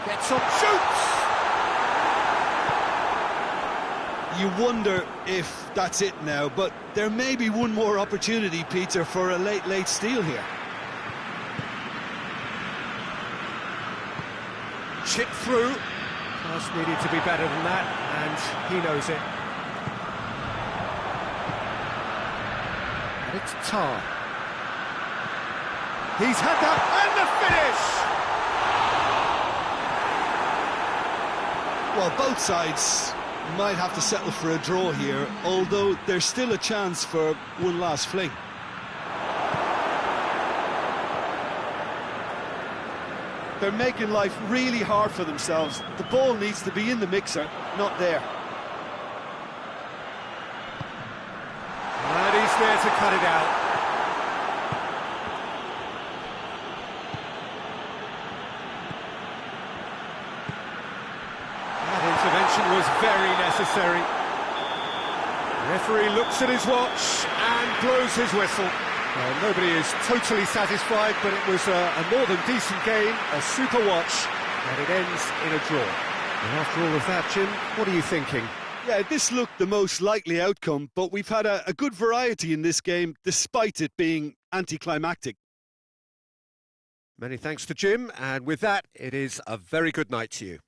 Gets up, shoots! You wonder if that's it now, but there may be one more opportunity, Peter, for a late steal here. Chip through. Pass needed to be better than that, and he knows it. And it's Tar. He's had that, and the finish! Well, both sides might have to settle for a draw here, although there's still a chance for one last fling. They're making life really hard for themselves. The ball needs to be in the mixer, not there. And he's there to cut it out. That intervention was very necessary. The referee looks at his watch and blows his whistle. Nobody is totally satisfied, but it was a more than decent game, a super watch, and it ends in a draw. And after all of that, Jim, what are you thinking? Yeah, this looked the most likely outcome, but we've had a good variety in this game, despite it being anticlimactic. Many thanks to Jim, and with that, it is a very good night to you.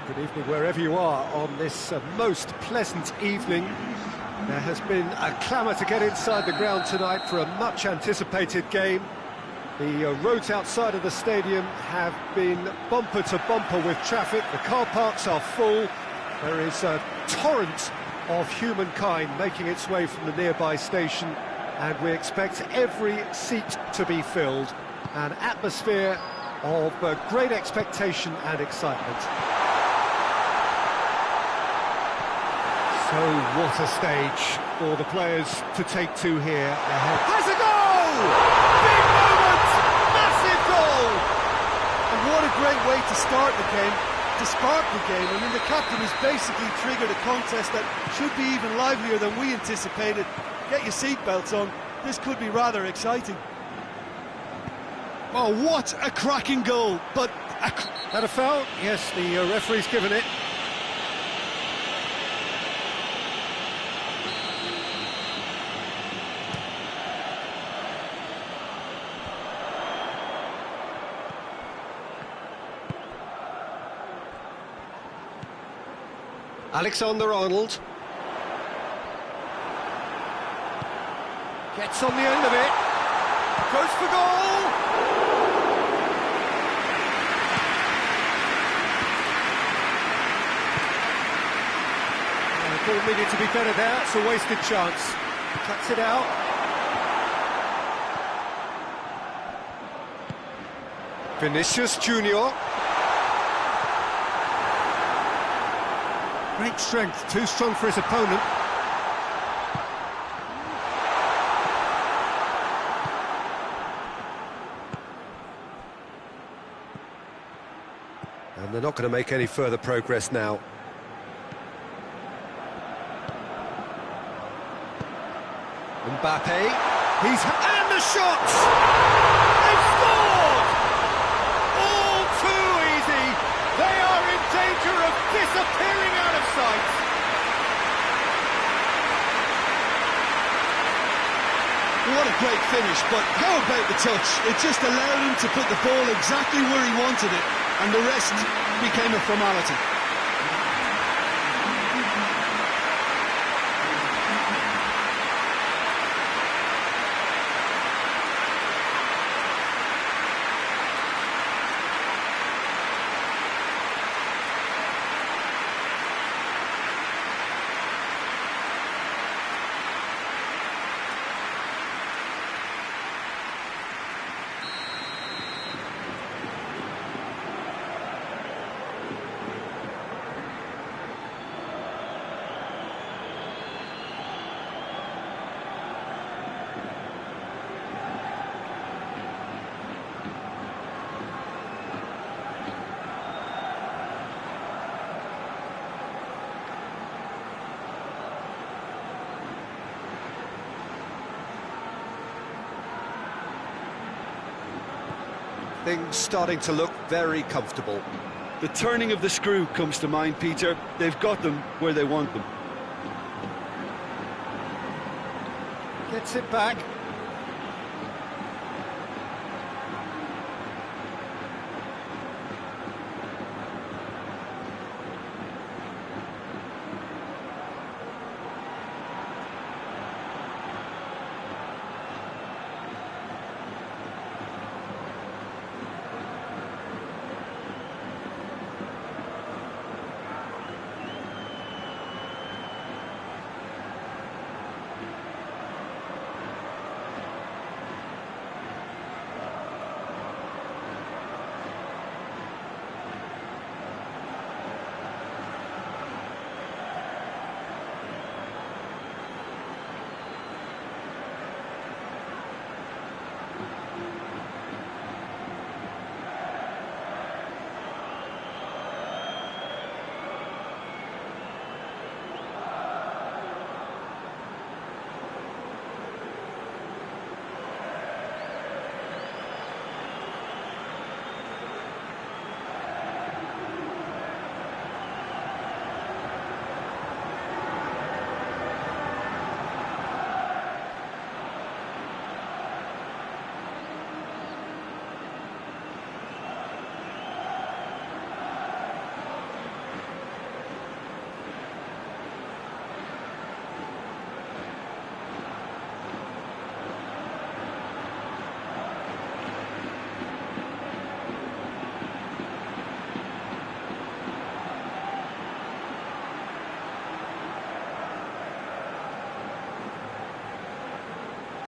Good evening wherever you are on this most pleasant evening. There has been a clamour to get inside the ground tonight for a much-anticipated game. The roads outside of the stadium have been bumper to bumper with traffic. The car parks are full. There is a torrent of humankind making its way from the nearby station, and we expect every seat to be filled. An atmosphere of great expectation and excitement. So what a stage for the players to take to here ahead. Has a goal! Big moment! Massive goal! And what a great way to start the game, to spark the game. I mean, the captain has basically triggered a contest that should be even livelier than we anticipated. Get your seatbelts on, this could be rather exciting. Oh, what a cracking goal! But Had a foul? Yes, the referee's given it. Alexander-Arnold gets on the end of it, goes for goal! The ball needed to be better there, it's a wasted chance. Cuts it out. Vinicius Junior. Great strength, too strong for his opponent. And they're not going to make any further progress now. Mbappe, and the shots! They've scored! All too easy. They are in danger of disappearing out of sight. what a great finish, but how about the touch? It just allowed him to put the ball exactly where he wanted it, and the rest became a formality. Things starting to look very comfortable. The turning of the screw comes to mind, Peter. They've got them where they want them. Gets it back.